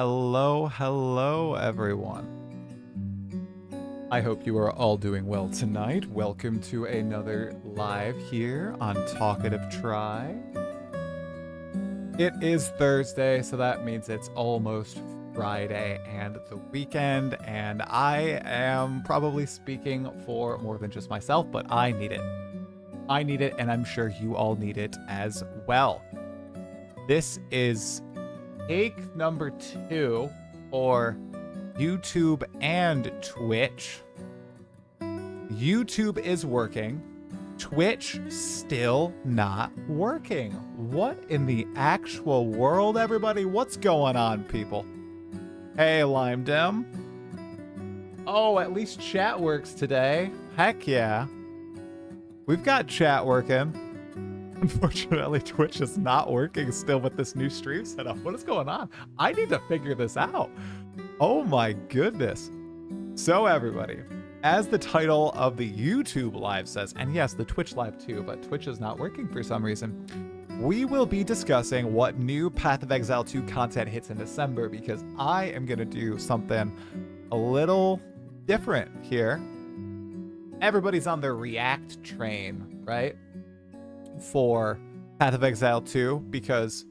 Hello, everyone. I hope you are all doing well tonight. Welcome to another live here on Talkative Try. It is Thursday, so that means it's almost Friday and the weekend, and I am probably speaking for more than just myself, but I need it. I need it, and I'm sure you all need it as well. This is take number 2 for YouTube and Twitch. YouTube is working. Twitch still not working. What in the actual world, everybody? What's going on, people? Hey, Lime Dem. Oh, at least chat works today. Heck yeah. We've got chat working. Unfortunately, Twitch is not working still with this new stream setup. What is going on? I need to figure this out. Oh my goodness. So everybody, as the title of the YouTube live says, and yes, the Twitch live too, but Twitch is not working for some reason, we will be discussing what new Path of Exile 2 content hits in December, because I am going to do something a little different here. Everybody's on the React train, right? For Path of Exile 2 because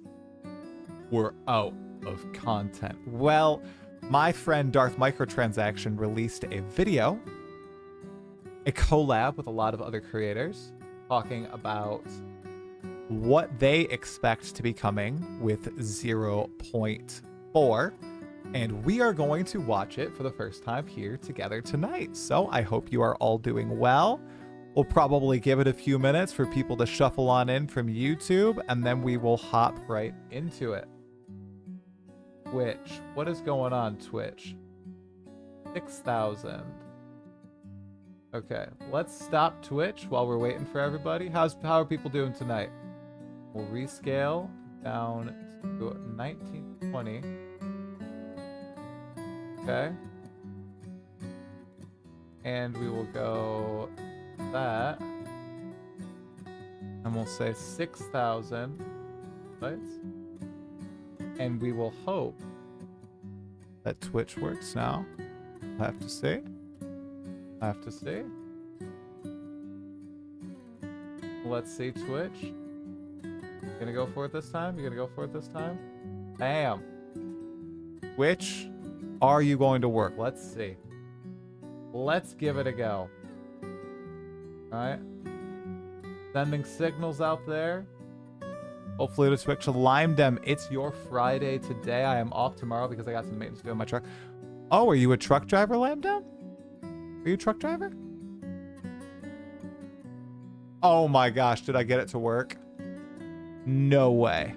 we're out of content. Well, my friend Darth Microtransaction released a video, a collab with a lot of other creators, talking about what they expect to be coming with 0.4, and we are going to watch it for the first time here together tonight. So I hope you are all doing well. We'll probably give it a few minutes for people to shuffle on in from YouTube, and then we will hop right into it. Twitch. What is going on, Twitch? 6,000. Okay, let's stop Twitch while we're waiting for everybody. How are people doing tonight? We'll rescale down to 1920. Okay. And we will go that, and we'll say 6,000, right? And we will hope that Twitch works now. I have to see. Let's see, Twitch. You gonna go for it this time? Bam. Twitch, are you going to work? Let's see. Let's give it a go. Alright. Sending signals out there. Hopefully to Twitch. Lime Dem, it's your Friday today. I am off tomorrow because I got some maintenance to do on my truck. Oh, are you a truck driver, Lime Dem? Are you a truck driver? Oh my gosh, did I get it to work? No way.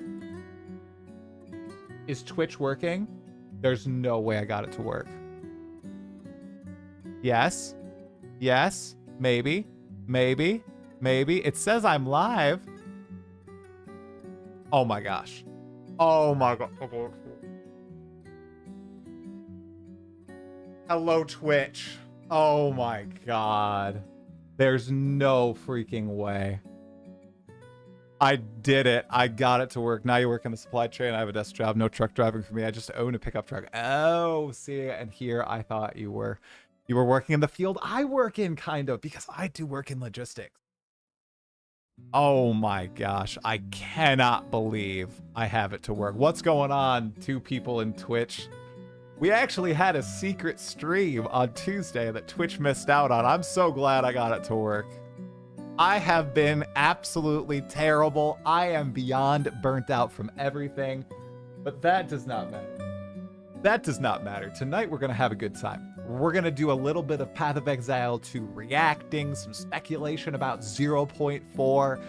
Is Twitch working? There's no way I got it to work. Yes. Yes. Maybe. Maybe. It says I'm live. Oh my gosh. Oh my god. Hello, Twitch. Oh my god. There's no freaking way. I did it. I got it to work. Now you work in the supply chain. I have a desk job. No truck driving for me. I just own a pickup truck. Oh, see, and here I thought you were working in the field I work in, kind of, because I do work in logistics. Oh my gosh. I cannot believe I have it to work. What's going on, two people in Twitch? We actually had a secret stream on Tuesday that Twitch missed out on. I'm so glad I got it to work. I have been absolutely terrible. I am beyond burnt out from everything, but that does not matter. That does not matter. Tonight, we're going to have a good time. We're going to do a little bit of Path of Exile 2 reacting, some speculation about 0.4,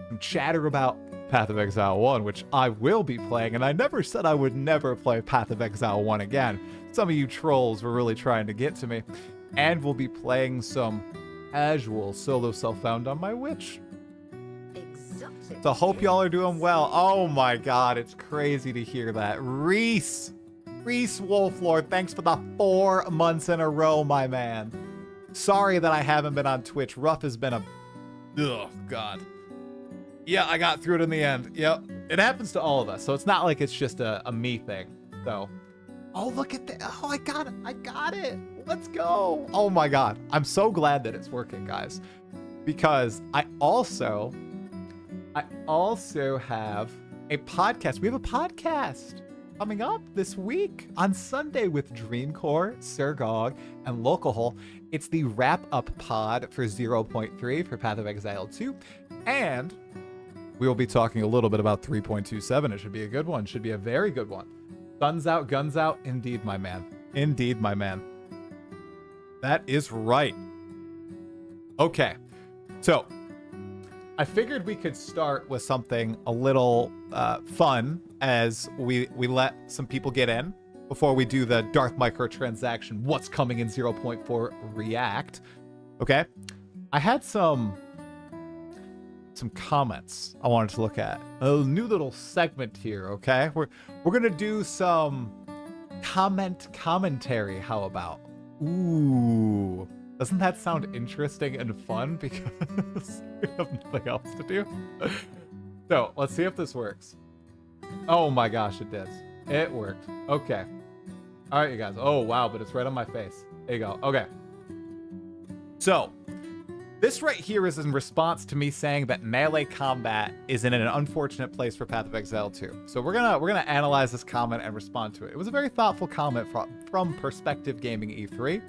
some chatter about Path of Exile 1, which I will be playing, and I never said I would never play Path of Exile 1 again. Some of you trolls were really trying to get to me. And we'll be playing some casual solo self-found on my witch. Exotic. So hope y'all are doing well. Oh my god, it's crazy to hear that. Reese Wolflord, thanks for the 4 months in a row, my man. Sorry that I haven't been on Twitch. Rough has been a... Oh, God. Yeah, I got through it in the end. Yep. It happens to all of us, so it's not like it's just a me thing. So Oh, look at that. Oh, I got it. I got it. Let's go. Oh my God. I'm so glad that it's working, guys. Because I also have a podcast. We have a podcast coming up this week on Sunday with Dreamcore, Sir Gog, and Localhole. It's the wrap-up pod for 0.3 for Path of Exile 2. And we will be talking a little bit about 3.27. It should be a good one. Should be a very good one. Guns out, guns out. Indeed, my man. Indeed, my man. That is right. Okay. So, I figured we could start with something a little fun as we let some people get in before we do the Darth microtransaction, what's coming in 0.4 react. Okay? I had some comments I wanted to look at. A new little segment here, okay? We're gonna do some commentary, how about? Ooh. Doesn't that sound interesting and fun because we have nothing else to do? So, let's see if this works. Oh my gosh, it did. It worked. Okay. All right, you guys. Oh, wow, but it's right on my face. There you go. Okay. So, this right here is in response to me saying that melee combat is in an unfortunate place for Path of Exile 2. So we're gonna analyze this comment and respond to it. It was a very thoughtful comment from Perspective Gaming E3.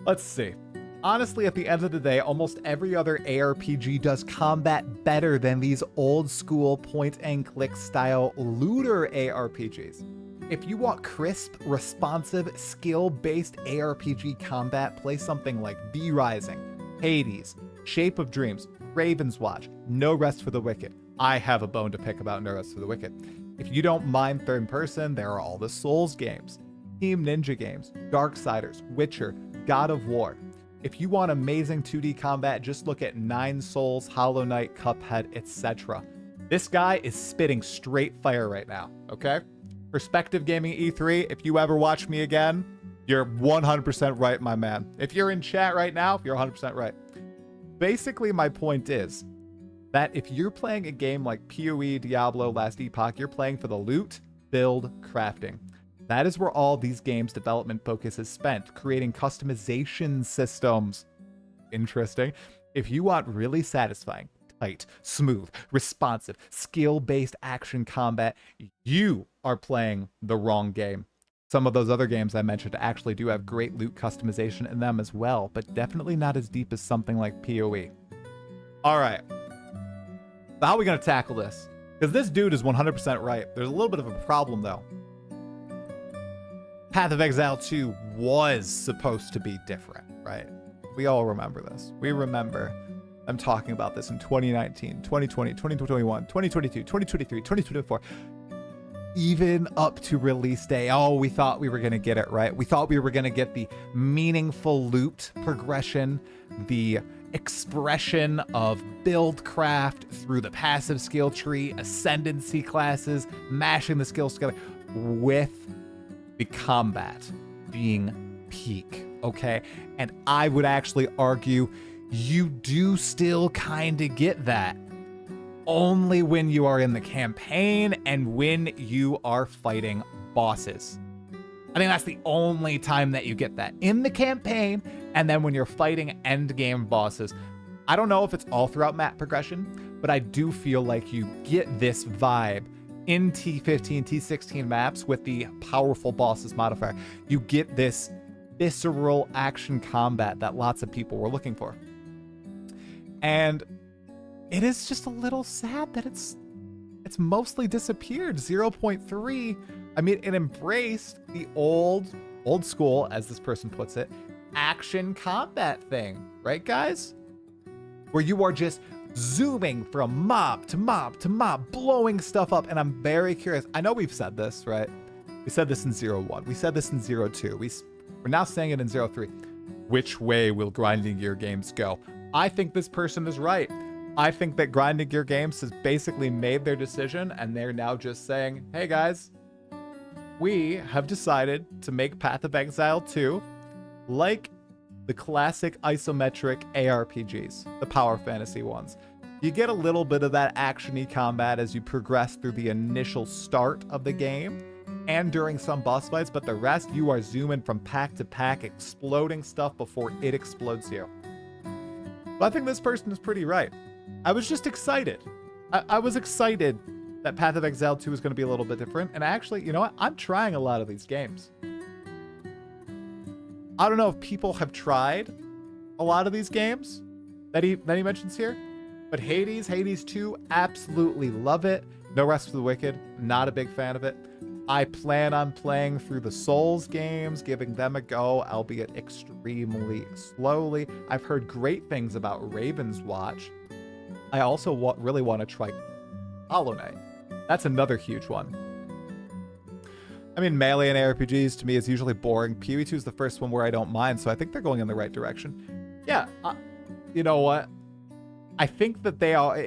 Let's see. Honestly, at the end of the day, almost every other ARPG does combat better than these old school point-and-click style looter ARPGs. If you want crisp, responsive, skill-based ARPG combat, play something like V Rising, Hades, Shape of Dreams, Raven's Watch, No Rest for the Wicked. I have a bone to pick about No Rest for the Wicked. If you don't mind third person, there are all the Souls games, Team Ninja games, Darksiders, Witcher, God of War. If you want amazing 2D combat, just look at Nine Souls, Hollow Knight, Cuphead, etc. This guy is spitting straight fire right now, okay? Perspective Gaming E3, if you ever watch me again, you're 100% right, my man. If you're in chat right now, you're 100% right. Basically, my point is that if you're playing a game like PoE, Diablo, Last Epoch, you're playing for the loot, build, crafting. That is where all these games' development focus is spent, creating customization systems. Interesting. If you want really satisfying, tight, smooth, responsive, skill-based action combat, you are playing the wrong game. Some of those other games I mentioned actually do have great loot customization in them as well, but definitely not as deep as something like PoE. All right. So how are we going to tackle this? Because this dude is 100% right. There's a little bit of a problem, though. Path of Exile 2 was supposed to be different, right? We all remember this. We remember I'm talking about this in 2019, 2020, 2021, 2022, 2023, 2024. Even up to release day, oh, we thought we were going to get it right. We thought we were going to get the meaningful loot progression, the expression of build craft through the passive skill tree, ascendancy classes, mashing the skills together with the combat being peak, okay? And I would actually argue you do still kind of get that only when you are in the campaign and when you are fighting bosses. I think that's the only time that you get that, in the campaign and then when you're fighting end game bosses. I don't know if it's all throughout map progression, but I do feel like you get this vibe in T15, T16 maps with the powerful bosses modifier. You get this visceral action combat that lots of people were looking for. And it is just a little sad that it's mostly disappeared. 0.3, I mean, it embraced the old school, as this person puts it, action combat thing, right, guys? Where you are just zooming from mob to mob to mob, blowing stuff up. And I'm very curious. I know we've said this, right? We said this in 0.1. We said this in 0.2. We're now saying it in 0.3. Which way will grinding gear games go? I think this person is right. I think that grinding gear games has basically made their decision and they're now just saying, hey guys, we have decided to make Path of Exile 2 like the classic isometric ARPGs, the power fantasy ones. You get a little bit of that action-y combat as you progress through the initial start of the game, and during some boss fights, but the rest you are zooming from pack to pack, exploding stuff before it explodes you. But I think this person is pretty right. I was just excited. I was excited that Path of Exile 2 is going to be a little bit different. And actually, you know what? I'm trying a lot of these games. I don't know if people have tried a lot of these games that he mentions here, but Hades 2, absolutely love it. No Rest for the Wicked, not a big fan of it. I plan on playing through the Souls games, giving them a go, albeit extremely slowly. I've heard great things about Raven's Watch. I also really want to try Hollow Knight. That's another huge one. I mean, melee and ARPGs to me is usually boring. PoE 2 is the first one where I don't mind, so I think they're going in the right direction. Yeah, you know what? I think that they are...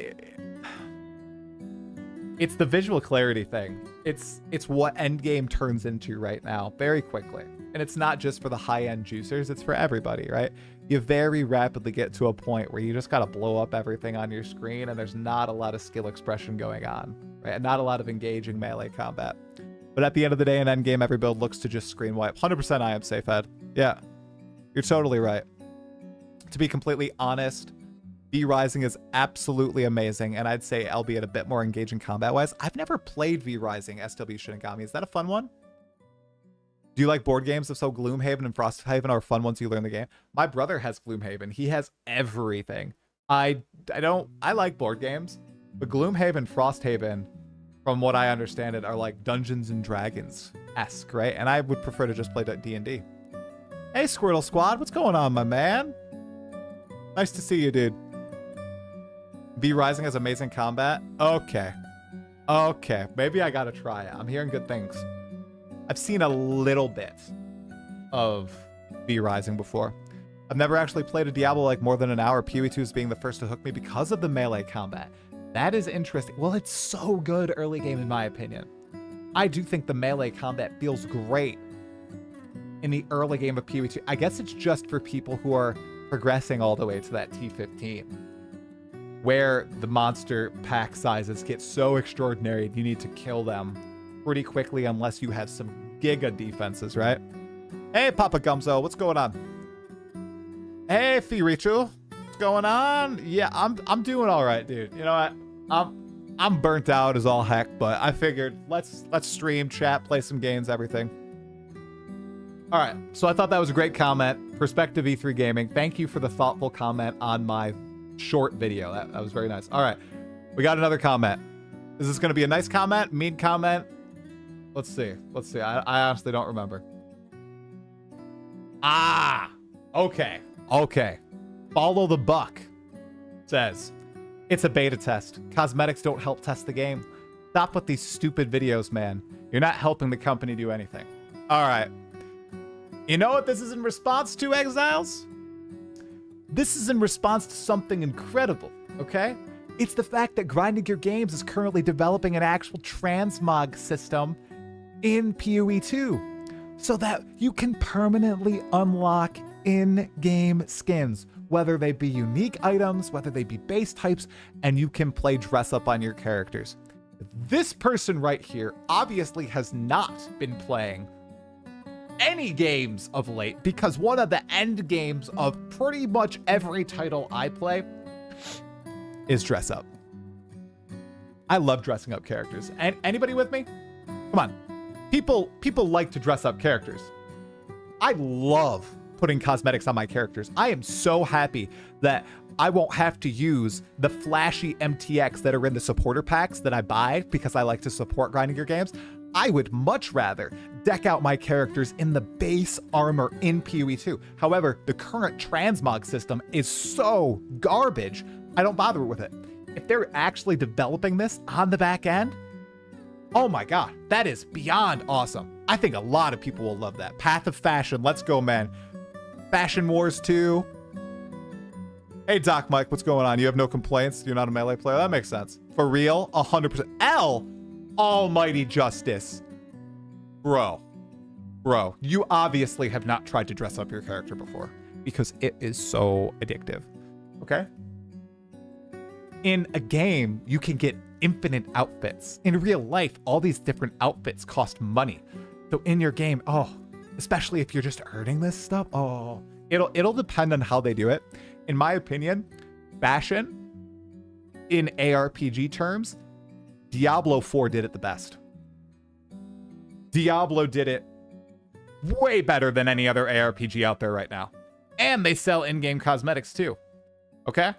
It's the visual clarity thing. It's what endgame turns into right now, very quickly. And it's not just for the high-end juicers, it's for everybody, right? You very rapidly get to a point where you just gotta blow up everything on your screen, and there's not a lot of skill expression going on, right? And not a lot of engaging melee combat. But at the end of the day, in endgame, every build looks to just screen wipe. 100% I am safe, Ed. Yeah, you're totally right. To be completely honest, V Rising is absolutely amazing, and I'd say albeit a bit more engaging combat-wise. I've never played V Rising SW Shinigami. Is that a fun one? Do you like board games? If so, Gloomhaven and Frosthaven are fun once you learn the game. My brother has Gloomhaven. He has everything. I like board games, but Gloomhaven, Frosthaven, from what I understand it, are like Dungeons and Dragons-esque, right? And I would prefer to just play D&D. Hey, Squirtle Squad, what's going on, my man? Nice to see you, dude. V Rising has amazing combat. Okay. Maybe I gotta try it. I'm hearing good things. I've seen a little bit of V Rising before. I've never actually played a Diablo like more than an hour. PoE 2 is being the first to hook me because of the melee combat. That is interesting. Well, it's so good early game in my opinion. I do think the melee combat feels great in the early game of PoE 2. I guess it's just for people who are progressing all the way to that T15, where the monster pack sizes get so extraordinary you need to kill them pretty quickly unless you have some giga defenses, right? Hey, Papa Gumzo, what's going on? Hey, Firichu, what's going on? Yeah, I'm doing all right, dude. You know what? I'm burnt out as all heck, but I figured let's stream, chat, play some games, everything. All right, so I thought that was a great comment. Perspective E3 Gaming. Thank you for the thoughtful comment on my short video. That was very nice. All right, we got another comment. Is this going to be a nice comment? Mean comment? Let's see. I honestly don't remember. Okay. Follow the buck says, it's a beta test. Cosmetics don't help test the game. Stop with these stupid videos, man. You're not helping the company do anything. All right. You know what this is in response to, Exiles? This is in response to something incredible, okay? It's the fact that Grinding Your Games is currently developing an actual transmog system in PoE 2 so that you can permanently unlock in-game skins, whether they be unique items, whether they be base types, and you can play dress up on your characters. This person right here obviously has not been playing any games of late, because one of the end games of pretty much every title I play is dress up. I love dressing up characters. And anybody with me? Come on. People like to dress up characters. I love putting cosmetics on my characters. I am so happy that I won't have to use the flashy MTX that are in the supporter packs that I buy because I like to support Grinding Your Games. I would much rather deck out my characters in the base armor in PoE 2. However, the current transmog system is so garbage, I don't bother with it. If they're actually developing this on the back end, oh my god, that is beyond awesome. I think a lot of people will love that. Path of Fashion, let's go, man. Fashion Wars 2. Hey, Doc Mike, what's going on? You have no complaints? You're not a melee player? That makes sense. For real? 100%. L! Almighty Justice. Bro, you obviously have not tried to dress up your character before because it is so addictive, okay? In a game, you can get infinite outfits. In real life, all these different outfits cost money. So in your game, oh, especially if you're just earning this stuff, oh, it'll depend on how they do it. In my opinion, fashion in ARPG terms, Diablo 4 did it the best. Diablo did it way better than any other ARPG out there right now. And they sell in-game cosmetics too. Okay?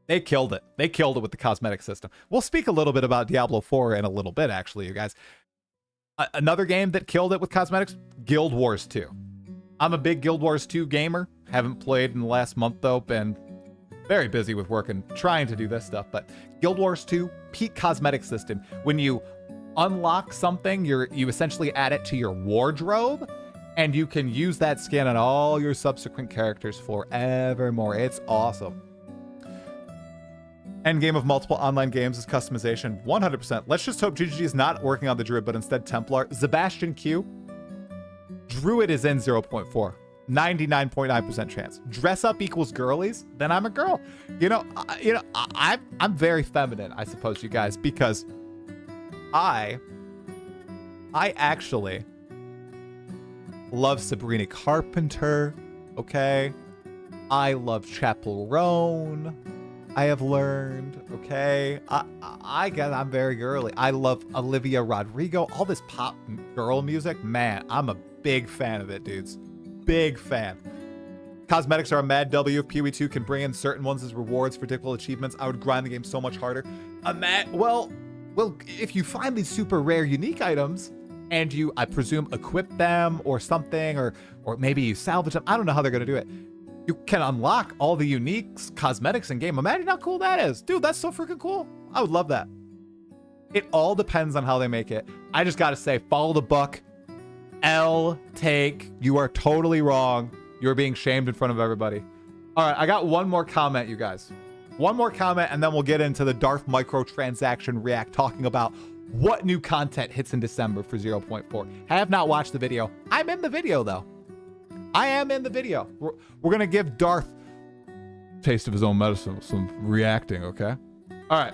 They killed it. They killed it with the cosmetic system. We'll speak a little bit about Diablo 4 in a little bit, actually, you guys. Another game that killed it with cosmetics, Guild Wars 2. I'm a big Guild Wars 2 gamer. Haven't played in the last month, though. Been very busy with work and trying to do this stuff. But Guild Wars 2, peak cosmetic system. When you unlock something, you essentially add it to your wardrobe, and you can use that skin on all your subsequent characters forevermore. It's awesome. Endgame of multiple online games is customization. 100%. Let's just hope GGG is not working on the Druid, but instead Templar. Sebastian Q. Druid is in 0.4. 99.9% chance. Dress up equals girlies, then I'm a girl. I'm very feminine, I suppose, you guys, because I actually love Sabrina Carpenter, okay? I love Chapel Roan, I have learned, okay? I guess I'm very girly. I love Olivia Rodrigo, all this pop girl music. Man, I'm a big fan of it, dudes. Big fan. Cosmetics are a mad W if PoE 2 can bring in certain ones as rewards for difficult achievements. I would grind the game so much harder. Well, if you find these super rare unique items and you, I presume, equip them or something, or maybe you salvage them. I don't know how they're going to do it. You can unlock all the unique cosmetics in game. Imagine how cool that is. Dude, that's so freaking cool. I would love that. It all depends on how they make it. I just got to say, follow the buck. L take. You are totally wrong. You're being shamed in front of everybody. All right, I got one more comment, you guys. One more comment, and then we'll get into the Darth microtransaction react, talking about what new content hits in December for 0.4. I have not watched the video. I'm in the video, though. I am in the video. We're going to give Darth taste of his own medicine, some reacting, okay? All right.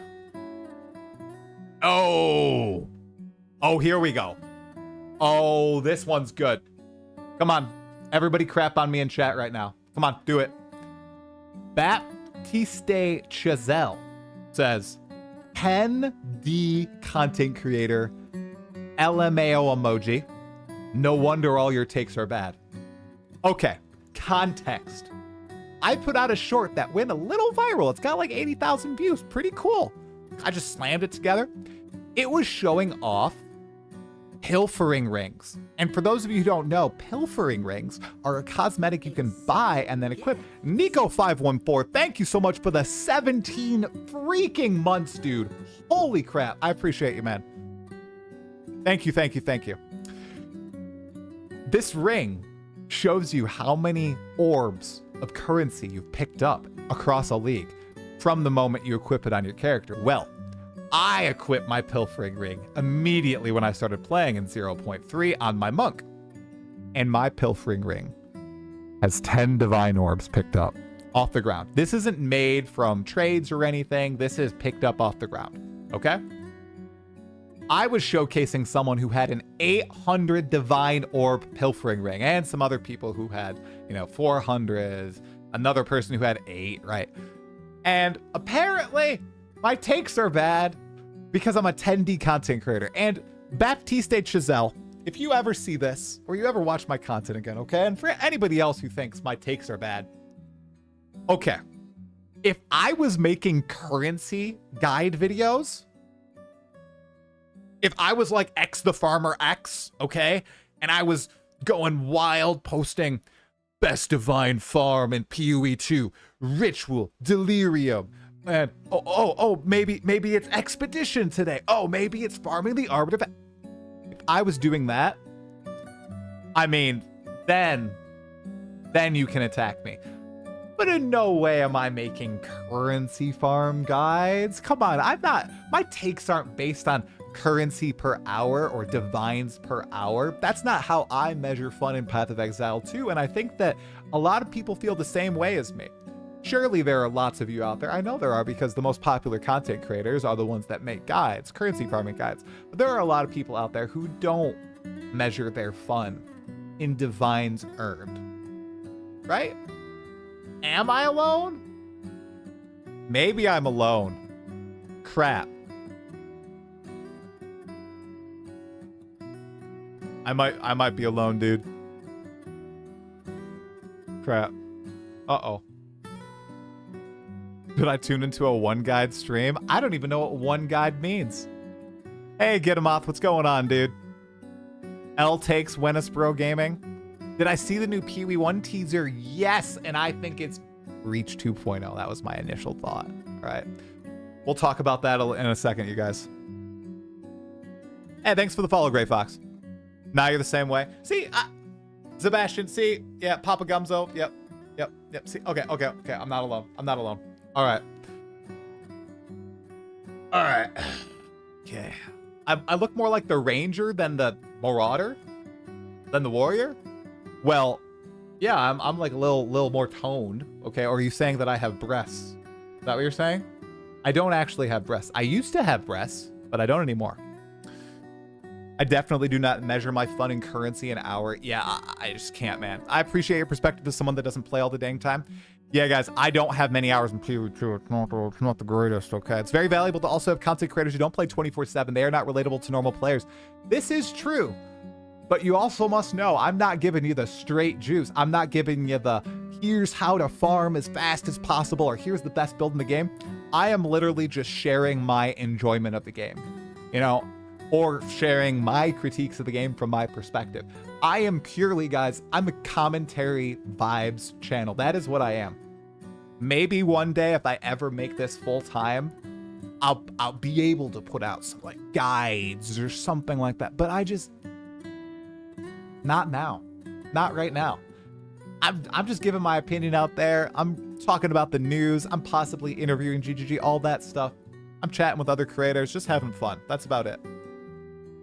Oh, here we go. Oh, this one's good. Come on. Everybody crap on me in chat right now. Come on, do it. Baptiste Chazelle says, 10D content creator, LMAO emoji. No wonder all your takes are bad. Okay, context. I put out a short that went a little viral. It's got like 80,000 views. Pretty cool. I just slammed it together. It was showing off pilfering rings. And for those of you who don't know, pilfering rings are a cosmetic you can buy and then equip. Nico514, thank you so much for the 17 freaking months, dude. Holy crap. I appreciate you, man. Thank you, thank you, thank you. This ring shows you how many orbs of currency you've picked up across a league from the moment you equip it on your character. Well, I equipped my pilfering ring immediately when I started playing in 0.3 on my monk. And my pilfering ring has 10 divine orbs picked up off the ground. This isn't made from trades or anything. This is picked up off the ground, okay? I was showcasing someone who had an 800 divine orb pilfering ring, and some other people who had, 400, another person who had 8, right? And apparently my takes are bad because I'm a 10D content creator. And Baptiste Chazelle, if you ever see this or you ever watch my content again, okay? And for anybody else who thinks my takes are bad, okay. If I was making currency guide videos, if I was like X the Farmer X, okay? And I was going wild, posting best divine farm in PoE 2, ritual, delirium, and maybe it's expedition today. Oh, maybe it's farming the arbiter. If I was doing that, I mean, then you can attack me. But in no way am I making currency farm guides. Come on, my takes aren't based on currency per hour or divines per hour. That's not how I measure fun in Path of Exile 2, and I think that a lot of people feel the same way as me. Surely there are lots of you out there. I know there are, because the most popular content creators are the ones that make guides, currency farming guides. But there are a lot of people out there who don't measure their fun in divines earned. Right? Am I alone? Maybe I'm alone. Crap. I might be alone, dude. Crap. Uh-oh. Did I tune into a one guide stream? I don't even know what one guide means. Hey, get him off. What's going on, dude? L takes Wenisbro Gaming. Did I see the new PoE 1 teaser? Yes, and I think it's Reach 2.0. That was my initial thought. All right. We'll talk about that in a second, you guys. Hey, thanks for the follow, Gray Fox. Now you're the same way. See, Sebastian, see? Yeah, Papa Gumzo. Yep. See, okay. I'm not alone. All right. Okay. I look more like the Ranger than the Marauder? Than the Warrior? Well, yeah, I'm like a little more toned, okay? Or are you saying that I have breasts? Is that what you're saying? I don't actually have breasts. I used to have breasts, but I don't anymore. I definitely do not measure my fun in currency an hour. Yeah, I just can't, man. I appreciate your perspective as someone that doesn't play all the dang time. Yeah, guys, I don't have many hours in PoE2. It's not the greatest, okay? It's very valuable to also have content creators who don't play 24/7. They are not relatable to normal players. This is true. But you also must know, I'm not giving you the straight juice. I'm not giving you the, here's how to farm as fast as possible, or here's the best build in the game. I am literally just sharing my enjoyment of the game, you know, or sharing my critiques of the game from my perspective. I am purely, guys, I'm a commentary vibes channel. That is what I am. Maybe one day, if I ever make this full time, I'll be able to put out some like guides or something like that. But I just, not now, not right now. I'm just giving my opinion out there. I'm talking about the news. I'm possibly interviewing GGG, all that stuff. I'm chatting with other creators, just having fun. That's about it.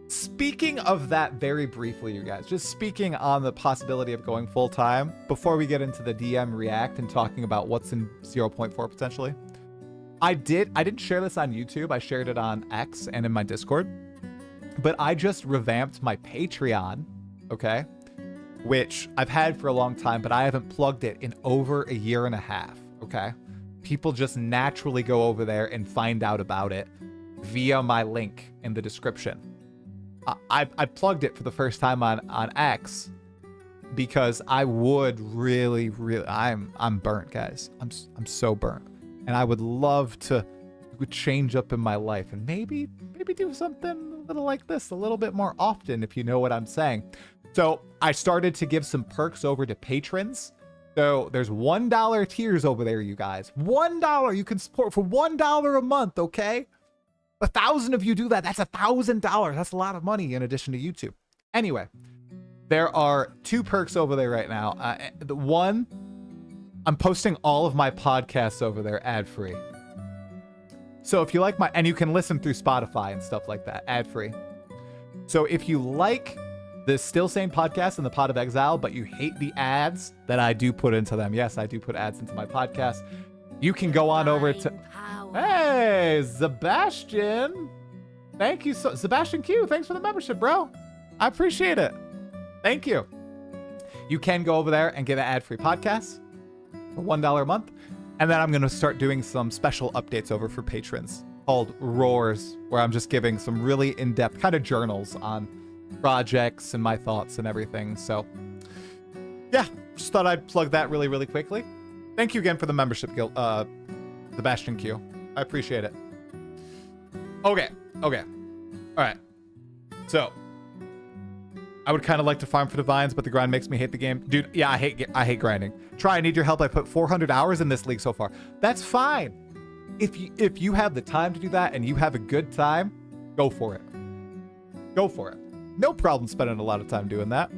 Speaking of that very briefly, you guys, just speaking on the possibility of going full time, before we get into the DM React and talking about what's in 0.4 potentially, I didn't share this on YouTube. I shared it on X and in my Discord, but I just revamped my Patreon, okay? Which I've had for a long time, but I haven't plugged it in over a year and a half, okay? People just naturally go over there and find out about it via my link in the description. I plugged it for the first time on X because I would really, I'm burnt, guys. I'm so burnt. And I would love to change up in my life and maybe do something a little like this a little bit more often, if you know what I'm saying. So I started to give some perks over to patrons. So there's $1 tiers over there, you guys. $1 you can support for $1 a month, okay? 1,000 of you do that. That's $1,000. That's a lot of money in addition to YouTube. Anyway, there are 2 perks over there right now. The one, I'm posting all of my podcasts over there ad-free. So if you like and you can listen through Spotify and stuff like that, ad-free. So if you like the Still Sane podcast and the Path of Exile, but you hate the ads that I do put into them. Yes, I do put ads into my podcast. You can go on over to... Hey, Sebastian. Thank you. Sebastian Q, thanks for the membership, bro. I appreciate it. Thank you. You can go over there and get an ad-free podcast for $1 a month. And then I'm going to start doing some special updates over for patrons called Roars, where I'm just giving some really in-depth kind of journals on projects and my thoughts and everything. So yeah, just thought I'd plug that really, really quickly. Thank you again for the membership, Sebastian Q. I appreciate it. Okay. All right. So I would kind of like to farm for divines, but the grind makes me hate the game. Dude, yeah, I hate grinding. Try, I need your help. I put 400 hours in this league so far. That's fine. If you have the time to do that and you have a good time, go for it. Go for it. No problem spending a lot of time doing that.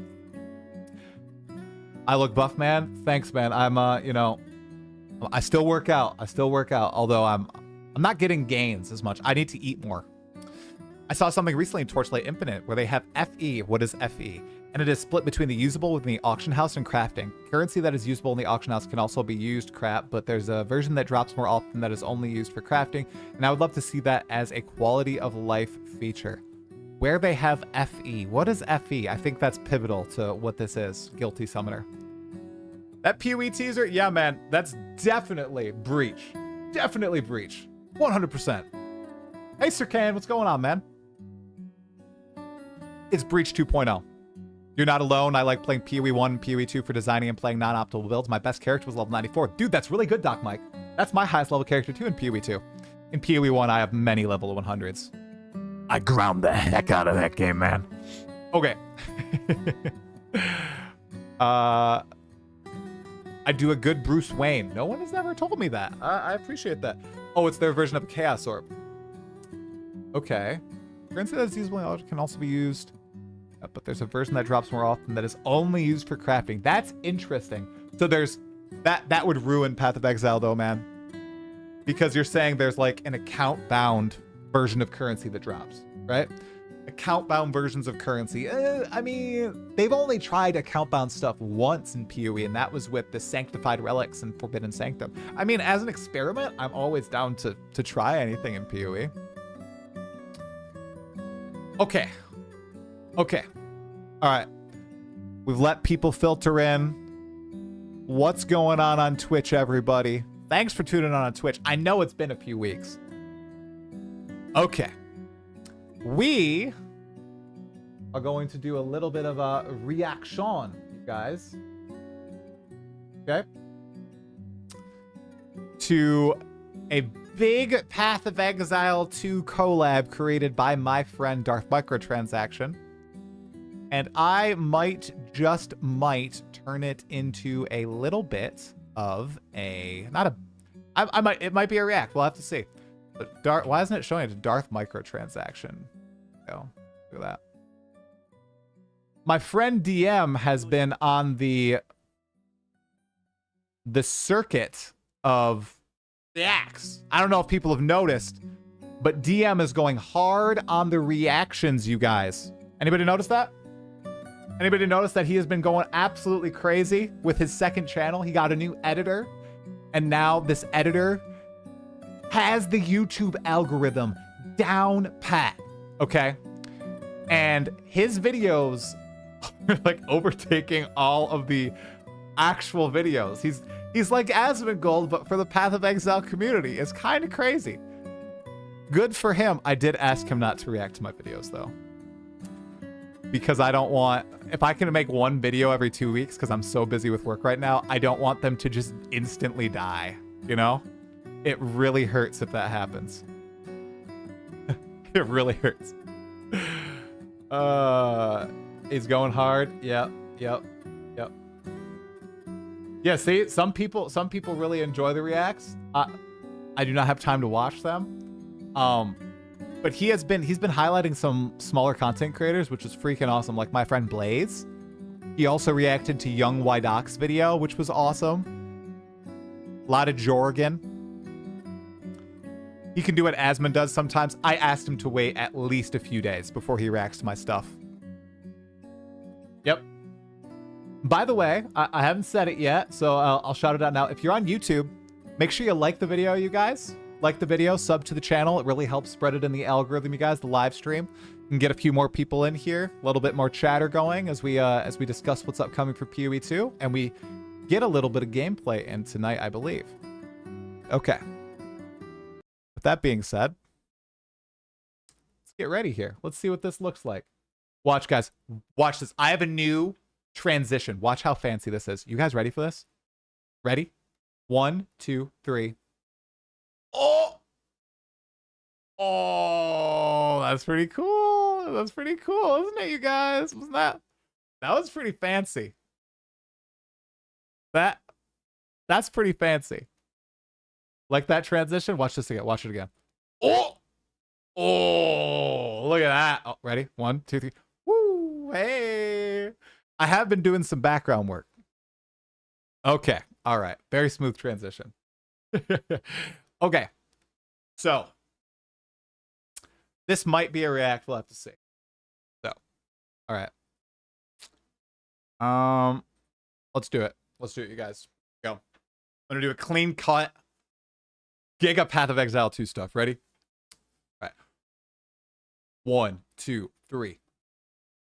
I look buff, man. Thanks, man. I'm you know, I still work out. Although I'm not getting gains as much. I need to eat more. I saw something recently in Torchlight Infinite where they have FE. What is FE? and it is split between the usable within the auction house and crafting. Currency that is usable in the auction house can also be used crap, but there's a version that drops more often that is only used for crafting, and I would love to see that as a quality of life feature. Where they have FE. What is FE? I think that's pivotal to what this is. Guilty Summoner. That PoE teaser? Yeah, man. That's definitely Breach. Definitely Breach. 100%. Hey, Sir Can, what's going on, man? It's Breach 2.0. You're not alone. I like playing PoE 1 and PoE 2 for designing and playing non-optimal builds. My best character was level 94. Dude, that's really good, Doc Mike. That's my highest level character, too, in PoE 2. In PoE 1, I have many level 100s. I ground the heck out of that game, man. Okay. I do a good Bruce Wayne. No one has ever told me that. I appreciate that. Oh, it's their version of a Chaos Orb. Okay. Currency that is usable can also be used, but there's a version that drops more often that is only used for crafting. That's interesting. So there's that would ruin Path of Exile, though, man, because you're saying there's like an account-bound version of currency that drops, right? Account-bound versions of currency. I mean, they've only tried account-bound stuff once in PoE, and that was with the Sanctified Relics and Forbidden Sanctum. I mean, as an experiment, I'm always down to try anything in PoE. Okay. Okay. All right. We've let people filter in. What's going on Twitch, everybody? Thanks for tuning on Twitch. I know it's been a few weeks. Okay. We are going to do a little bit of a reaction, you guys. Okay? To a big Path of Exile 2 collab created by my friend Darth Microtransaction. And I might, just might, turn it into a little bit of a, it might be a react. We'll have to see. But why isn't it showing it to Darth Microtransaction? Go, look at that. My friend DM has been on the circuit of the axe. I don't know if people have noticed, but DM is going hard on the reactions, you guys. Anybody notice that? Anybody notice that he has been going absolutely crazy with his second channel? He got a new editor, and now this editor has the YouTube algorithm down pat, okay? And his videos are like overtaking all of the actual videos. He's like Asmongold, but for the Path of Exile community. It's kind of crazy. Good for him. I did ask him not to react to my videos, though, because I don't want, if I can make one video every 2 weeks, because I'm so busy with work right now, I don't want them to just instantly die, you know? It really hurts if that happens. It really hurts. He's going hard. Yep. Yeah, see, some people really enjoy the reacts. I do not have time to watch them. But he's been highlighting some smaller content creators, which is freaking awesome. Like my friend Blaze. He also reacted to Young Wydoc's video, which was awesome. A lot of Jorgen. He can do what Asmon does sometimes. I asked him to wait at least a few days before he reacts to my stuff. Yep. By the way, I haven't said it yet, so I'll shout it out now. If you're on YouTube, make sure you like the video, you guys. Like the video, sub to the channel. It really helps spread it in the algorithm, you guys, the live stream. And get a few more people in here, a little bit more chatter going as we discuss what's upcoming for PoE 2, and we get a little bit of gameplay in tonight, I believe. Okay. With that being said, let's get ready here. Let's see what this looks like. Watch, guys. Watch this. I have a new transition. Watch how fancy this is. You guys ready for this? Ready? 1, 2, 3. Oh! Oh, that's pretty cool. That's pretty cool, isn't it, you guys? Wasn't that? That was pretty fancy. That's pretty fancy. Like that transition? Watch this again. Watch it again. Oh! Oh, look at that. Oh, ready? 1, 2, 3. Woo! Hey! I have been doing some background work. Okay. All right. Very smooth transition. Okay. So, this might be a react. We'll have to see. So, all right. Let's do it. Let's do it, you guys. Go. I'm gonna do a clean cut Giga Path of Exile 2 stuff. Ready? All right. 1, 2, 3.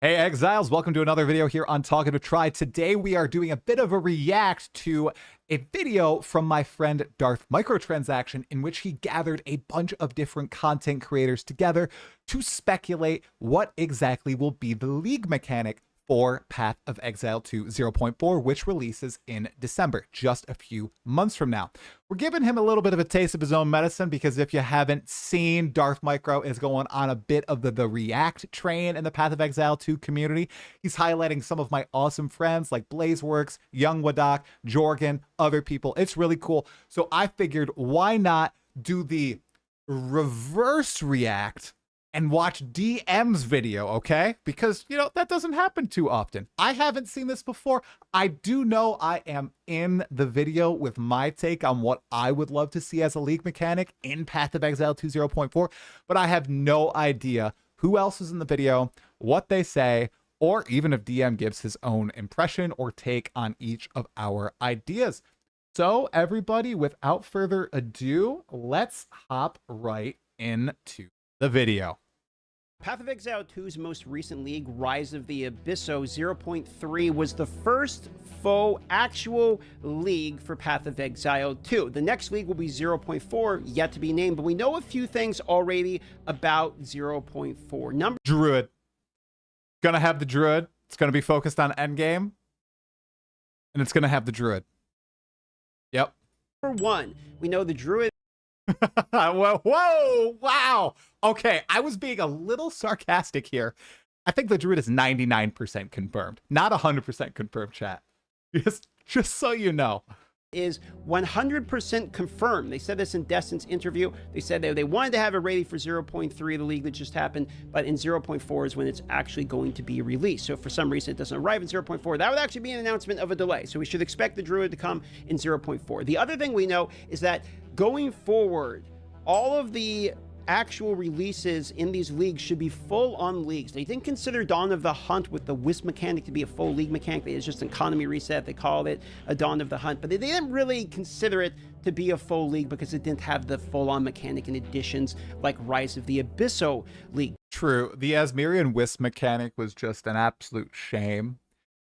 Hey Exiles, welcome to another video here on Talkative. Today we are doing a bit of a react to a video from my friend Darth Microtransaction, in which he gathered a bunch of different content creators together to speculate what exactly will be the league mechanic for Path of Exile 2 0.4, which releases in December, just a few months from now. We're giving him a little bit of a taste of his own medicine, because if you haven't seen, Darth Micro is going on a bit of the React train in the Path of Exile 2 community. He's highlighting some of my awesome friends like Blazeworks, Young Wadak, Jorgen, other people. It's really cool. So I figured, why not do the reverse react and watch DM's video, okay? Because, you know, that doesn't happen too often. I haven't seen this before. I do know I am in the video with my take on what I would love to see as a league mechanic in Path of Exile 2 0.4, but I have no idea who else is in the video, what they say, or even if DM gives his own impression or take on each of our ideas. So everybody, without further ado, let's hop right into the video. Path of Exile 2's most recent league, Rise of the Abysso 0.3, was the first faux actual league for Path of Exile 2. The next league will be 0.4, yet to be named, but we know a few things already about 0.4. Number Druid. Gonna have the Druid. It's gonna be focused on endgame. And it's gonna have the Druid. Yep. one, we know the Druid. Whoa, wow. Okay, I was being a little sarcastic here. I think the Druid is 99% confirmed, not 100% confirmed, chat. Just so you know. Is 100% confirmed. They said this in Destin's interview. They said they wanted to have it ready for 0.3, the league that just happened, but in 0.4 is when it's actually going to be released. So if for some reason it doesn't arrive in 0.4, that would actually be an announcement of a delay. So we should expect the Druid to come in 0.4. The other thing we know is that going forward, all of the actual releases in these leagues should be full-on leagues. They didn't consider Dawn of the Hunt with the Wisp mechanic to be a full league mechanic. It's just an economy reset. They called it a Dawn of the Hunt, but they didn't really consider it to be a full league because it didn't have the full-on mechanic and additions like Rise of the Abysso league. True. The Asmirian Wisp mechanic was just an absolute shame.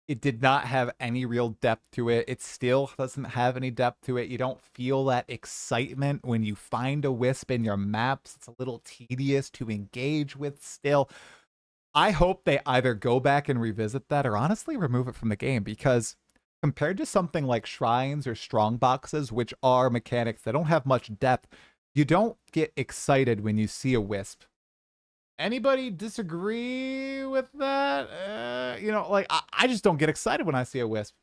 It did not have any real depth to it. It still doesn't have any depth to it. You don't feel that excitement when you find a wisp in your maps. It's a little tedious to engage with still. I hope they either go back and revisit that or honestly remove it from the game, because compared to something like shrines or strong boxes, which are mechanics that don't have much depth, you don't get excited when you see a wisp. Anybody disagree with that? You know, like, I just don't get excited when I see a wisp.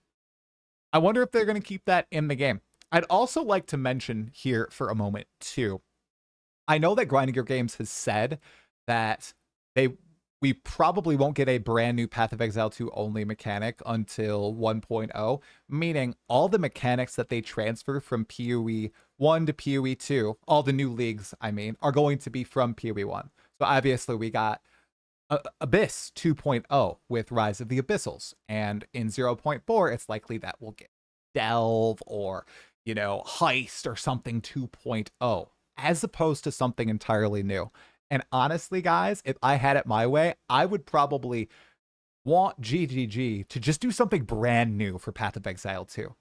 I wonder if they're going to keep that in the game. I'd also like to mention here for a moment, too. I know that Grinding Gear Games has said that we probably won't get a brand new Path of Exile 2 only mechanic until 1.0, meaning all the mechanics that they transfer from PoE 1 to PoE 2, all the new leagues, I mean, are going to be from PoE 1. So obviously we got Abyss 2.0 with Rise of the Abyssals, and in 0.4 it's likely that we'll get Delve or, you know, Heist or something 2.0, as opposed to something entirely new. And honestly, guys, if I had it my way, I would probably want GGG to just do something brand new for Path of Exile 2.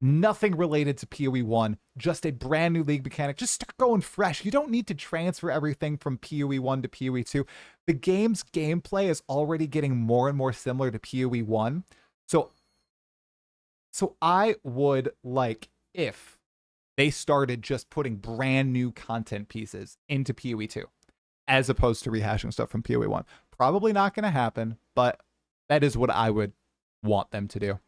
Nothing related to PoE 1, just a brand new league mechanic. Just start going fresh. You don't need to transfer everything from PoE 1 to PoE 2. The game's gameplay is already getting more and more similar to PoE 1. So I would like if they started just putting brand new content pieces into PoE 2, as opposed to rehashing stuff from PoE 1. Probably not going to happen, but that is what I would want them to do.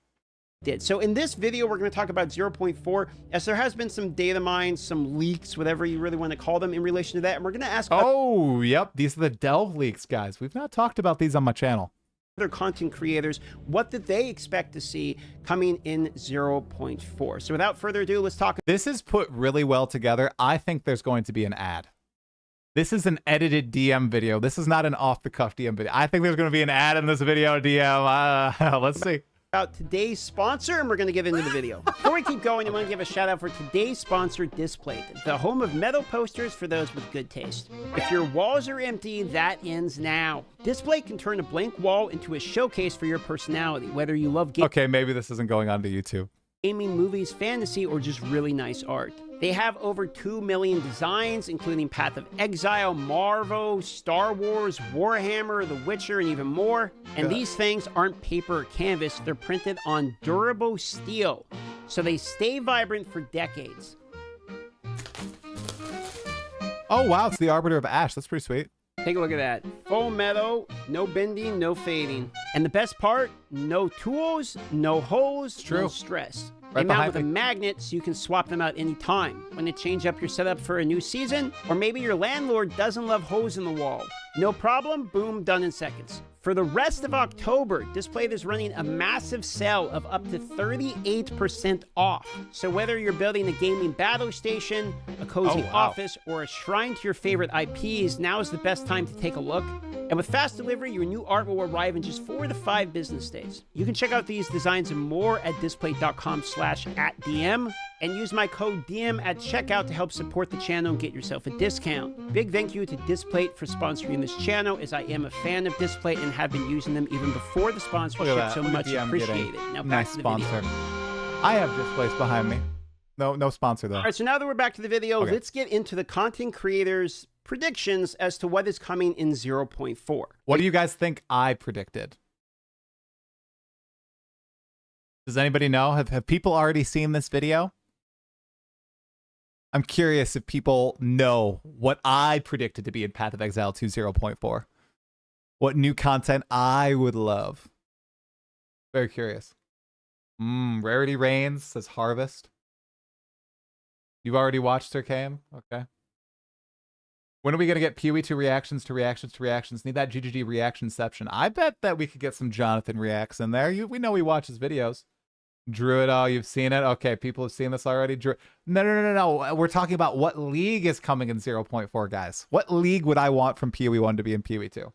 So in this video, we're going to talk about 0.4, as there has been some data mines, some leaks, whatever you really want to call them in relation to that. And we're going to ask... Oh, yep. These are the Delve leaks, guys. We've not talked about these on my channel. Other content creators, what did they expect to see coming in 0.4? So without further ado, let's talk... This is put really well together. I think there's going to be an ad. This is an edited DM video. This is not an off-the-cuff DM video. I think there's going to be an ad in this video, DM. Let's see. About today's sponsor, and we're going to get into the video. Before we keep going, I want to give a shout out for today's sponsor, Displate, the home of metal posters for those with good taste. If your walls are empty, that ends now. Displate can turn a blank wall into a showcase for your personality, whether you love Okay, maybe this isn't going on to YouTube. gaming, movies, fantasy, or just really nice art. They have over 2 million designs, including Path of Exile, Marvel, Star Wars, Warhammer, The Witcher, and even more. And these things aren't paper or canvas, they're printed on durable steel, so they stay vibrant for decades. Oh, wow, it's the Arbiter of Ash. That's pretty sweet. Take a look at that. Full metal, no bending, no fading. And the best part, no tools, no holes, no stress. They mount with a magnet so you can swap them out anytime. Want to change up your setup for a new season? Or maybe your landlord doesn't love holes in the wall. No problem, boom, done in seconds. For the rest of October, Displate is running a massive sale of up to 38% off. So whether you're building a gaming battle station, a cozy office, or a shrine to your favorite IPs, now is the best time to take a look. And with fast delivery, your new art will arrive in just 4 to 5 business days. You can check out these designs and more at displate.com/@DM and use my code DM at checkout to help support the channel and get yourself a discount. Big thank you to Displate for sponsoring this channel, as I am a fan of Displate and have been using them even before the sponsorship, so much appreciated. Now back to the video. I have Displace behind me. No sponsor though. All right, so now that we're back to the video, let's get into the content creators' predictions as to what is coming in 0.4. What do you guys think I predicted? Does anybody know? Have people already seen this video? I'm curious if people know what I predicted to be in Path of Exile 2 0.4. What new content I would love. Very curious. Rarity Reigns says Harvest. You've already watched her, Cam? Okay. When are we going to get PoE to reactions to reactions to reactions? Need that GGG reactionception. I bet that we could get some Jonathan reacts in there. We know he watches videos. Druid, oh, you've seen it? Okay, people have seen this already. No. We're talking about what league is coming in 0.4, guys. What league would I want from PoE 1 to be in PoE 2?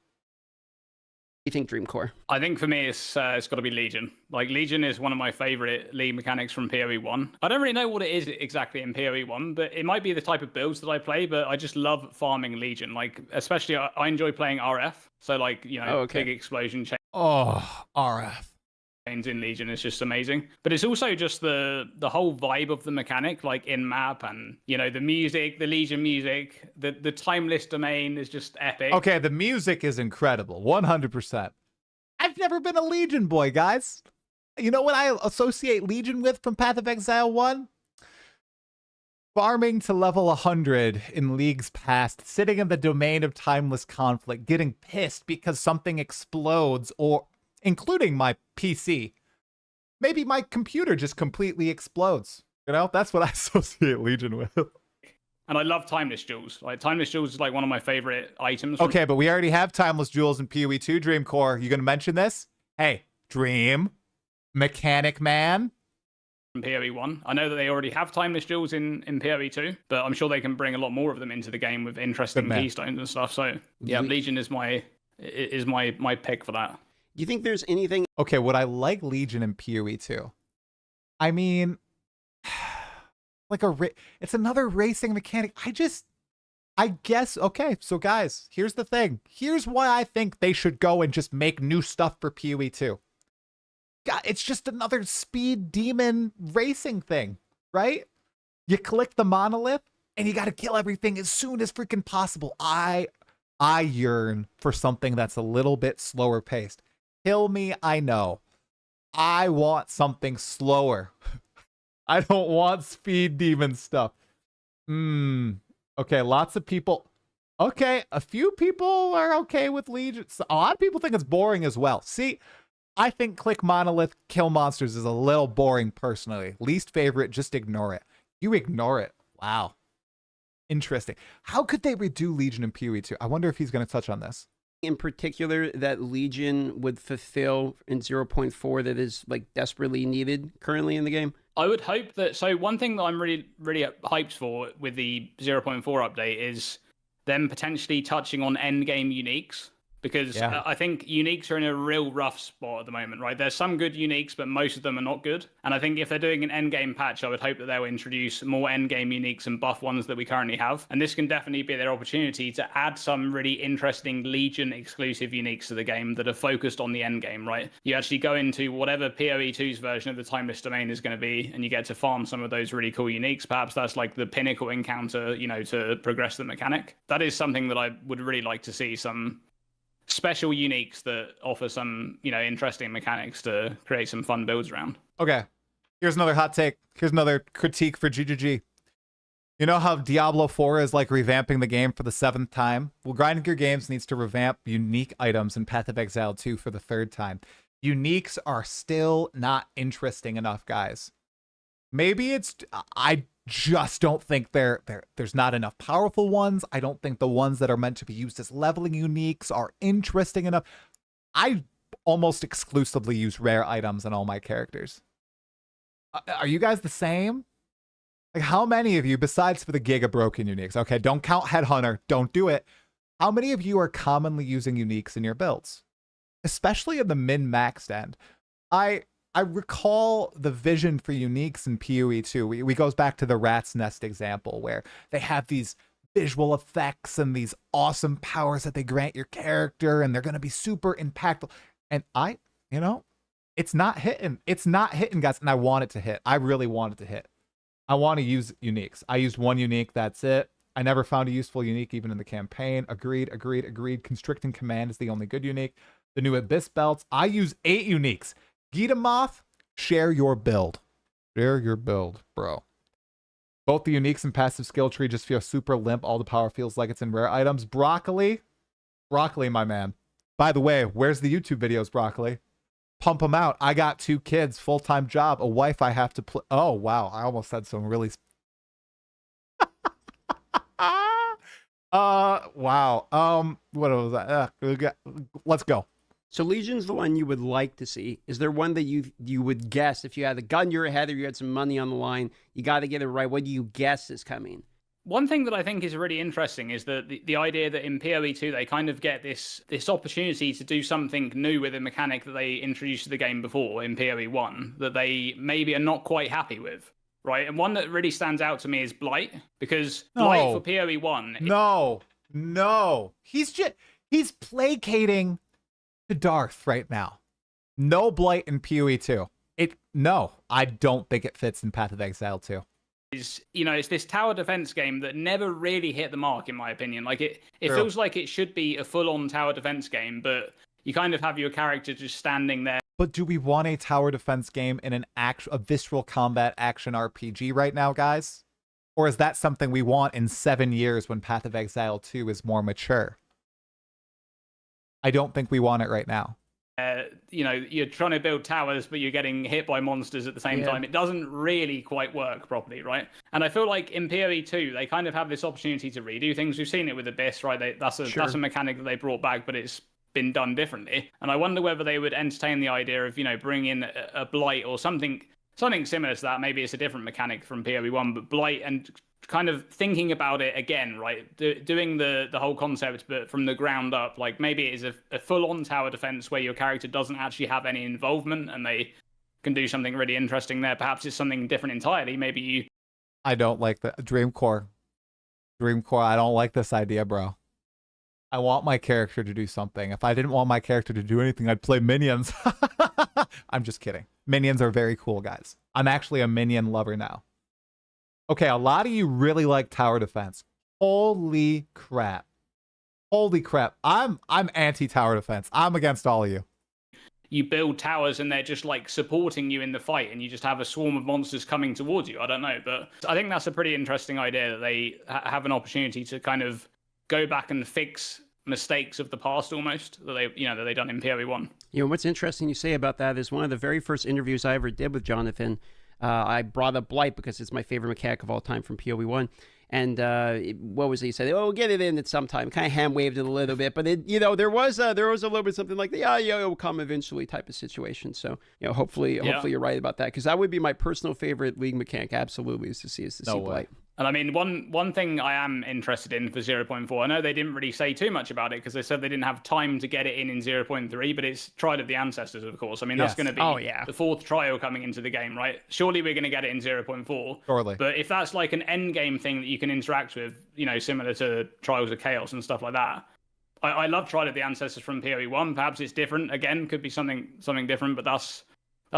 You think Dreamcore? I think for me, it's got to be Legion. Like, Legion is one of my favorite league mechanics from PoE 1. I don't really know what it is exactly in PoE 1, but it might be the type of builds that I play, but I just love farming Legion. Like, especially, I enjoy playing RF. So, like, you know, big explosion chains. Oh, RF. In Legion is just amazing, but it's also just the whole vibe of the mechanic, like in map, and you know, the music, the Legion music, the timeless domain is just epic. Okay, the music is incredible, 100%. I've never been a Legion boy, guys. You know what I associate Legion with from Path of Exile 1? Farming to level 100 in leagues past, sitting in the domain of timeless conflict, getting pissed because something explodes, or including my PC. Maybe my computer just completely explodes. You know, that's what I associate Legion with. And I love Timeless Jewels. Like, Timeless Jewels is like one of my favorite items. Okay, but we already have Timeless Jewels in PoE 2, Dreamcore. You gonna mention this? Hey, Dream, Mechanic Man. From PoE 1. I know that they already have Timeless Jewels in PoE 2, but I'm sure they can bring a lot more of them into the game with interesting keystones and stuff. So yeah, Legion is my pick for that. Do you think there's anything? Okay, would I like Legion in PoE 2? I mean, like it's another racing mechanic. I guess, okay, so guys, here's the thing. Here's why I think they should go and just make new stuff for PoE 2. God, it's just another speed demon racing thing, right? You click the monolith and you got to kill everything as soon as freaking possible. I yearn for something that's a little bit slower paced. Kill me, I know. I want something slower. I don't want speed demon stuff. Okay, lots of people. Okay, a few people are okay with Legion. A lot of people think it's boring as well. See, I think click monolith, kill monsters is a little boring personally. Least favorite, just ignore it. You ignore it. Wow. Interesting. How could they redo Legion in PoE 2? I wonder if he's going to touch on this. In particular that Legion would fulfill in 0.4 that is like desperately needed currently in the game? I would hope that. So one thing that I'm really hyped for with the 0.4 update is them potentially touching on end game uniques. because I think uniques are in a real rough spot at the moment, right? There's some good uniques, but most of them are not good. And I think if they're doing an endgame patch, I would hope that they'll introduce more endgame uniques and buff ones that we currently have. And this can definitely be their opportunity to add some really interesting Legion exclusive uniques to the game that are focused on the endgame, right? You actually go into whatever PoE 2's version of the Timeless Domain is going to be, and you get to farm some of those really cool uniques. Perhaps that's like the pinnacle encounter, you know, to progress the mechanic. That is something that I would really like to see, some special uniques that offer some, you know, interesting mechanics to create some fun builds around. Okay, here's another hot take. Here's another critique for GGG. You know how Diablo 4 is like revamping the game for the 7th time? Well, Grinding Gear Games needs to revamp unique items in Path of Exile 2 for the 3rd time. Uniques are still not interesting enough, guys. Maybe it's... I just don't think there's not enough powerful ones. I don't think the ones that are meant to be used as leveling uniques are interesting enough. I almost exclusively use rare items on all my characters. Are you guys the same? Like, how many of you, besides for the Giga Broken uniques, okay, don't count Headhunter, don't do it. How many of you are commonly using uniques in your builds? Especially in the min-maxed end. I recall the vision for uniques in PoE 2. We goes back to the Rat's Nest example where they have these visual effects and these awesome powers that they grant your character, and they're going to be super impactful. And you know, it's not hitting. It's not hitting, guys. And I want it to hit. I really want it to hit. I want to use uniques. I used one unique. That's it. I never found a useful unique even in the campaign. Agreed. Constricting Command is the only good unique. The new Abyss belts. I use 8 uniques. Gitamoth, share your build. Share your build, bro. Both the uniques and passive skill tree just feel super limp. All the power feels like it's in rare items. Broccoli, my man. By the way, where's the YouTube videos, Broccoli? Pump them out. I got 2 kids, full-time job, a wife I have to play. Oh, wow. I almost said some really... wow. What was that? Let's go. So Legion's the one you would like to see. Is there one that you would guess if you had a gun to your head or you had some money on the line, you got to get it right? What do you guess is coming? One thing that I think is really interesting is that the idea that in PoE 2 they kind of get this opportunity to do something new with a mechanic that they introduced to the game before in PoE 1 that they maybe are not quite happy with, right? And one that really stands out to me is Blight, because Blight for PoE 1... No. He's placating to Darth right now. No Blight in PoE 2. No, I don't think it fits in Path of Exile 2. It's this tower defense game that never really hit the mark, in my opinion. Like it feels like it should be a full-on tower defense game, but you kind of have your character just standing there. But do we want a tower defense game in a visceral combat action RPG right now, guys? Or is that something we want in 7 years when Path of Exile 2 is more mature? I don't think we want it right now. You're trying to build towers, but you're getting hit by monsters at the same time. It doesn't really quite work properly, right? And I feel like in PoE 2, they kind of have this opportunity to redo things. We've seen it with Abyss, right? That's a mechanic that they brought back, but it's been done differently. And I wonder whether they would entertain the idea of, bringing in a Blight or something similar to that. Maybe it's a different mechanic from PoE 1, but Blight, and kind of thinking about it again, right? Doing the whole concept, but from the ground up. Like maybe it is a full-on tower defense where your character doesn't actually have any involvement and they can do something really interesting there. Perhaps it's something different entirely. Maybe you... I don't like the Dreamcore, I don't like this idea, bro. I want my character to do something. If I didn't want my character to do anything, I'd play minions. I'm just kidding. Minions are very cool, guys. I'm actually a minion lover now. Okay, a lot of you really like tower defense. Holy crap. I'm anti-tower defense. I'm against all of you. You build towers and they're just like supporting you in the fight and you just have a swarm of monsters coming towards you. I don't know, but I think that's a pretty interesting idea that they have an opportunity to kind of go back and fix mistakes of the past almost that they done in PoE 1. What's interesting you say about that is one of the very first interviews I ever did with Jonathan, I brought up Blight because it's my favorite mechanic of all time from PoE 1. And what was it? He said, "Oh, we'll get it in at some time." Kind of hand waved it a little bit, but there was a little bit something like it will come eventually type of situation. So hopefully you're right about that, because that would be my personal favorite League mechanic. Absolutely, is to see Blight. And I mean, one thing I am interested in for 0.4, I know they didn't really say too much about it because they said they didn't have time to get it in 0.3, but it's Trial of the Ancestors, of course. I mean, that's Yes. going to be the fourth trial coming into the game, right? Surely we're going to get it in 0.4. Surely. But if that's like an end game thing that you can interact with, you know, similar to Trials of Chaos and stuff like that. I love Trial of the Ancestors from PoE 1. Perhaps it's different. Again, could be something different, but that's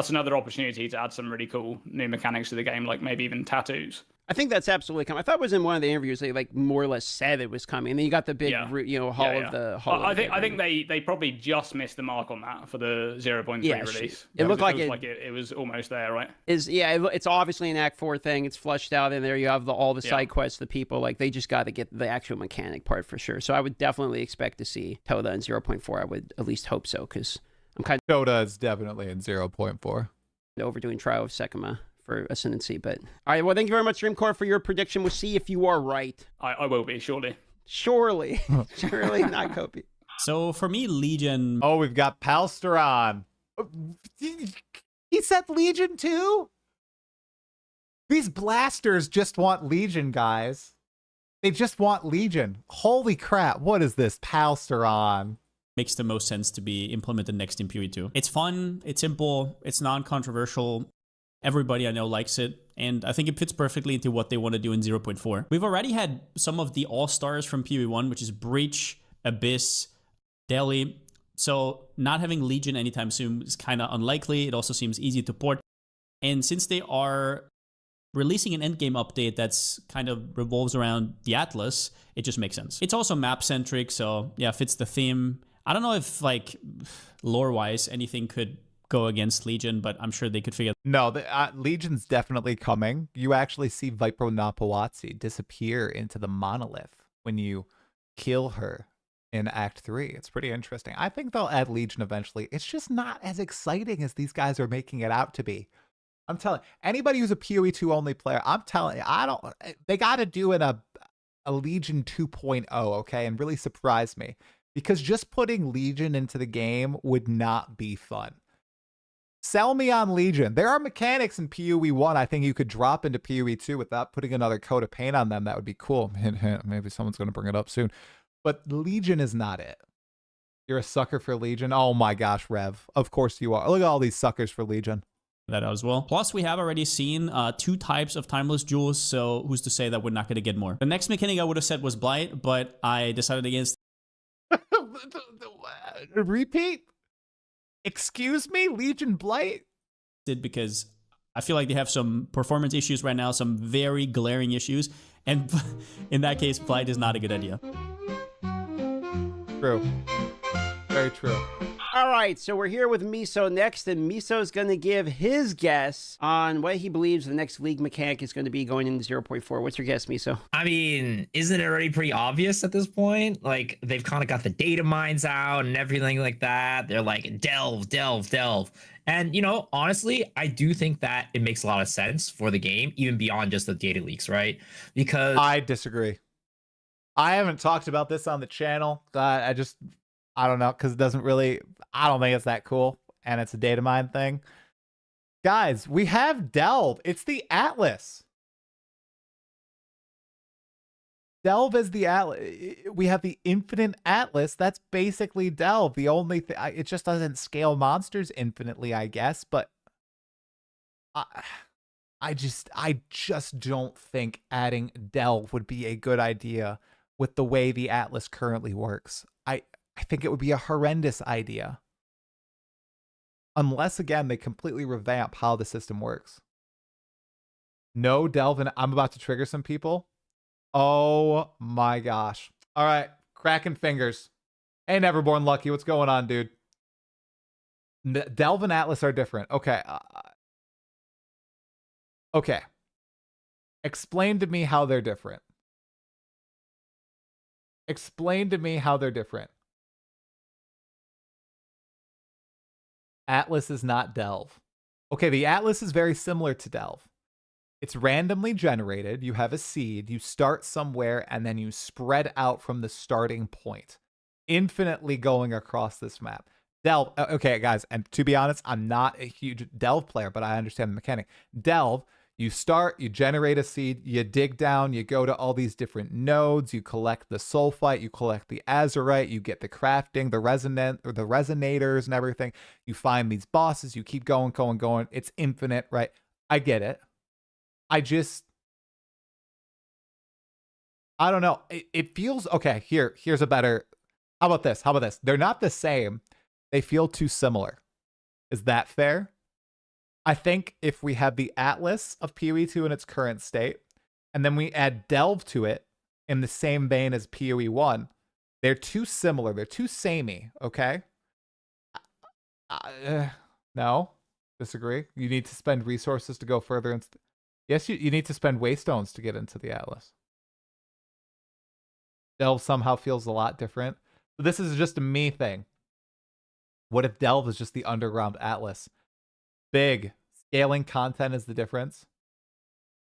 another opportunity to add some really cool new mechanics to the game, like maybe even tattoos. I think that's absolutely coming. I thought it was in one of the interviews they like more or less said it was coming. And then you got the big, you know, I think they probably just missed the mark on that for the 0.3 release. It looked like it was almost there, right? It's obviously an Act 4 thing. It's flushed out in there. You have all the side quests, the people. Like they just got to get the actual mechanic part for sure. So I would definitely expect to see Toda in 0.4. I would at least hope so because I'm kind of Toda is definitely in 0.4. Overdoing Trial of Sekima for Ascendancy. But all right, well, thank you very much, Dreamcore, for your prediction. We'll see if you are right. I will be, surely. Surely, not Kopi. So for me, Legion. Oh, we've got Palsteron. He said Legion too? These blasters just want Legion, guys. They just want Legion. Holy crap, what is this Palsteron? Makes the most sense to be implemented next in PoE 2. It's fun, it's simple, it's non-controversial. Everybody I know likes it, and I think it fits perfectly into what they want to do in 0.4. We've already had some of the all-stars from PoE 1, which is Breach, Abyss, Delhi. So not having Legion anytime soon is kind of unlikely. It also seems easy to port. And since they are releasing an endgame update that's kind of revolves around the Atlas, it just makes sense. It's also map-centric, so yeah, fits the theme. I don't know if, like, lore-wise, anything could go against Legion, but I'm sure they could figure. No, Legion's definitely coming. You actually see Vipro Napawatsi disappear into the monolith when you kill her in Act 3. It's pretty interesting. I think they'll add Legion eventually. It's just not as exciting as these guys are making it out to be. I'm telling anybody who's a PoE 2 only player, I'm telling you, they got to do a Legion 2.0, okay, and really surprise me. Because just putting Legion into the game would not be fun. Sell me on Legion. There are mechanics in PoE 1 I think you could drop into PoE 2 without putting another coat of paint on them. That would be cool. Hint, hint. Maybe someone's going to bring it up soon. But Legion is not it. You're a sucker for Legion? Oh my gosh, Rev. Of course you are. Look at all these suckers for Legion. That as well. Plus, we have already seen 2 types of Timeless Jewels, so who's to say that we're not going to get more? The next mechanic I would have said was Blight, but I decided against. Repeat? Excuse me? Legion Blight? Because I feel like they have some performance issues right now, some very glaring issues, and in that case, Blight is not a good idea. True. Very true. All right, so we're here with Miso next, and Miso's going to give his guess on what he believes the next League mechanic is going to be going into 0.4. What's your guess, Miso? I mean, isn't it already pretty obvious at this point? Like, they've kind of got the data mines out and everything like that. They're like, delve, delve, delve. And, you know, honestly, I do think that it makes a lot of sense for the game, even beyond just the data leaks, right? Because I disagree. I haven't talked about this on the channel. I don't know, because it doesn't really, I don't think it's that cool, and it's a data mine thing. Guys, we have Delve. It's the Atlas. Delve is the Atlas. We have the Infinite Atlas. That's basically Delve. The only thing, it just doesn't scale monsters infinitely, I guess, but I just don't think adding Delve would be a good idea with the way the Atlas currently works. I think it would be a horrendous idea. Unless, again, they completely revamp how the system works. No Delve, and I'm about to trigger some people. Oh my gosh. All right, cracking fingers. Hey, Neverborn Lucky, what's going on, dude? Delve and Atlas are different. Okay. Okay. Explain to me how they're different. Explain to me how they're different. Atlas is not Delve. Okay, the Atlas is very similar to Delve. It's randomly generated. You have a seed. You start somewhere, and then you spread out from the starting point, infinitely going across this map. Delve, okay, guys, and to be honest, I'm not a huge Delve player, but I understand the mechanic. Delve, You start, you generate a seed, you dig down, you go to all these different nodes, you collect the sulfite, you collect the azurite, you get the crafting, the resonators and everything. You find these bosses, you keep going. It's infinite, right? I get it. I don't know. It feels okay. Here's a better. How about this? They're not the same. They feel too similar. Is that fair? I think if we have the Atlas of PoE 2 in its current state, and then we add Delve to it in the same vein as PoE 1, they're too similar. They're too samey, okay? No? Disagree? You need to spend resources to go further. Yes, you need to spend waystones to get into the Atlas. Delve somehow feels a lot different. But this is just a me thing. What if Delve is just the underground Atlas? Big. Scaling content is the difference.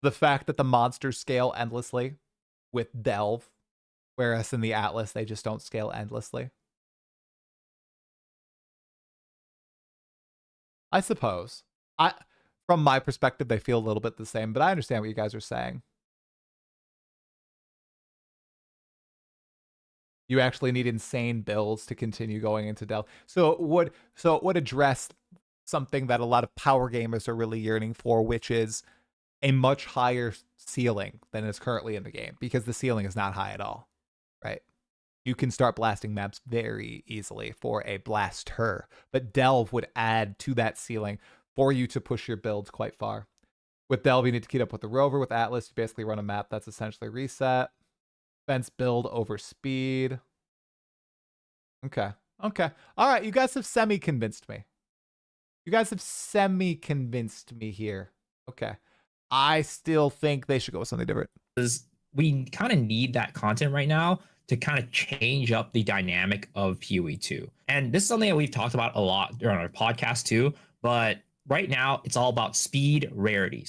The fact that the monsters scale endlessly with Delve, whereas in the Atlas, they just don't scale endlessly. I suppose. From my perspective, they feel a little bit the same, but I understand what you guys are saying. You actually need insane builds to continue going into Delve. So it would address something that a lot of power gamers are really yearning for, which is a much higher ceiling than is currently in the game, because the ceiling is not high at all, right? You can start blasting maps very easily for a blaster, but Delve would add to that ceiling for you to push your builds quite far. With Delve, you need to keep up with the rover. With Atlas, you basically run a map that's essentially reset. Fence build over speed. Okay. All right, you guys have semi-convinced me. Here. Okay. I still think they should go with something different. We kind of need that content right now to kind of change up the dynamic of PoE 2. And this is something that we've talked about a lot during our podcast too, but right now it's all about speed, rarity.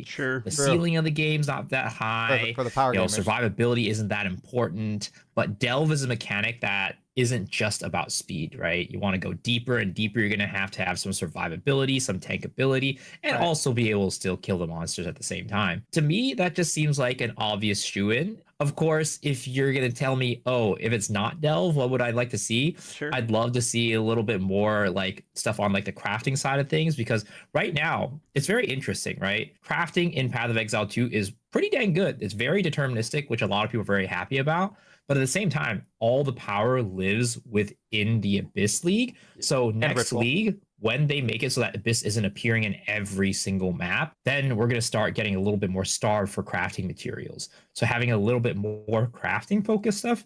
Sure. The ceiling of the game's not that high. For the power gamers. Survivability isn't that important, but Delve is a mechanic that isn't just about speed, right? You want to go deeper and deeper. You're going to have some survivability, some tankability, and also be able to still kill the monsters at the same time. To me, that just seems like an obvious shoe-in. Of course, if you're going to tell me, oh, if it's not Delve, what would I like to see? Sure. I'd love to see a little bit more like stuff on like the crafting side of things, because right now it's very interesting, right? Crafting in Path of Exile 2 is pretty dang good. It's very deterministic, which a lot of people are very happy about. But at the same time, all the power lives within the Abyss League. So next league, when they make it so that Abyss isn't appearing in every single map, then we're going to start getting a little bit more starved for crafting materials. So having a little bit more crafting focused stuff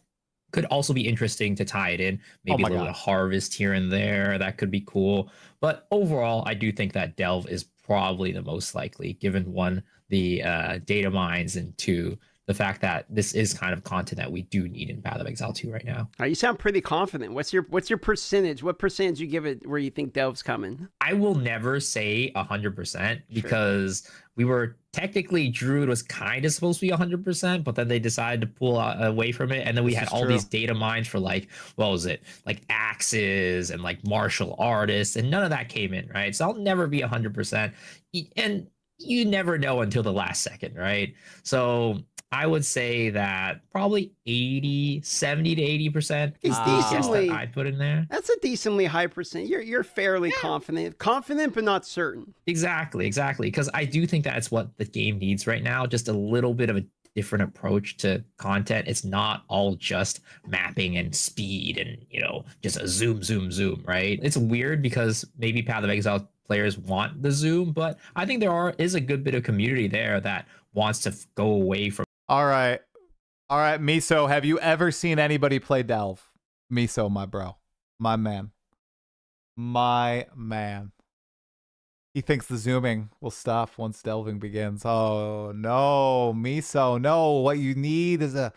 could also be interesting to tie it in. Maybe a little bit of harvest here and there. That could be cool. But overall, I do think that Delve is probably the most likely, given one, the data mines, and two, the fact that this is kind of content that we do need in Path of Exile 2 right now. You sound pretty confident. What's your percentage? What percentage you give it where you think Delve's coming? I will never say 100% because we were technically Druid was kind of supposed to be 100%, but then they decided to pull away from it. And then we had all these data mines for like, what was it? Like axes and like martial artists, and none of that came in, right? So I'll never be 100%. And you never know until the last second, right? So I would say that probably 70 to 80% is decently. I'd put in there. That's a decently high percent. You're fairly confident, but not certain. Exactly. Because I do think that's what the game needs right now. Just a little bit of a different approach to content. It's not all just mapping and speed and just a zoom, right? It's weird because maybe Path of Exile players want the zoom, but I think there is a good bit of community there that wants to go away from. All right, Miso, have you ever seen anybody play Delve? Miso, my bro, my man. He thinks the zooming will stop once delving begins. Oh no, Miso, no. What you need is a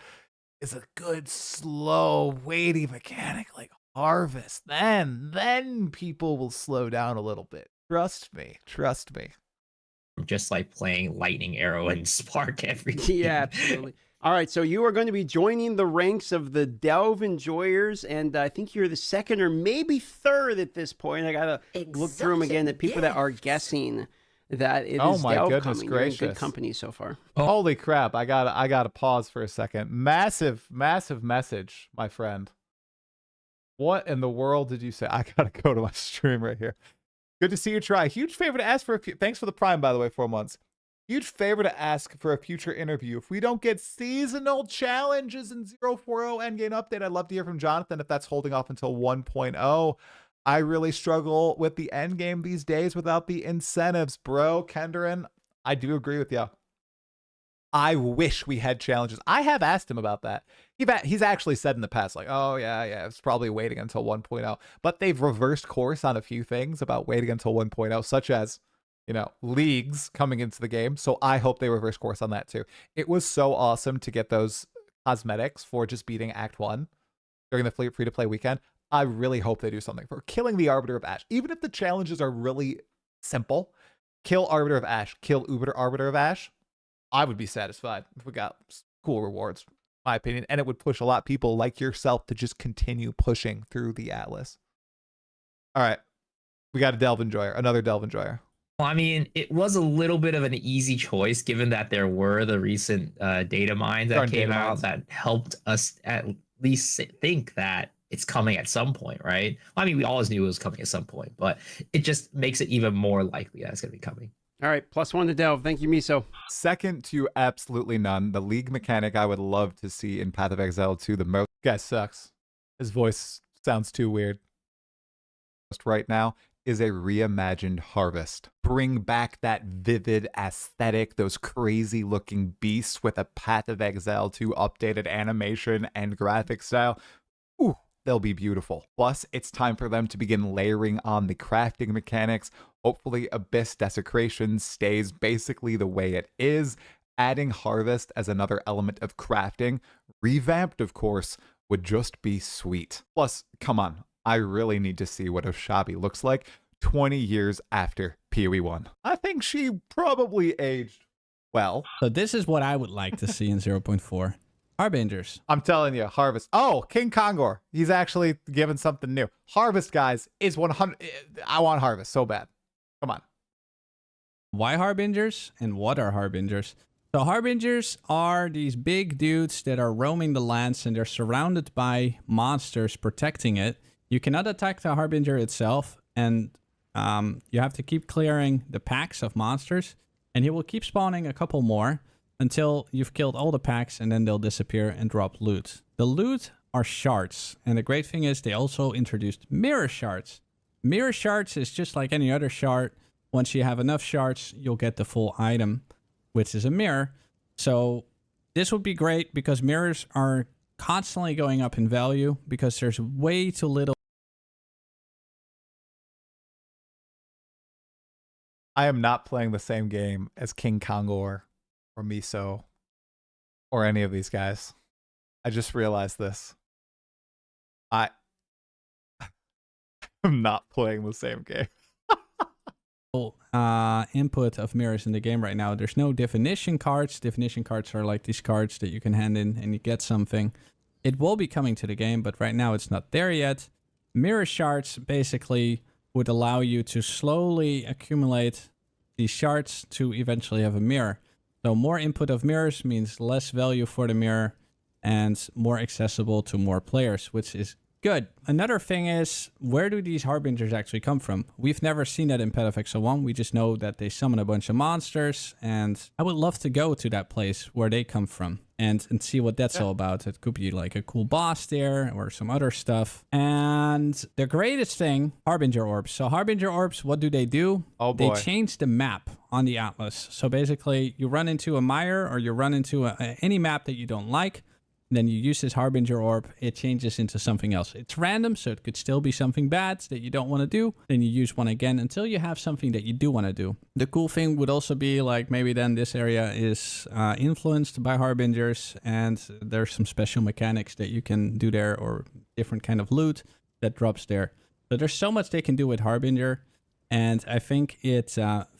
good, slow, weighty mechanic like harvest. Then people will slow down a little bit. Trust me. Just like playing lightning arrow and spark everything. Yeah, absolutely. All right, so you are going to be joining the ranks of the Delve enjoyers, and I think you're the second or maybe third at this point. I gotta look through them again. The people that are guessing that it Oh is my Delve goodness coming. You're in good gracious. company so far. Holy crap! I gotta pause for a second. Massive message, my friend. What in the world did you say? I gotta go to my stream right here. Good to see you try. Huge favor to ask for thanks for the Prime, by the way, 4 months. Huge favor to ask for a future interview. If we don't get seasonal challenges in 0.40 endgame update, I'd love to hear from Jonathan if that's holding off until 1.0. I really struggle with the endgame these days without the incentives, bro. Kendrin, I do agree with you. I wish we had challenges. I have asked him about that. He's actually said in the past, like, oh, yeah, it's probably waiting until 1.0. But they've reversed course on a few things about waiting until 1.0, such as, you know, leagues coming into the game. So I hope they reverse course on that too. It was so awesome to get those cosmetics for just beating Act 1 during the free-to-play weekend. I really hope they do something for killing the Arbiter of Ash. Even if the challenges are really simple, kill Arbiter of Ash, kill Arbiter of Ash, I would be satisfied if we got cool rewards, in my opinion. And it would push a lot of people like yourself to just continue pushing through the Atlas. All right. We got a Delve Enjoyer, another Delve Enjoyer. Well, I mean, it was a little bit of an easy choice given that there were the recent data mines that came out that helped us at least think that it's coming at some point, right? I mean, we always knew it was coming at some point, but it just makes it even more likely that it's going to be coming. All right, +1 to Delve. Thank you, Miso. Second to absolutely none, the league mechanic I would love to see in Path of Exile 2 the most. Guy sucks. His voice sounds too weird. Right now is a reimagined Harvest. Bring back that vivid aesthetic, those crazy looking beasts with a Path of Exile 2 updated animation and graphic style. Ooh, they'll be beautiful. Plus, it's time for them to begin layering on the crafting mechanics. Hopefully, Abyss Desecration stays basically the way it is. Adding Harvest as another element of crafting, revamped of course, would just be sweet. Plus, come on, I really need to see what Oshabi looks like 20 years after PoE 1. I think she probably aged well. So this is what I would like to see in 0.4. Harbingers. I'm telling you, Harvest. Oh, King Kongor. He's actually given something new. Harvest, guys, is 100. I want Harvest so bad. Come on. Why Harbingers and what are Harbingers? So Harbingers are these big dudes that are roaming the lands and they're surrounded by monsters protecting it. You cannot attack the Harbinger itself, and you have to keep clearing the packs of monsters, and he will keep spawning a couple more until you've killed all the packs, and then they'll disappear and drop loot. The loot are shards, and the great thing is they also introduced mirror shards. Mirror shards is just like any other shard. Once you have enough shards, you'll get the full item, which is a mirror. So this would be great because mirrors are constantly going up in value because there's way too little. I am not playing the same game as King Kongor or Miso or any of these guys. I just realized this. I'm not playing the same game. Input of mirrors in the game right now. There's no definition cards. Definition cards are like these cards that you can hand in and you get something. It will be coming to the game, but right now it's not there yet. Mirror shards basically would allow you to slowly accumulate these shards to eventually have a mirror. So more input of mirrors means less value for the mirror and more accessible to more players, which is good. Another thing is, where do these Harbingers actually come from? We've never seen that in Path of Exile 1. We just know that they summon a bunch of monsters, and I would love to go to that place where they come from and see what that's all about. It could be like a cool boss there or some other stuff. And the greatest thing, Harbinger Orbs. So Harbinger Orbs, what do? Oh boy. They change the map on the Atlas. So basically, you run into a mire or you run into any map that you don't like. Then you use this Harbinger Orb, it changes into something else. It's random, so it could still be something bad that you don't want to do. Then you use one again until you have something that you do want to do. The cool thing would also be like maybe then this area is influenced by Harbingers and there's some special mechanics that you can do there or different kind of loot that drops there. So there's so much they can do with Harbinger, and I think it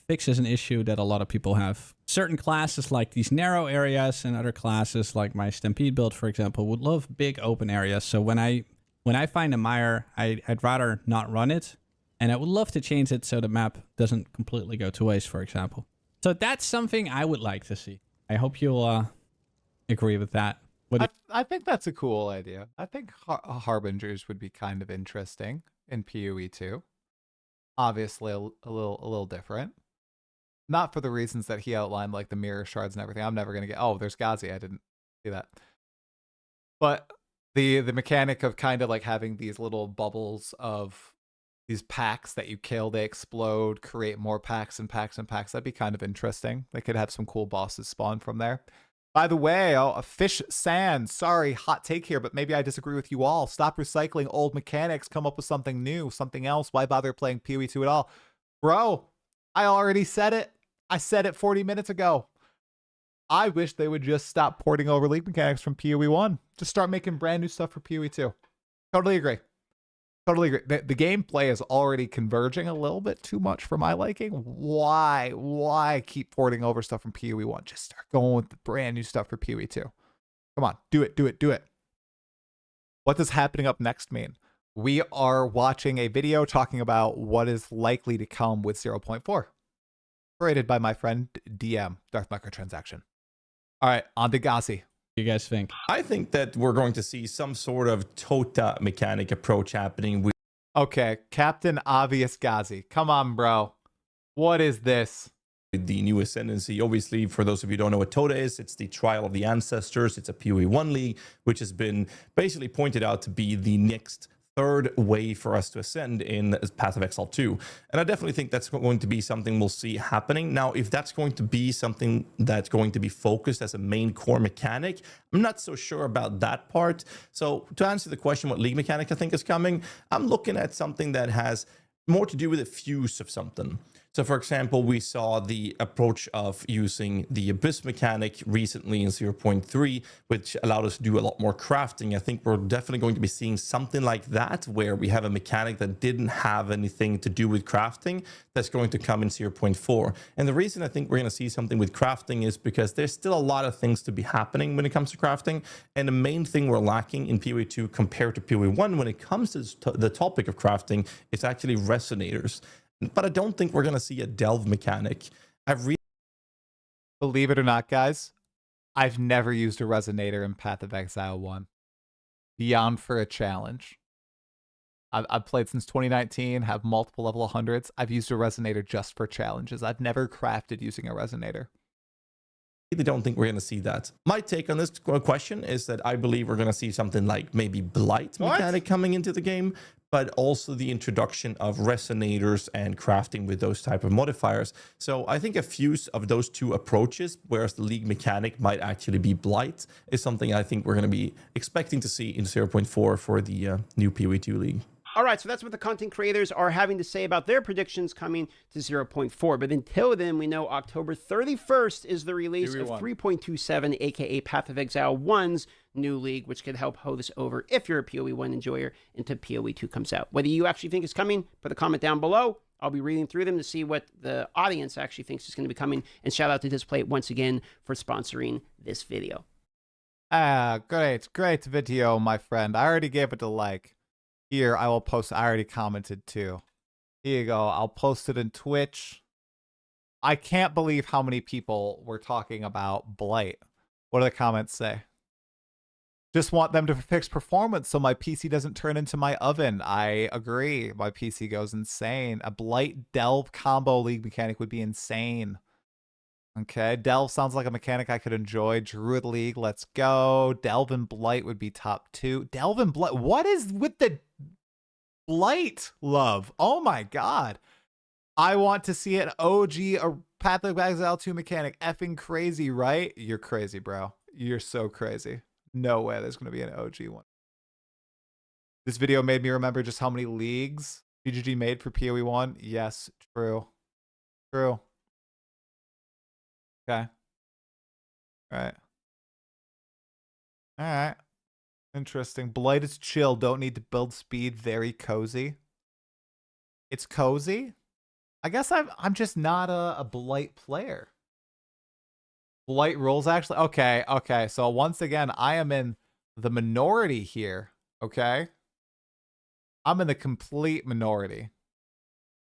fixes an issue that a lot of people have. Certain classes like these narrow areas and other classes like my Stampede build, for example, would love big open areas. So when I find a mire, I'd rather not run it And I would love to change it so the map doesn't completely go to waste, for example. So that's something I would like to see. I hope you'll agree with that. I think that's a cool idea. I think Harbingers would be kind of interesting in PoE 2. Obviously, a little different. Not for the reasons that he outlined, like the mirror shards and everything. I'm never gonna get. Oh, there's Ghazi. I didn't see that. But the mechanic of kind of like having these little bubbles of these packs that you kill, they explode, create more packs and packs and packs. That'd be kind of interesting. They could have some cool bosses spawn from there. By the way, Fish Sand, sorry, hot take here, but maybe I disagree with you all. Stop recycling old mechanics, come up with something new, something else. Why bother playing PoE 2 at all? Bro, I already said it. I said it 40 minutes ago. I wish they would just stop porting over League mechanics from PoE 1. Just start making brand new stuff for PoE 2. Totally agree. Totally agree. The gameplay is already converging a little bit too much for my liking. Why keep porting over stuff from PoE 1? Just start going with the brand new stuff for PoE 2. Come on, do it. What does happening up next mean? We are watching a video talking about what is likely to come with 0.4. Created by my friend DM, Darth Microtransaction. All right, on to Ghazi. You guys think? I think that we're going to see some sort of Tota mechanic approach happening with Okay, Captain Obvious Ghazi. Come on, bro. What is this? the new Ascendancy. Obviously, for those of you who don't know what Tota is, it's the Trial of the Ancestors. It's a PoE 1 league, which has been basically pointed out to be the next third way for us to ascend in Path of Exile 2. And I definitely think that's going to be something we'll see happening. Now, if that's going to be something that's going to be focused as a main core mechanic, I'm not so sure about that part. So to answer the question, what league mechanic I think is coming, I'm looking at something that has more to do with a fuse of something. So for example, we saw the approach of using the Abyss mechanic recently in 0.3, which allowed us to do a lot more crafting. I think we're definitely going to be seeing something like that, where we have a mechanic that didn't have anything to do with crafting that's going to come in 0.4. And the reason I think we're going to see something with crafting is because there's still a lot of things to be happening when it comes to crafting. And the main thing we're lacking in PoE 2 compared to PoE 1 when it comes to the topic of crafting is actually resonators. But I don't think we're going to see a delve mechanic. Believe it or not, guys, I've never used a resonator in Path of Exile 1. Beyond for a challenge. I've played since 2019, have multiple level 100s. I've used a resonator just for challenges. I've never crafted using a resonator. I don't think we're going to see that. My take on this question is that I believe we're going to see something like maybe Blight mechanic coming into the game, but also the introduction of resonators and crafting with those type of modifiers. So I think a fuse of those two approaches, whereas the league mechanic might actually be Blight, is something I think we're going to be expecting to see in 0.4 for the new PoE 2 league. All right, so that's what the content creators are having to say about their predictions coming to 0.4. But until then, we know October 31st is the release of 3.27, aka Path of Exile 1's new league, which could help hoe this over if you're a PoE 1 enjoyer until PoE 2 comes out. Whether you actually think it's coming, put a comment down below. I'll be reading through them to see what the audience actually thinks is going to be coming. And shout out to Display once again for sponsoring this video. Great video, my friend. I already gave it a like. Here, I will post. I already commented too. Here you go. I'll post it in Twitch. I can't believe how many people were talking about Blight. What do the comments say? Just want them to fix performance so my PC doesn't turn into my oven. I agree. My PC goes insane. A Blight Delve combo league mechanic would be insane. Okay, Delve sounds like a mechanic I could enjoy. Druid League, let's go. Delve and Blight would be top 2. Delve and Blight. What is with the Blight love? Oh my god. I want to see an OG a Path of Exile 2 mechanic. Effing crazy, right? You're crazy, bro. You're so crazy. No way there's going to be an OG one. This video made me remember just how many leagues BGG made for PoE 1. Yes, true. True. Okay. All right. Interesting. Blight is chill. Don't need to build speed. Very cozy. It's cozy? I guess I'm just not a Blight player. Blight rules actually. Okay. So once again, I am in the minority here. Okay. I'm in the complete minority.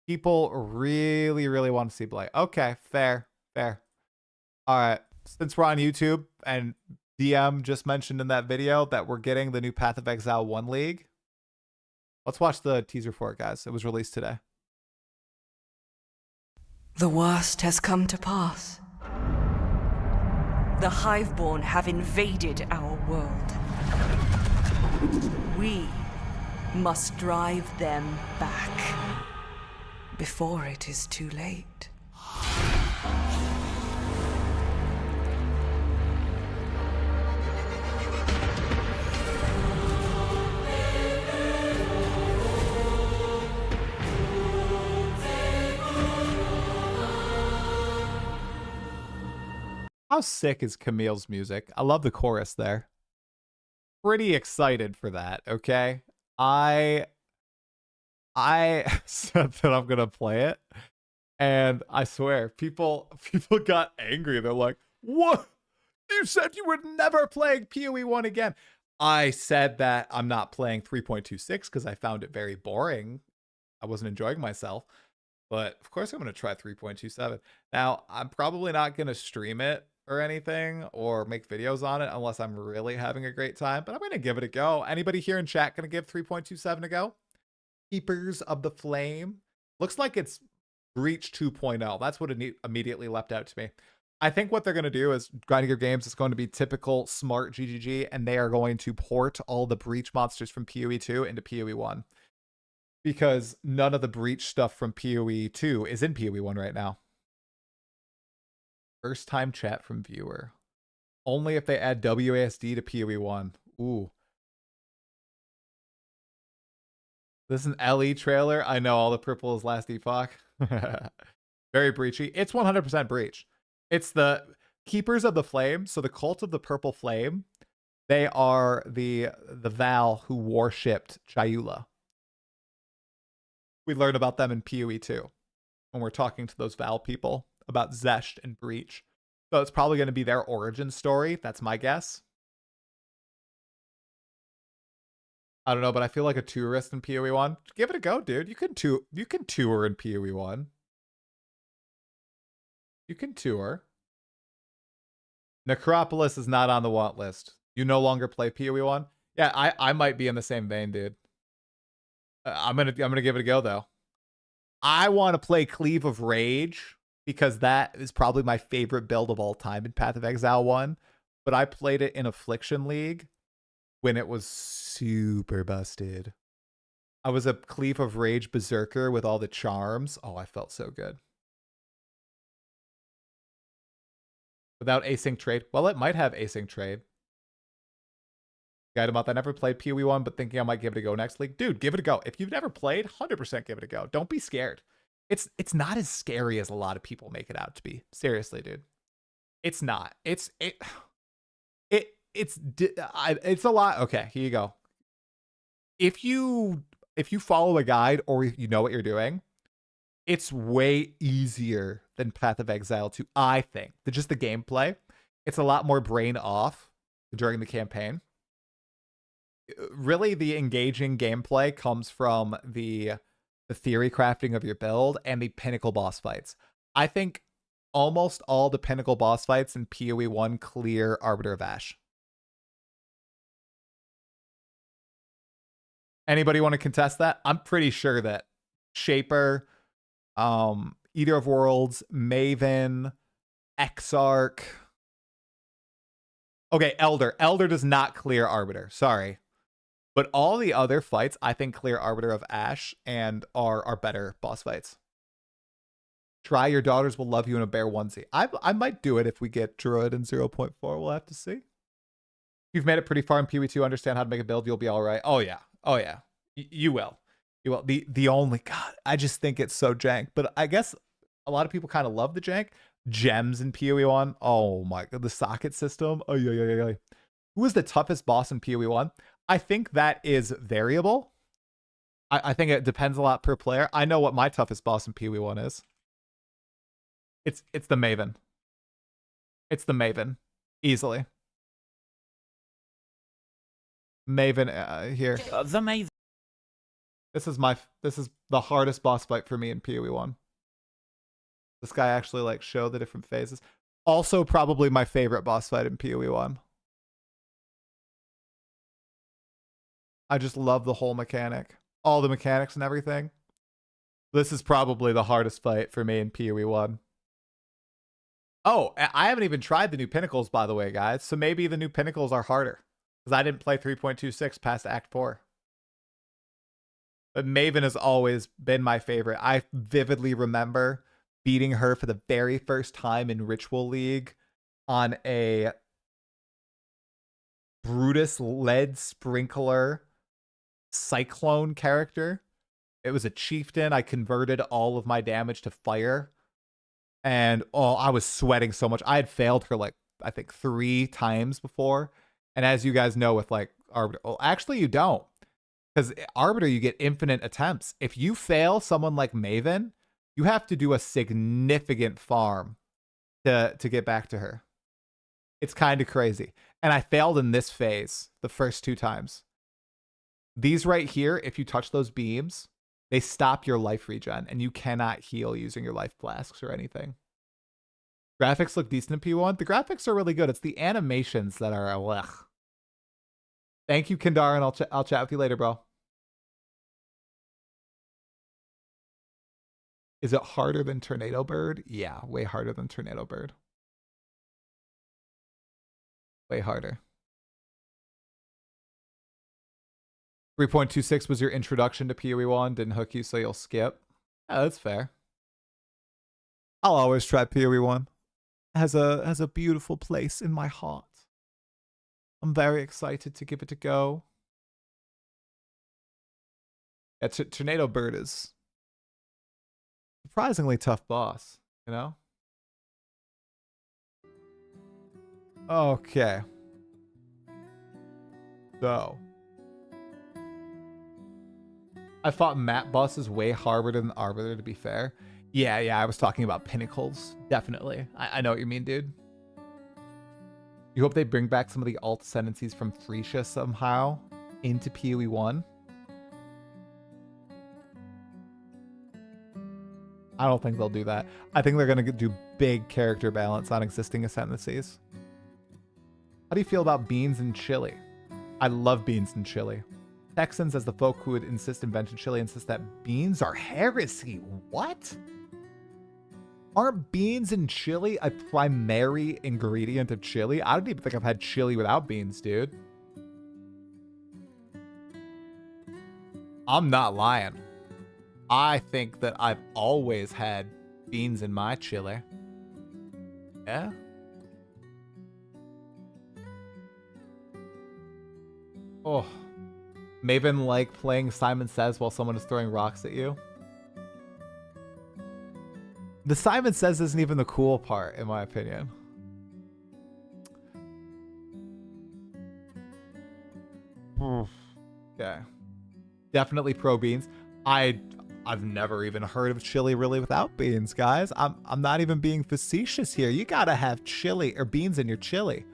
People really, really want to see Blight. Okay, fair. All right. Since we're on YouTube and DM just mentioned in that video that we're getting the new Path of Exile 1 League, let's watch the teaser for it, guys. It was released today. The worst has come to pass. The Hiveborn have invaded our world. We must drive them back before it is too late. How sick is Camille's music? I love the chorus there. Pretty excited for that, okay? I said that I'm gonna play it, and I swear, people got angry. They're like, "What? You said you were never playing PoE 1 again." I said that I'm not playing 3.26 because I found it very boring. I wasn't enjoying myself. But of course I'm going to try 3.27. Now, I'm probably not going to stream it or anything or make videos on it unless I'm really having a great time. But I'm going to give it a go. Anybody here in chat going to give 3.27 a go? Keepers of the Flame. Looks like it's Breach 2.0. That's what immediately leapt out to me. I think what they're going to do is Grinding Your Games is going to be typical smart GGG, and they are going to port all the Breach monsters from PoE 2 into PoE 1. Because none of the Breach stuff from PoE 2 is in PoE 1 right now. First time chat from viewer. Only if they add WASD to PoE 1. Ooh. This is an LE trailer. I know all the purple is last Epoch. Very breachy. It's 100% breach. It's the Keepers of the Flame. So the Cult of the Purple Flame. They are the Val who worshipped Chayula. We learn about them in PoE 2 when we're talking to those Val people about Zesht and Breach. So it's probably going to be their origin story. That's my guess. I don't know, but I feel like a tourist in PoE 1. Give it a go, dude. You can tour in PoE 1. You can tour. Necropolis is not on the want list. You no longer play PoE 1? Yeah, I might be in the same vein, dude. I'm gonna give it a go though. I want to play Cleave of Rage because that is probably my favorite build of all time in Path of Exile 1. But I played it in Affliction League when it was super busted. I was a Cleave of Rage berserker with all the charms. Oh, I felt so good. Without async trade. Well, it might have async trade. Guide about that. I never played PoE 1, but thinking I might give it a go next league. Dude, give it a go. If you've never played, 100% give it a go. Don't be scared. It's not as scary as a lot of people make it out to be. Seriously, dude. It's not. It's a lot. Okay, here you go. If you follow a guide or you know what you're doing, it's way easier than Path of Exile 2, I think. Just the gameplay. It's a lot more brain off during the campaign. Really, the engaging gameplay comes from the theory crafting of your build and the pinnacle boss fights. I think almost all the pinnacle boss fights in PoE 1 clear Arbiter of Ash. Anybody want to contest that? I'm pretty sure that Shaper, Eater of Worlds, Maven, Exarch. Okay, Elder. Elder does not clear Arbiter. Sorry. But all the other fights, I think, clear Arbiter of Ash and are better boss fights. Try Your Daughters Will Love You in a Bear onesie. I might do it if we get Druid in 0.4. We'll have to see. You've made it pretty far in PoE 2. Understand how to make a build. You'll be all right. Oh, yeah. Oh, yeah. You will. You will. The only... God, I just think it's so jank. But I guess a lot of people kind of love the jank. Gems in PoE 1. Oh, my God. The socket system. Oh, yeah. Who is the toughest boss in PoE 1? I think that is variable. I think it depends a lot per player. I know what my toughest boss in PoE 1 is. It's the Maven. It's the Maven. Easily. Maven here. The Maven. This is the hardest boss fight for me in PoE 1. This guy actually like show the different phases. Also probably my favorite boss fight in PoE 1. I just love the whole mechanic. All the mechanics and everything. This is probably the hardest fight for me in PoE 1. Oh, I haven't even tried the new Pinnacles, by the way, guys. So maybe the new Pinnacles are harder. Because I didn't play 3.26 past Act 4. But Maven has always been my favorite. I vividly remember beating her for the very first time in Ritual League on a Brutus lead sprinkler cyclone character. It was a chieftain. I converted all of my damage to fire. And oh, I was sweating so much. I had failed her like, I think 3 times before. And as you guys know with like Arbiter, well, actually you don't. Because Arbiter, you get infinite attempts. If you fail someone like Maven, you have to do a significant farm to get back to her. It's kind of crazy. And I failed in this phase the first 2 times. These right here, if you touch those beams, they stop your life regen, and you cannot heal using your life flasks or anything. Graphics look decent in P1. The graphics are really good. It's the animations that are ugh. Thank you, Kendar, and I'll chat with you later, bro. Is it harder than Tornado Bird? Yeah, way harder than Tornado Bird. Way harder. 3.26 was your introduction to PoE 1. Didn't hook you, so you'll skip. Yeah, that's fair. I'll always try PoE 1. Has a beautiful place in my heart. I'm very excited to give it a go. Yeah, Tornado Bird is surprisingly tough boss, you know? Okay. So. I thought map boss is way harder than Arbiter, to be fair. Yeah, I was talking about Pinnacles. Definitely. I know what you mean, dude. You hope they bring back some of the alt ascendancies from Freesia somehow into PoE 1. I don't think they'll do that. I think they're going to do big character balance on existing ascendancies. How do you feel about beans and chili? I love beans and chili. Texans, as the folk who would insist invention chili, insist that beans are heresy. What? Aren't beans and chili a primary ingredient of chili? I don't even think I've had chili without beans, dude. I'm not lying. I think that I've always had beans in my chili. Yeah? Oh. Maven like playing Simon Says while someone is throwing rocks at you. The Simon Says isn't even the cool part, in my opinion. Okay. Definitely pro beans. I've never even heard of chili really without beans, guys. I'm not even being facetious here. You gotta have chili or beans in your chili.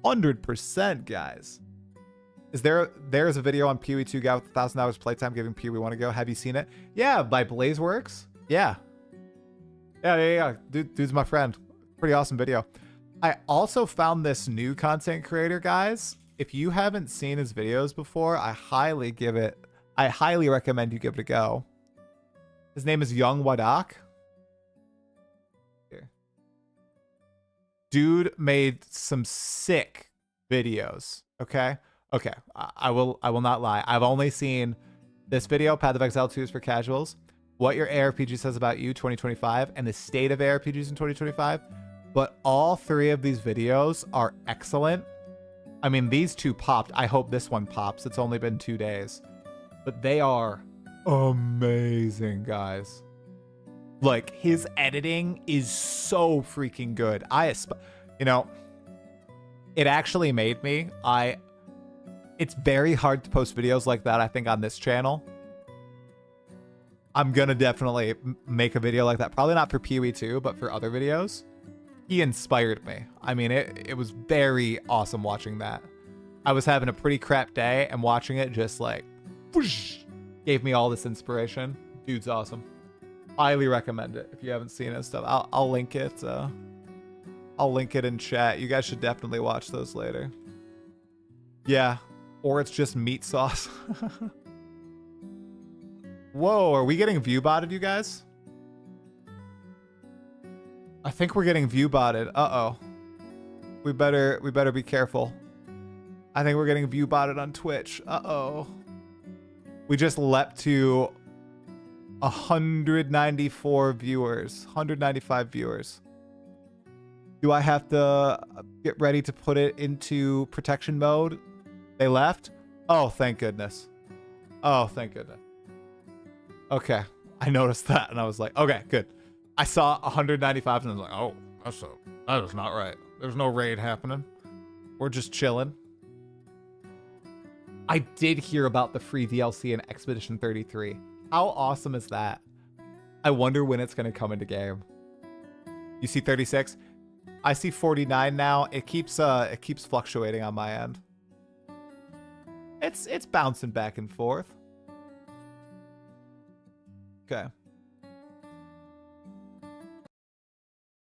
100%, guys. There's a video on PoE 2 guy with 1,000 hours playtime giving PoE 1 a go. Have you seen it? Yeah, by Blazeworks. Yeah. Dude's my friend. Pretty awesome video. I also found this new content creator, guys. If you haven't seen his videos before, I highly recommend you give it a go. His name is Young Wadak. Here. Dude made some sick videos. Okay. I will not lie. I've only seen this video, Path of Exile 2 is for casuals, what your ARPG says about you 2025, and the state of ARPGs in 2025. But all 3 of these videos are excellent. I mean, these 2 popped. I hope this one pops. It's only been 2 days. But they are amazing, guys. Like, his editing is so freaking good. It actually made me. It's very hard to post videos like that, I think, on this channel. I'm gonna definitely make a video like that. Probably not for PoE 2, but for other videos. He inspired me. I mean, it was very awesome watching that. I was having a pretty crap day, and watching it just like, whoosh, gave me all this inspiration. Dude's awesome. Highly recommend it if you haven't seen his stuff. I'll link it. I'll link it in chat. You guys should definitely watch those later. Yeah, or it's just meat sauce. Whoa, are we getting view botted, you guys? I think we're getting view botted. Uh-oh. We better be careful. I think we're getting view botted on Twitch. Uh-oh. We just leapt to 194 viewers, 195 viewers. Do I have to get ready to put it into protection mode? They left? Oh, thank goodness. Oh, thank goodness. Okay. I noticed that and I was like, okay, good. I saw 195 and I was like, oh, that is not right. There's no raid happening. We're just chilling. I did hear about the free DLC in Expedition 33. How awesome is that? I wonder when it's going to come into game. You see 36? I see 49 now. It keeps fluctuating on my end. It's bouncing back and forth. Okay.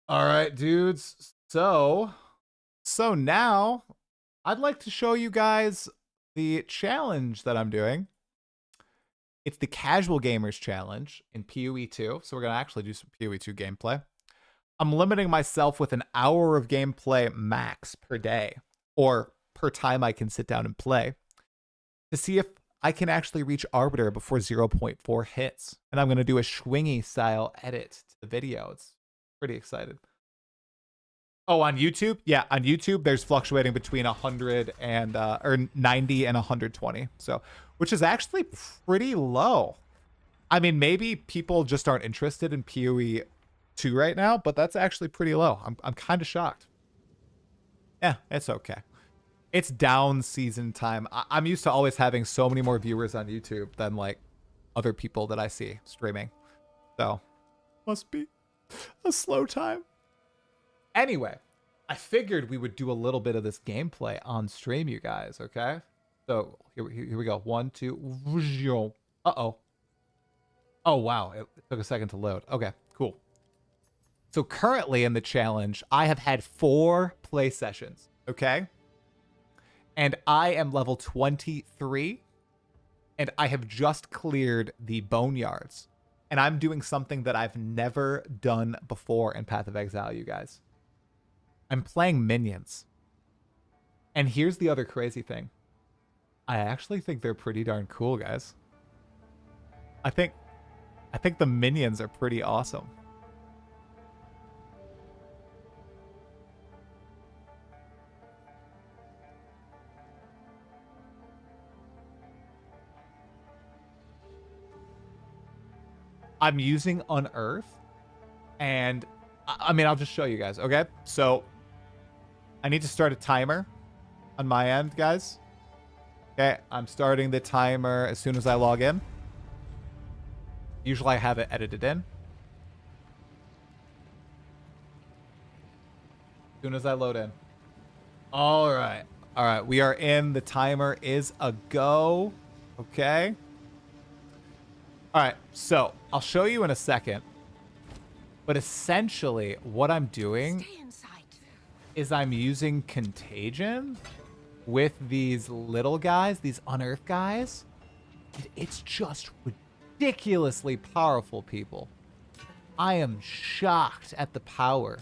All right, dudes. So now I'd like to show you guys the challenge that I'm doing. It's the Casual Gamers Challenge in PoE 2. So we're going to actually do some PoE 2 gameplay. I'm limiting myself with an hour of gameplay max per day, or per time I can sit down and play, to see if I can actually reach Arbiter before 0.4 hits. And I'm going to do a swingy style edit to the video. It's pretty excited. Oh, on YouTube? Yeah, on YouTube, there's fluctuating between 100 and, or 90 and 120. So, which is actually pretty low. I mean, maybe people just aren't interested in PoE 2 right now, but that's actually pretty low. I'm kind of shocked. Yeah, it's okay. It's down season time. I'm used to always having so many more viewers on YouTube than like other people that I see streaming. So, must be a slow time. Anyway, I figured we would do a little bit of this gameplay on stream, you guys, okay? So, here we go. 1, 2. Uh-oh. Oh, wow. It took a second to load. Okay, cool. So, currently in the challenge, I have had 4 play sessions, okay? And I am level 23, and I have just cleared the Boneyards. And I'm doing something that I've never done before in Path of Exile, you guys. I'm playing minions. And here's the other crazy thing. I actually think they're pretty darn cool, guys. I think the minions are pretty awesome. I'm using Unearth, and I mean, I'll just show you guys, okay? So, I need to start a timer on my end, guys. Okay, I'm starting the timer as soon as I log in. Usually I have it edited in. As soon as I load in. All right. All right, we are in. The timer is a go. Okay. All right, so I'll show you in a second. But essentially, what I'm doing is I'm using Contagion with these little guys, these Unearth guys. And it's just ridiculously powerful, people. I am shocked at the power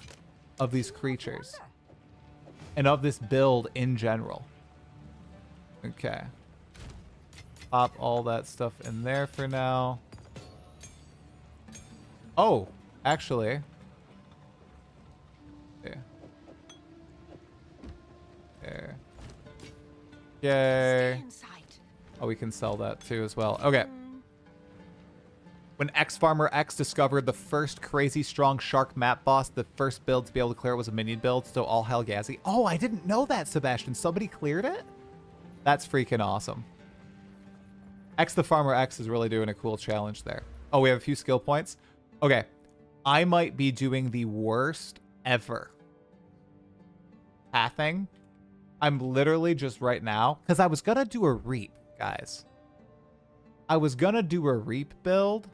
of these creatures and of this build in general. Okay. Pop all that stuff in there for now. Oh, actually. There. Yay. Oh, we can sell that too as well. Okay. When X Farmer X discovered the first crazy strong shark map boss, the first build to be able to clear it was a minion build, so all hell Gazi. Oh, I didn't know that, Sebastian. Somebody cleared it? That's freaking awesome. X the Farmer X is really doing a cool challenge there. Oh, we have a few skill points. Okay. I might be doing the worst ever pathing. I'm literally just right now, because I was going to do a reap, guys. I was gonna do a Reap build,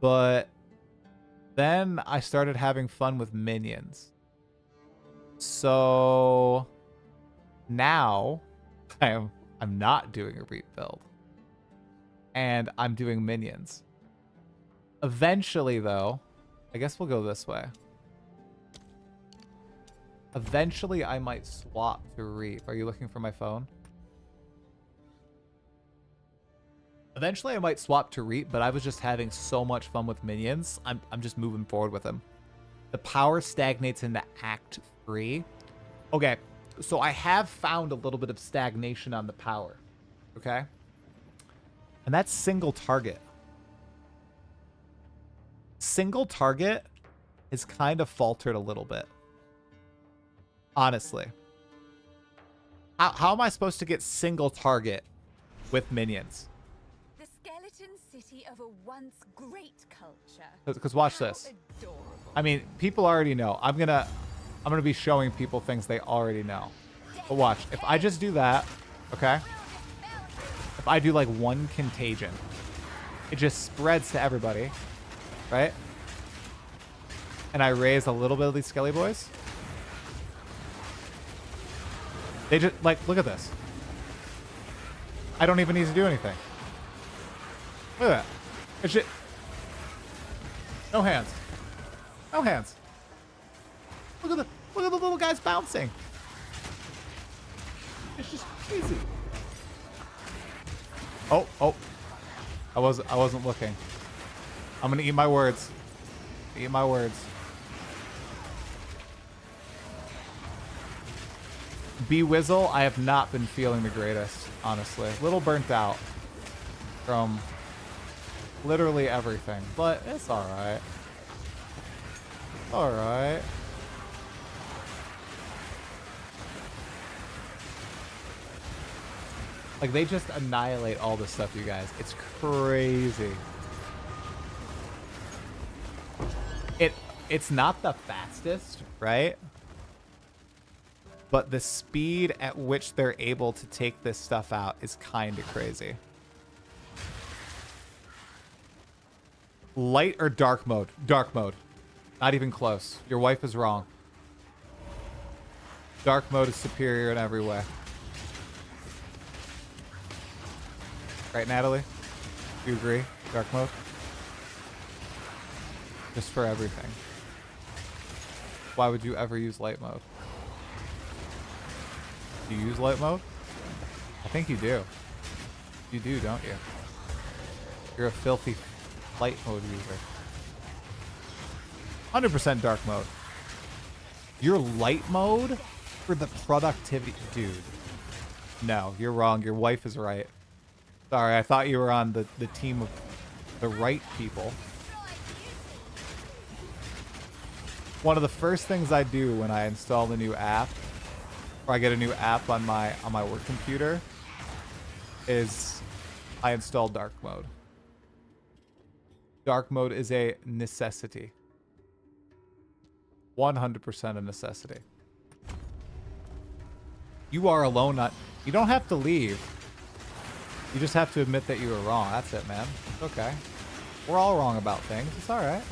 but then I started having fun with minions. So now I'm not doing a Reap build. And I'm doing minions. Eventually, though, I guess we'll go this way. Eventually, I might swap to Reap. Are you looking for my phone? Eventually, I might swap to Reap, but I was just having so much fun with minions. I'm just moving forward with them. The power stagnates into Act 3. Okay, so I have found a little bit of stagnation on the power. Okay? And that's single target. Single target has kind of faltered a little bit. Honestly. How am I supposed to get single target with minions? The skeleton city of a once great culture. Because watch this. I mean, people already know. I'm gonna be showing people things they already know. But watch, if I just do that, okay? If I do like one contagion, it just spreads to everybody, right? And I raise a little bit of these skelly boys. They just, like, look at this. I don't even need to do anything. Look at that. It's just, no hands. No hands. Look at the little guys bouncing. It's just easy. Oh. I wasn't looking. I'm gonna eat my words. Eat my words. B-Wizzle, I have not been feeling the greatest, honestly. A little burnt out from literally everything, but it's alright. Alright. Like, they just annihilate all this stuff, you guys. It's crazy. It's not the fastest, right? But the speed at which they're able to take this stuff out is kind of crazy. Light or dark mode? Dark mode. Not even close. Your wife is wrong. Dark mode is superior in every way. Right, Natalie? Do you agree? Dark mode? Just for everything. Why would you ever use light mode? Do you use light mode? I think you do. You do, don't you? You're a filthy light mode user. 100% dark mode. Your light mode for the productivity... Dude. No, you're wrong. Your wife is right. Sorry, I thought you were on the team of the right people. One of the first things I do when I install the new app, or I get a new app on my work computer, is I install dark mode. Dark mode is a necessity. 100% a necessity. You are alone. You don't have to leave. You just have to admit that you were wrong. That's it, man. It's okay. We're all wrong about things. It's all right.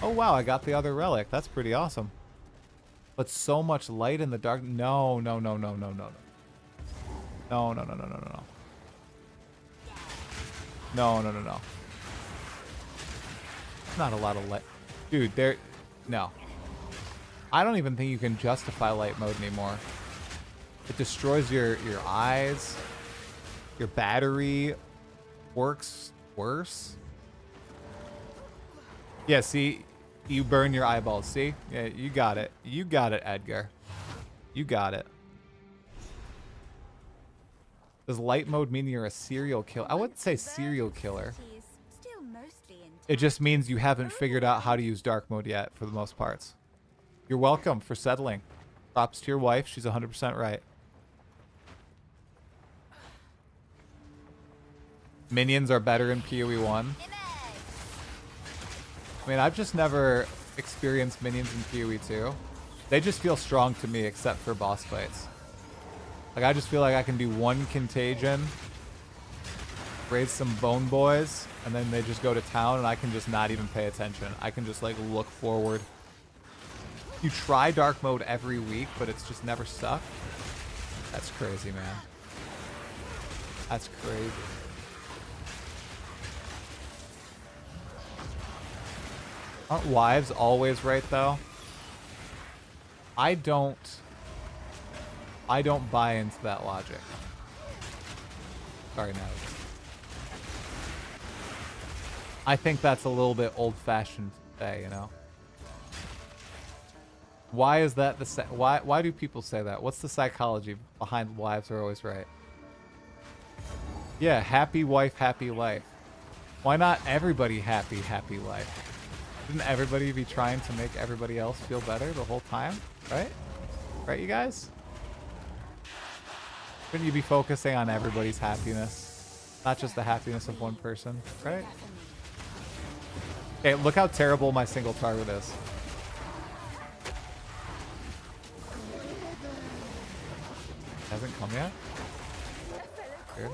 Oh, wow. I got the other relic. That's pretty awesome. But so much light in the dark. No. No. Not a lot of light. Dude, no. I don't even think you can justify light mode anymore. It destroys your eyes. Your battery works worse. Yeah, see? You burn your eyeballs, see? Yeah, you got it. You got it, Edgar. You got it. Does light mode mean you're a serial killer? I wouldn't say serial killer. It just means you haven't figured out how to use dark mode yet, for the most parts. You're welcome for settling. Props to your wife. She's 100% right. Minions are better in PoE 1. I mean, I've just never experienced minions in PoE 2. They just feel strong to me, except for boss fights. Like, I just feel like I can do one contagion raise some bone boys, and then they just go to town, and I can just not even pay attention. I can just like look forward. You try dark mode every week, but it's just never stuck. That's crazy, man. That's crazy. Aren't wives always right though? I don't buy into that logic. Sorry, Natalie. I think that's a little bit old-fashioned today, you know? Why is that why do people say that? What's the psychology behind wives are always right? Yeah, happy wife, happy life. Why not everybody happy, happy life? Shouldn't everybody be trying to make everybody else feel better the whole time? Right? Right, you guys? Shouldn't you be focusing on everybody's happiness? Not just the happiness of one person, right? Okay, look how terrible my single target is. Hasn't come yet? Weird.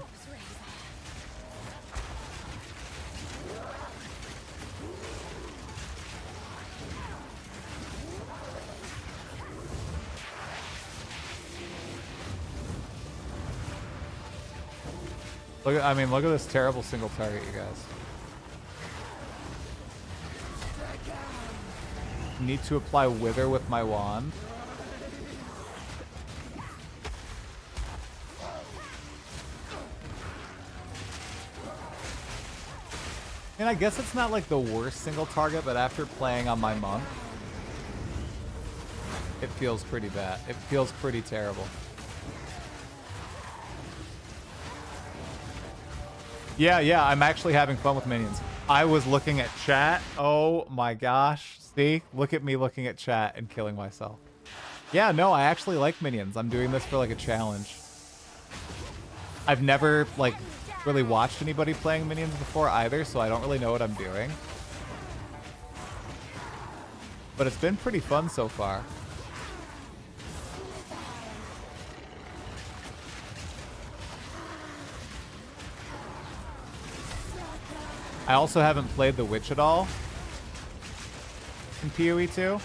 Look at, look at this terrible single target, you guys. Need to apply Wither with my wand. And I guess it's not like the worst single target, but after playing on my monk, it feels pretty bad. It feels pretty terrible. Yeah, I'm actually having fun with minions. I was looking at chat. Oh my gosh. See? Look at me looking at chat and killing myself. Yeah, no, I actually like minions. I'm doing this for like a challenge. I've never like really watched anybody playing minions before either, so I don't really know what I'm doing. But it's been pretty fun so far. I also haven't played the Witch at all in PoE 2.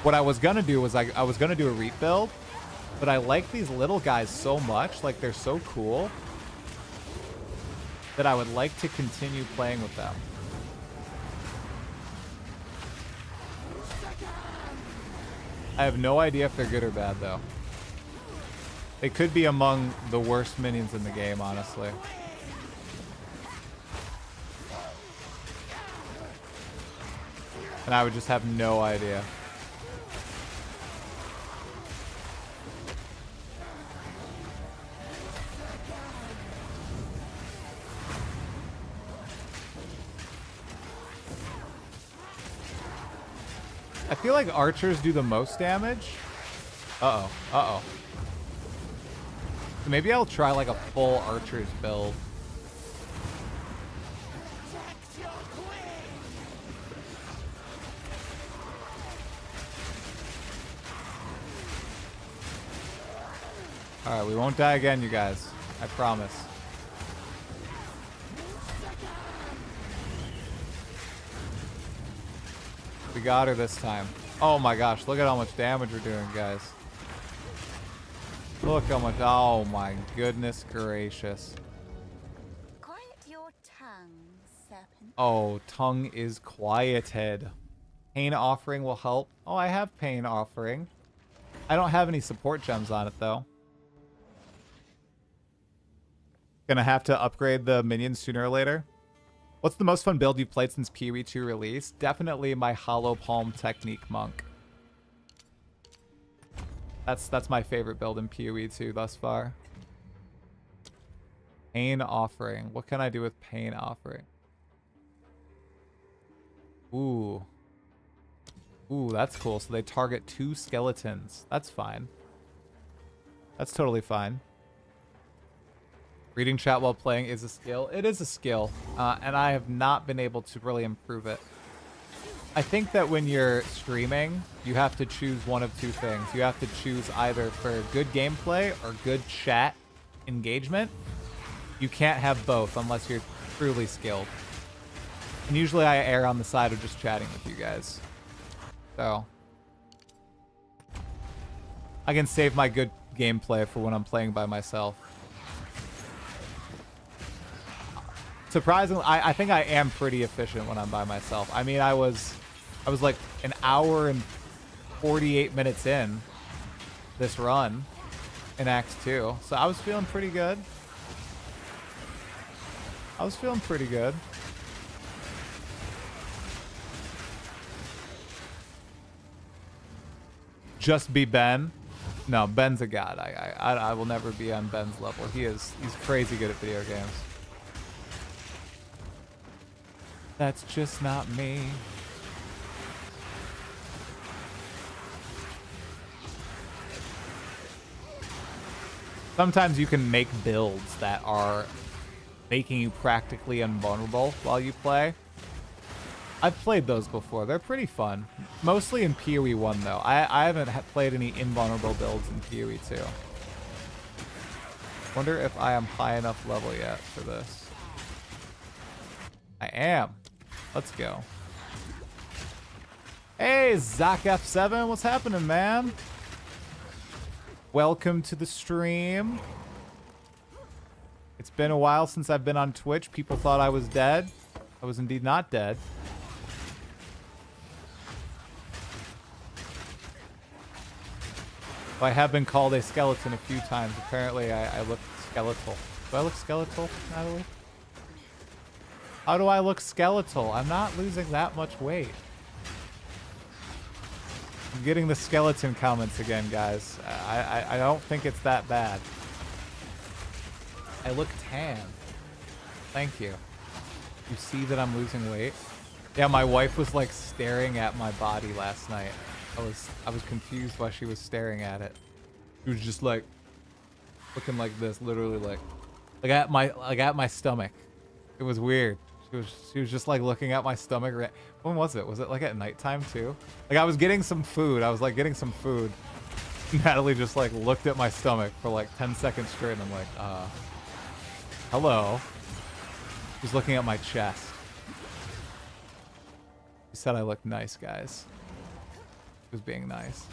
What I was gonna do was I was gonna do a reap build, but I like these little guys so much, like they're so cool, that I would like to continue playing with them. I have no idea if they're good or bad though. They could be among the worst minions in the game, honestly. And I would just have no idea. I feel like archers do the most damage. Uh-oh. Uh-oh. So maybe I'll try like a full archers build. Alright, we won't die again, you guys. I promise. We got her this time. Oh my gosh, look at how much damage we're doing, guys. Look how much. Oh my goodness gracious. Quiet your tongue, serpent. Oh, tongue is quieted. Pain offering will help. Oh, I have pain offering. I don't have any support gems on it though. Gonna have to upgrade the minions sooner or later. What's the most fun build you've played since PoE 2 release? Definitely my Hollow Palm Technique Monk. That's my favorite build in PoE 2 thus far. Pain Offering. What can I do with Pain Offering? Ooh. Ooh, that's cool. So they target 2 skeletons. That's fine. That's totally fine. Reading chat while playing is a skill. It is a skill, and I have not been able to really improve it. I think that when you're streaming, you have to choose one of two things. You have to choose either for good gameplay or good chat engagement. You can't have both unless you're truly skilled. And usually I err on the side of just chatting with you guys. So I can save my good gameplay for when I'm playing by myself. Surprisingly, I think I am pretty efficient when I'm by myself. I mean, I was like an hour and 48 minutes in this run in Acts 2. So I was feeling pretty good. Just be Ben. No, Ben's a god. I will never be on Ben's level. He's crazy good at video games. That's just not me. Sometimes you can make builds that are making you practically invulnerable while you play. I've played those before. They're pretty fun. Mostly in PoE 1, though. I haven't played any invulnerable builds in PoE 2. Wonder if I am high enough level yet for this. I am. Let's go. Hey, Zach F7, what's happening, man? Welcome to the stream. It's been a while since I've been on Twitch. People thought I was dead. I was indeed not dead. I have been called a skeleton a few times. Apparently, I look skeletal. Do I look skeletal, Natalie? How do I look skeletal? I'm not losing that much weight. I'm getting the skeleton comments again, guys. I don't think it's that bad. I look tan. Thank you. You see that I'm losing weight? Yeah, my wife was like staring at my body last night. I was confused why she was staring at it. She was just like looking like this, literally like at my stomach. It was weird. She was just like looking at my stomach. When was it? Was it like at nighttime too? Like I was getting some food. I was like getting some food. Natalie just like looked at my stomach for like 10 seconds straight, and I'm like, hello. She's looking at my chest. She said I look nice, guys. Was being nice.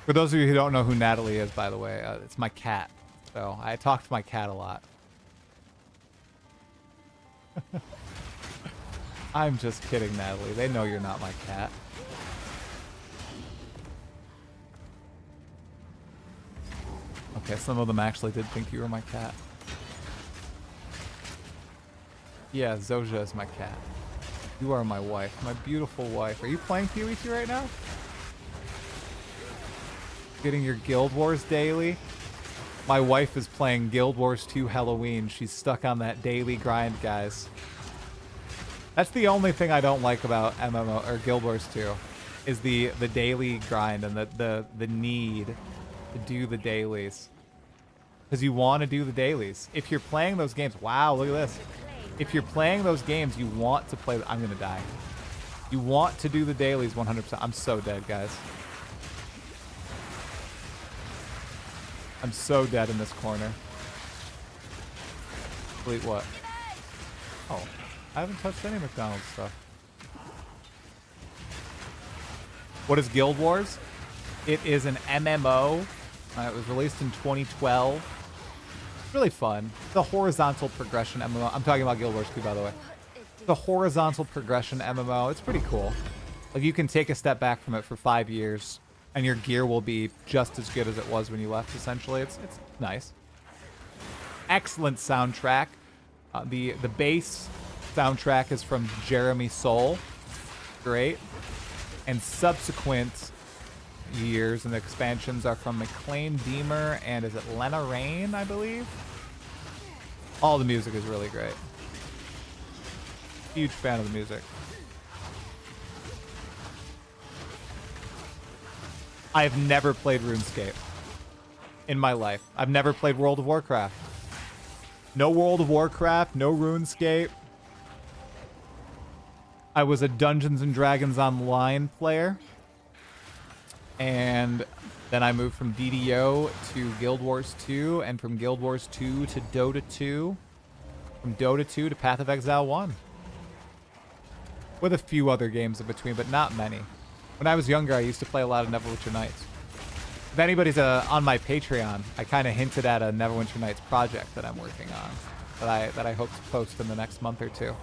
For those of you who don't know who Natalie is, by the way, it's my cat. So I talk to my cat a lot. I'm just kidding, Natalie. They know you're not my cat. Okay, some of them actually did think you were my cat. Yeah, Zoja is my cat. You are my wife, my beautiful wife. Are you playing PoE 2 right now? Getting your Guild Wars daily? My wife is playing Guild Wars 2 Halloween. She's stuck on that daily grind, guys. That's the only thing I don't like about MMO or Guild Wars 2 is the daily grind and the need to do the dailies. Because you want to do the dailies. If you're playing those games, wow, look at this. If you're playing those games, you want to play. I'm gonna die. You want to do the dailies 100%. I'm so dead, guys. I'm so dead in this corner. Delete what? Oh, I haven't touched any McDonald's stuff. What is Guild Wars? It is an MMO. It was released in 2012. Really fun. The horizontal progression MMO. I'm talking about Guild Wars 2, by the way. The horizontal progression MMO. It's pretty cool. Like you can take a step back from it for 5 years, and your gear will be just as good as it was when you left. Essentially, it's nice. Excellent soundtrack. The base soundtrack is from Jeremy Soule. Great. And subsequent years and expansions are from McLean Deemer and is it Lena Rain, I believe? All the music is really great. Huge fan of the music. I have never played RuneScape in my life. I've never played World of Warcraft. No World of Warcraft, no RuneScape. I was a Dungeons and Dragons Online player. And then I moved from DDO to Guild Wars 2, and from Guild Wars 2 to Dota 2. From Dota 2 to Path of Exile 1. With a few other games in between, but not many. When I was younger, I used to play a lot of Neverwinter Nights. If anybody's on my Patreon, I kind of hinted at a Neverwinter Nights project that I'm working on that I hope to post in the next month or two.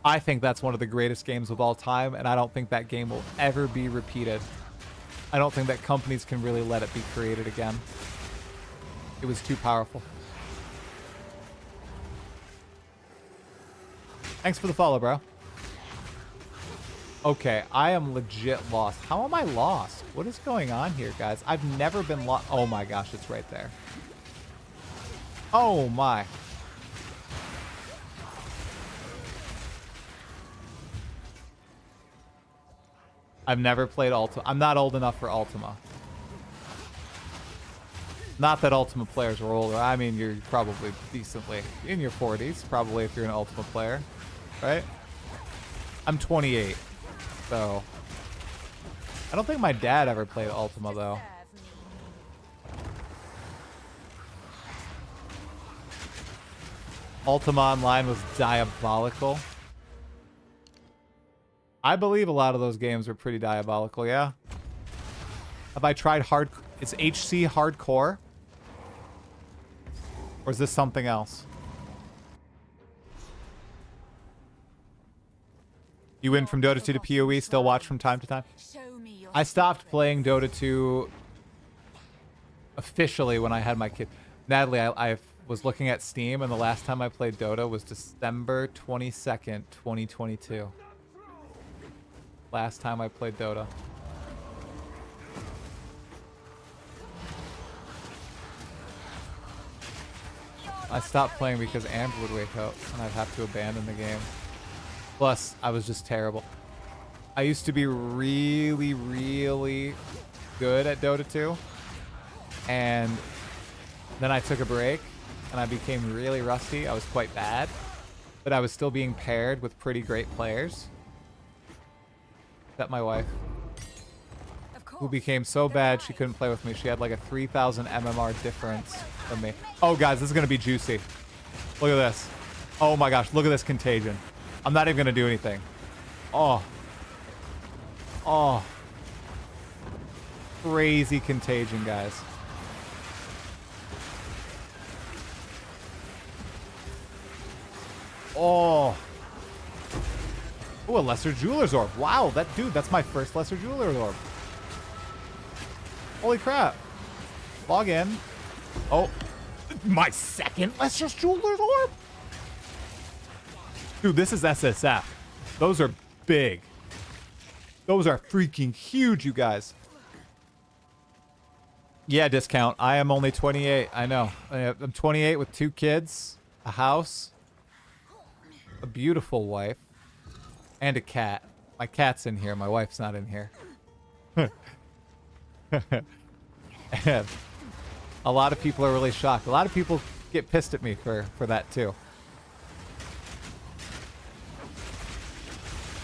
I think that's one of the greatest games of all time, and I don't think that game will ever be repeated. I don't think that companies can really let it be created again. It was too powerful. Thanks for the follow, bro. Okay, I am legit lost. How am I lost? What is going on here, guys? I've never been lost. Oh my gosh, it's right there. Oh my. I've never played Ultima. I'm not old enough for Ultima. Not that Ultima players are older. I mean, you're probably decently in your 40s, probably if you're an Ultima player, right? I'm 28, so I don't think my dad ever played Ultima though. Ultima Online was diabolical. I believe a lot of those games were pretty diabolical, yeah. Have I tried hard? It's HC hardcore? Or is this something else? You win from Dota 2 to PoE, still watch from time to time? I stopped playing Dota 2 officially when I had my kid. Natalie, I was looking at Steam, and the last time I played Dota was December 22nd, 2022. Last time I played Dota. I stopped playing because Amber would wake up and I'd have to abandon the game. Plus, I was just terrible. I used to be really, really good at Dota 2. And then I took a break and I became really rusty. I was quite bad. But I was still being paired with pretty great players. Except my wife, who became so bad she couldn't play with me. She had like a 3,000 MMR difference from me. Oh, guys, this is going to be juicy. Look at this. Oh my gosh, look at this contagion. I'm not even going to do anything. Oh. Oh. Crazy contagion, guys. Oh. Oh, a Lesser Jeweler's Orb. Wow, that's my first Lesser Jeweler's Orb. Holy crap. Log in. Oh, my second Lesser Jeweler's Orb? Dude, this is SSF. Those are big. Those are freaking huge, you guys. Yeah, discount. I am only 28. I know. I'm 28 with 2 kids, a house, a beautiful wife, and a cat. My cat's in here. My wife's not in here. And a lot of people are really shocked. A lot of people get pissed at me for that too.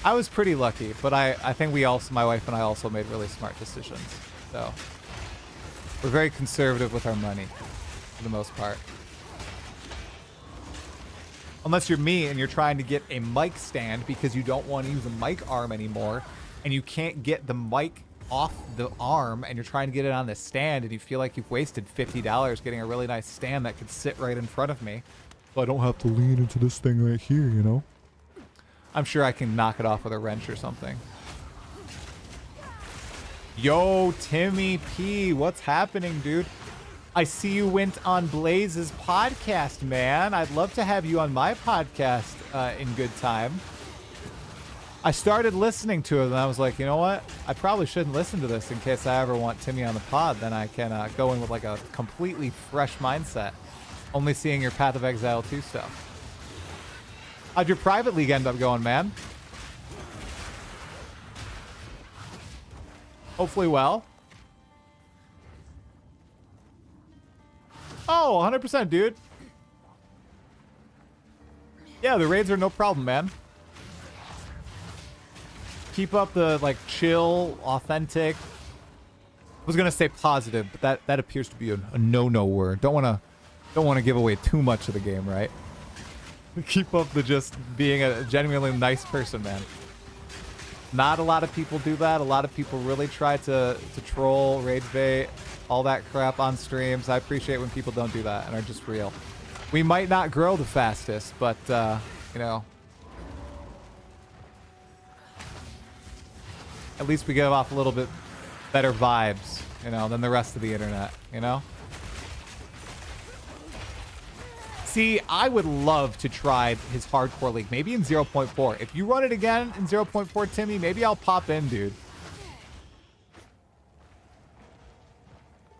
I was pretty lucky, but I think my wife and I also made really smart decisions. So we're very conservative with our money for the most part. Unless you're me and you're trying to get a mic stand because you don't want to use a mic arm anymore and you can't get the mic off the arm and you're trying to get it on the stand and you feel like you've wasted $50 getting a really nice stand that could sit right in front of me. So I don't have to lean into this thing right here, you know? I'm sure I can knock it off with a wrench or something. Yo, Timmy P, what's happening, dude? I see you went on Blaze's podcast, man. I'd love to have you on my podcast in good time. I started listening to it and I was like, you know what? I probably shouldn't listen to this in case I ever want Timmy on the pod. Then I can go in with like a completely fresh mindset. Only seeing your Path of Exile 2 stuff. How'd your private league end up going, man? Hopefully well. Oh, 100%, dude. Yeah, the raids are no problem, man. Keep up the, like, chill, authentic. I was going to say positive, but that appears to be a no-no word. Don't want Don't want to give away too much of the game, right? Keep up the just being a genuinely nice person, man. Not a lot of people do that. A lot of people really try to troll, rage bait, all that crap on streams. I appreciate when people don't do that and are just real. We might not grow the fastest, but, you know, at least we give off a little bit better vibes, you know, than the rest of the internet, you know? See, I would love to try his hardcore league, maybe in 0.4. If you run it again in 0.4, Timmy, maybe I'll pop in, dude.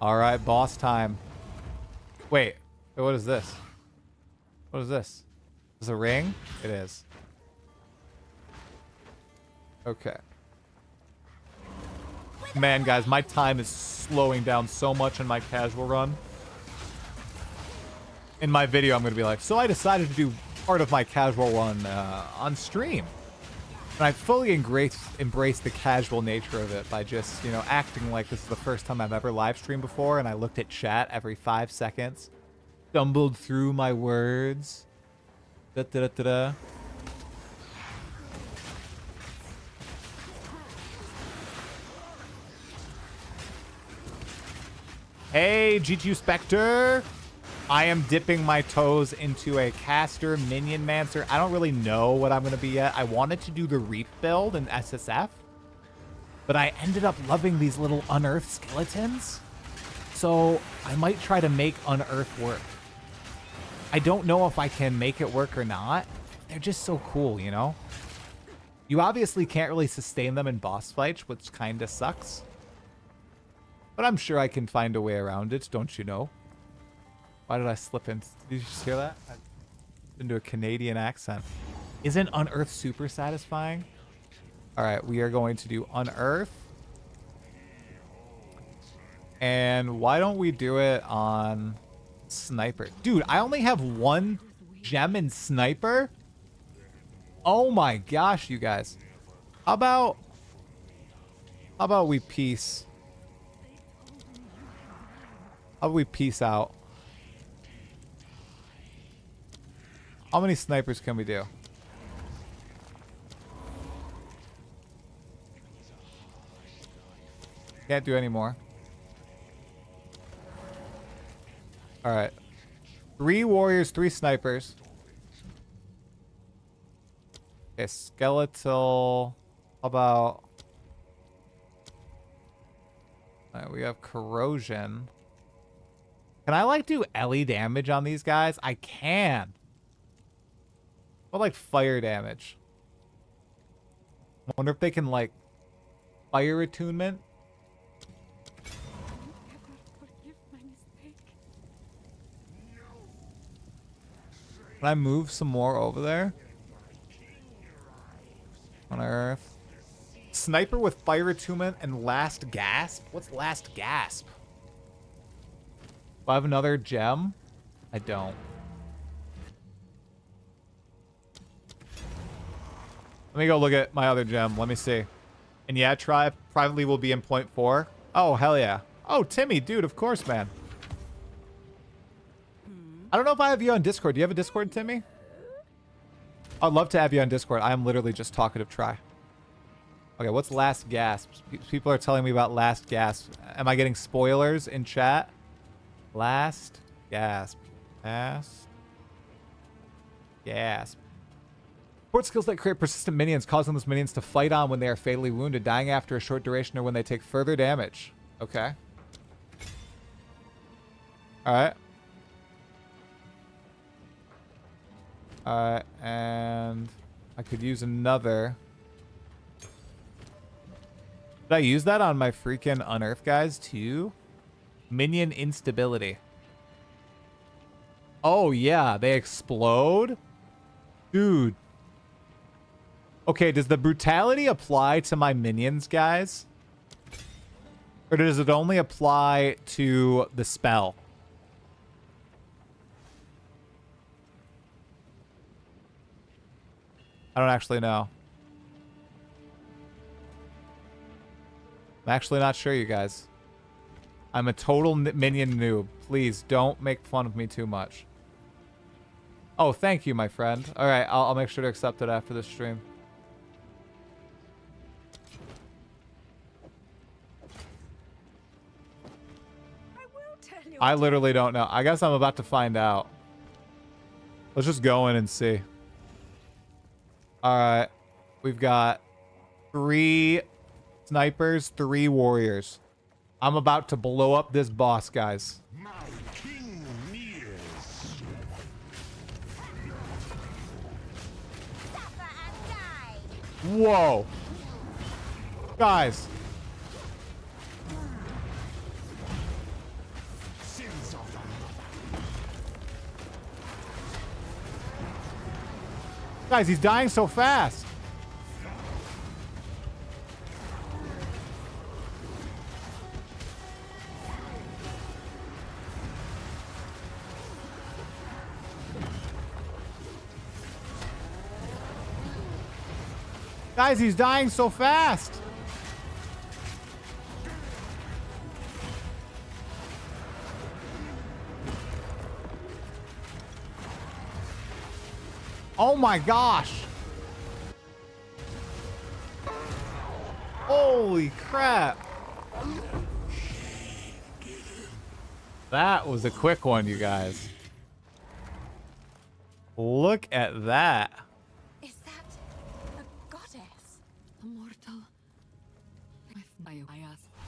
All right, boss time. Wait, what is this? What is this? Is this a ring? It is. Okay. Man, guys, my time is slowing down so much in my casual run. In my video, I'm going to be like, so I decided to do part of my casual run on stream. And I fully embrace the casual nature of it by just, you know, acting like this is the first time I've ever live streamed before, and I looked at chat every 5 seconds. Stumbled through my words. Da-da-da-da-da. Hey, GTU Spectre. I am dipping my toes into a caster minion mancer. I don't really know what I'm going to be yet. I wanted to do the Reap build in SSF, but I ended up loving these little unearthed skeletons. So I might try to make unearth work. I don't know if I can make it work or not. They're just so cool, you know? You obviously can't really sustain them in boss fights, which kind of sucks. But I'm sure I can find a way around it, don't you know? Why did I slip in? Did you just hear that? I into a Canadian accent. Isn't Unearth super satisfying? All right, we are going to do Unearth. And why don't we do it on Sniper? Dude, I only have 1 gem in Sniper? Oh my gosh, you guys. How about we peace? How about we peace out? How many snipers can we do? Can't do any more. All right. 3 warriors, 3 snipers. Okay, skeletal. How about... All right, we have corrosion. Can I, like, do LE damage on these guys? I can. What, like, fire damage? I wonder if they can, like, fire attunement. Can I move some more over there? On Earth. Sniper with fire attunement and last gasp? What's last gasp? Do I have another gem? I don't. Let me go look at my other gem. Let me see. And yeah, try privately will be in 0.4. Oh, hell yeah. Oh, Timmy, dude, of course, man. I don't know if I have you on Discord. Do you have a Discord, Timmy? I'd love to have you on Discord. I am literally just Talkative try. Okay, what's last gasp? People are telling me about last gasp. Am I getting spoilers in chat? Last gasp. Last gasp. Support skills that create persistent minions, causing those minions to fight on when they are fatally wounded, dying after a short duration or when they take further damage. Okay. Alright. Alright, and I could use another. Did I use that on my freaking Unearth guys too? Minion instability. Oh yeah, they explode? Dude. Okay, does the brutality apply to my minions, guys? Or does it only apply to the spell? I don't actually know. I'm actually not sure, you guys. I'm a total minion noob. Please don't make fun of me too much. Oh, thank you, my friend. All right, I'll make sure to accept it after this stream. I literally don't know. I guess I'm about to find out. Let's just go in and see. All right. We've got 3 snipers, 3 warriors. I'm about to blow up this boss, guys. Whoa. Guys. Guys, he's dying so fast. Guys, he's dying so fast. Oh my gosh. Holy crap. That was a quick one, you guys. Look at that. Is that a goddess? Immortal.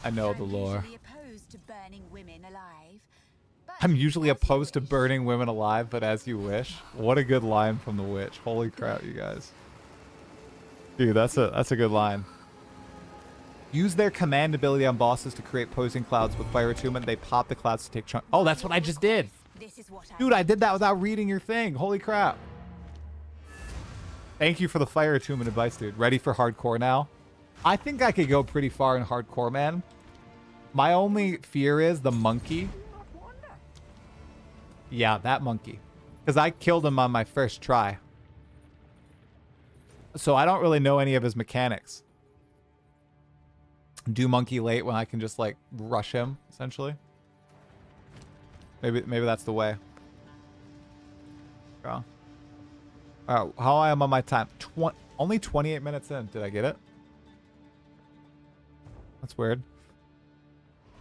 I know the lore. Usually opposed to burning women alive. But I'm usually as you opposed to wish. burning women alive, but as you wish. What a good line from the witch. Holy crap, you guys. Dude, that's a good line. Use their command ability on bosses to create posing clouds with fire attunement. They pop the clouds to take chunk. Oh, that's what I just did. This is what Dude, I did that without reading your thing. Holy crap. Thank you for the fire attunement advice, dude. Ready for hardcore now? I think I could go pretty far in hardcore, man. My only fear is the monkey. Yeah, that monkey. Because I killed him on my first try. So I don't really know any of his mechanics. Do monkey late when I can just like rush him, essentially. Maybe that's the way. Yeah. All right, how I am on my time? Only 28 minutes in. Did I get it? That's weird.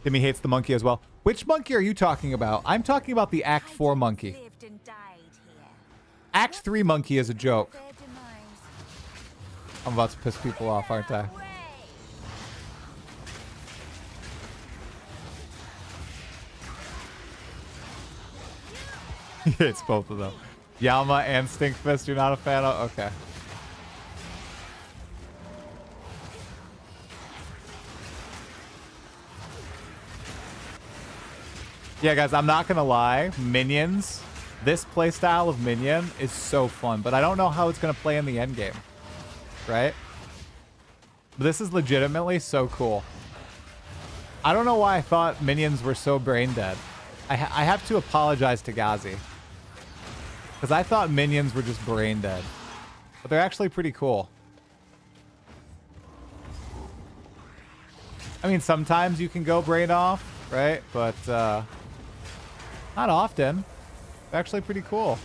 Timmy hates the monkey as well. Which monkey are you talking about? I'm talking about the Act 4 monkey. lived and died here. Act 3 monkey is a joke. Their demise. I'm about to piss people off, aren't I? Way. It's both of them. Yama and Stinkfist, you're not a fan of? Okay. Yeah, guys, I'm not gonna lie. Minions, this playstyle of minion is so fun, but I don't know how it's gonna play in the end game, right? But this is legitimately so cool. I don't know why I thought minions were so brain dead. I have to apologize to Gazi, because I thought minions were just brain dead, but they're actually pretty cool. I mean, sometimes you can go brain off, right? But not often. They're actually pretty cool.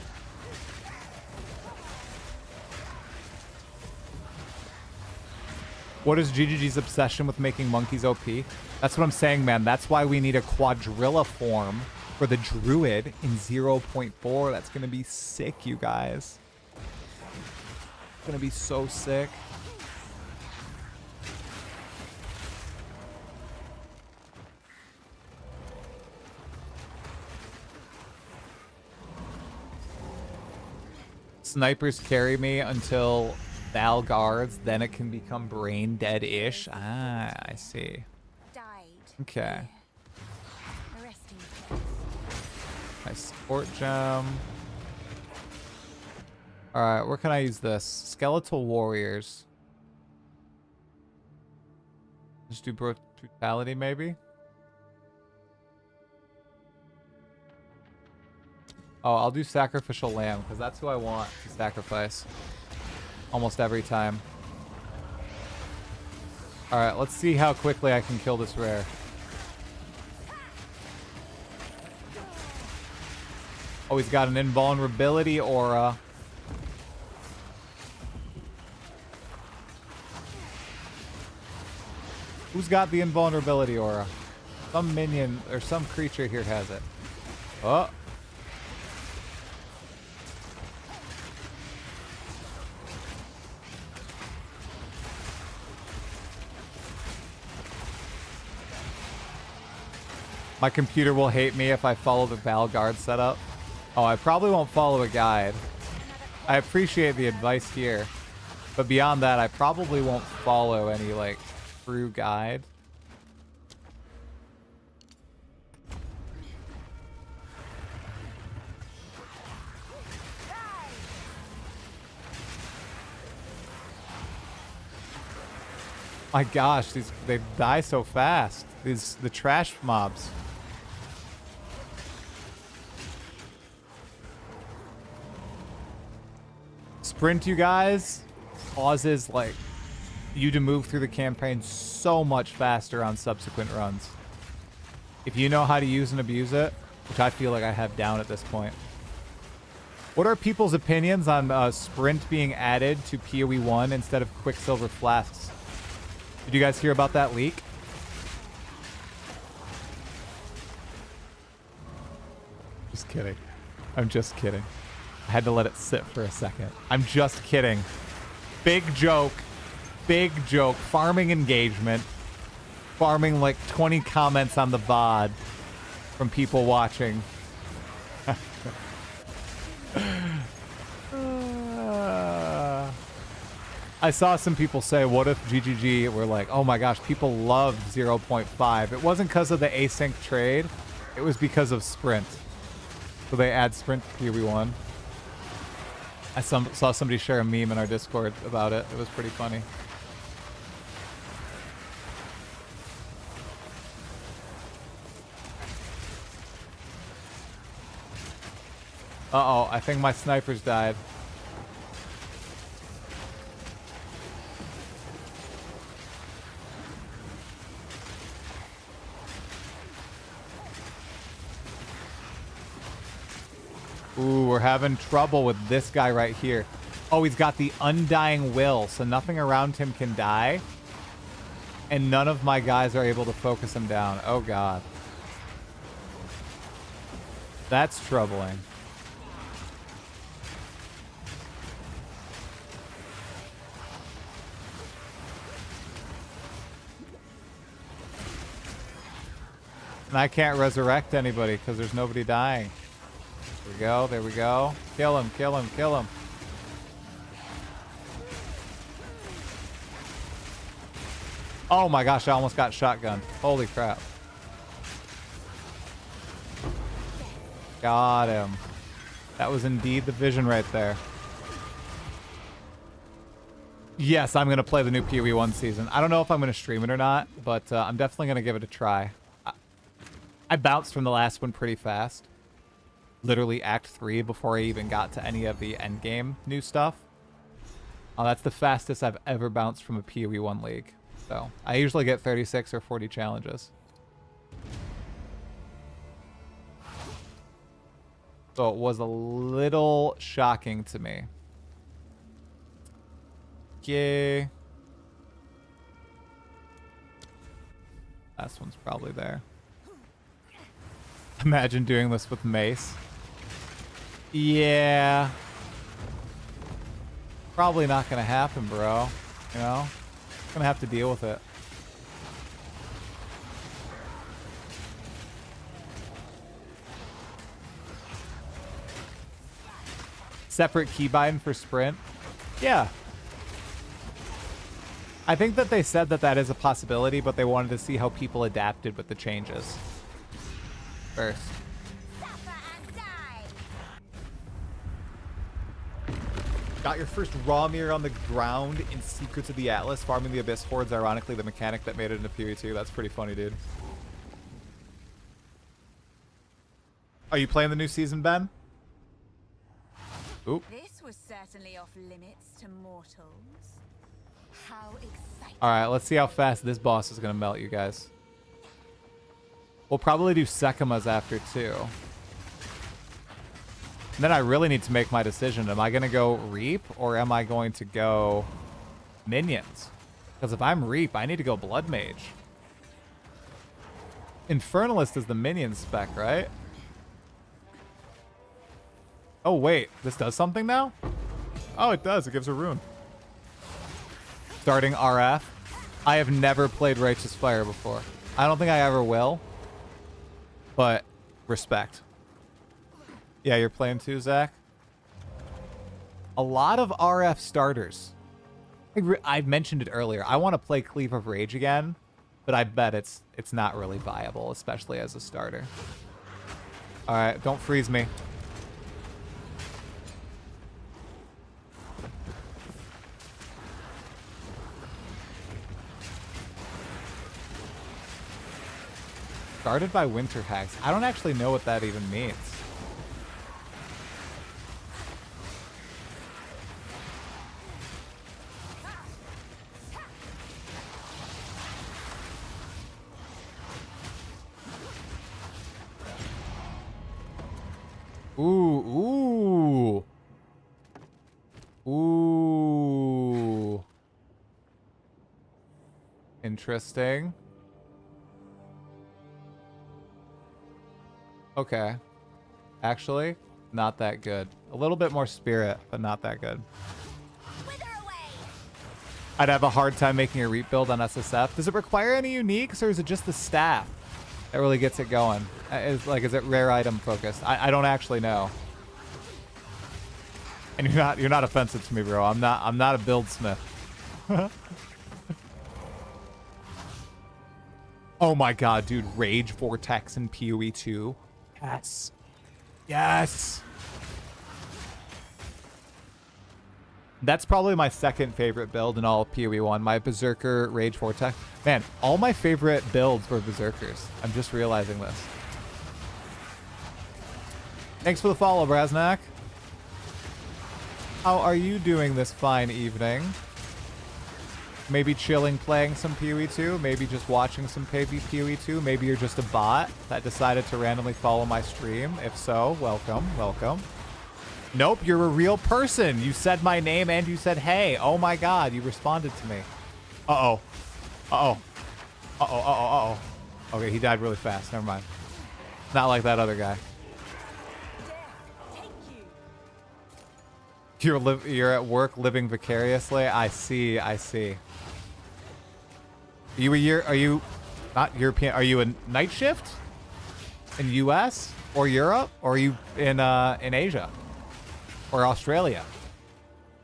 What is GGG's obsession with making monkeys OP? That's what I'm saying, man. That's why we need a quadrilla form for the druid in 0.4. That's going to be sick, you guys. It's going to be so sick. Snipers carry me until Val guards, then it can become brain dead-ish. Ah, I see. Died. Okay. here. A resting place. Nice sport gem. Alright, where can I use this? Skeletal warriors. Just do brutality, maybe? Oh, I'll do sacrificial lamb, because that's who I want to sacrifice. Almost every time. Alright, let's see how quickly I can kill this rare. Oh, he's got an invulnerability aura. Who's got the invulnerability aura? Some minion or some creature here has it. Oh. My computer will hate me if I follow the Valguard setup. Oh, I probably won't follow a guide. I appreciate the advice here. But beyond that, I probably won't follow any, like, true guide. My gosh, they die so fast. The trash mobs. Sprint, you guys, causes like you to move through the campaign so much faster on subsequent runs. If you know how to use and abuse it, which I feel like I have down at this point. What are people's opinions on sprint being added to PoE 1 instead of Quicksilver flasks? Did you guys hear about that leak? Just kidding. I'm just kidding. I had to let it sit for a second. I'm just kidding. Big joke. Big joke. Farming engagement. Farming like 20 comments on the VOD from people watching. I saw some people say, what if GGG were like, oh my gosh, people loved 0.5. It wasn't because of the async trade. It was because of sprint. So they add sprint to PoE 1. I saw somebody share a meme in our Discord about it. It was pretty funny. Uh-oh, I think my snipers died. Ooh, we're having trouble with this guy right here. Oh, he's got the Undying Will, so nothing around him can die. And none of my guys are able to focus him down. Oh, God. That's troubling. And I can't resurrect anybody because there's nobody dying. There we go, there we go. Kill him, kill him, kill him. Oh my gosh, I almost got shotgunned. Holy crap. Got him. That was indeed the vision right there. Yes, I'm going to play the new PoE 1 season. I don't know if I'm going to stream it or not, but I'm definitely going to give it a try. I bounced from the last one pretty fast. Literally Act 3 before I even got to any of the endgame new stuff. That's the fastest I've ever bounced from a PoE 1 league. So I usually get 36 or 40 challenges. So it was a little shocking to me. Yay. Last one's probably there. Imagine doing this with mace. Yeah. Probably not gonna happen, bro. You know? Gonna have to deal with it. Separate keybind for sprint? Yeah. I think that they said that that is a possibility, but they wanted to see how people adapted with the changes first. Got your first raw mirror on the ground in Secrets of the Atlas. Farming the Abyss Hordes, ironically, the mechanic that made it into PoE 2. That's pretty funny, dude. Are you playing the new season, Ben? Oop. This was certainly off limits to mortals. How exciting. Alright, let's see how fast this boss is going to melt, you guys. We'll probably do Sekimas after, too. And then I really need to make my decision. Am I going to go Reap or am I going to go Minions? Because if I'm Reap, I need to go Blood Mage. Infernalist is the minion spec, right? Oh, wait. This does something now? Oh, it does. It gives a rune. Starting RF. I have never played Righteous Fire before. I don't think I ever will. But respect. Yeah, you're playing too, Zach? A lot of RF starters. I mentioned it earlier. I want to play Cleave of Rage again, but I bet it's not really viable, especially as a starter. All right, don't freeze me. Guarded by Winter Hags. I don't actually know what that even means. Ooh, ooh. Ooh. Interesting. Okay. Actually, not that good. A little bit more spirit, but not that good. I'd have a hard time making a Reap build on SSF. Does it require any uniques, or is it just the staff that really gets it going? Is it rare item focused? I don't actually know. And you're not offensive to me, bro. I'm not a buildsmith. Oh my god, dude. Rage Vortex in PoE 2. Yes. Yes. That's probably my second favorite build in all of PoE 1. My Berserker Rage Vortex. Man, all my favorite builds were Berserkers. I'm just realizing this. Thanks for the follow, Brasnak. How are you doing this fine evening? Maybe chilling playing some PoE 2? Maybe just watching some PoE 2? Maybe you're just a bot that decided to randomly follow my stream? If so, welcome, welcome. Nope, you're a real person. You said my name and you said, hey. Oh my god, you responded to me. Uh-oh. Uh-oh. Uh-oh, uh-oh, uh-oh. Okay, he died really fast. Never mind. Not like that other guy. You're at work living vicariously? I see, I see. Are you not European? Are you a night shift in US or Europe, or are you in Asia or Australia,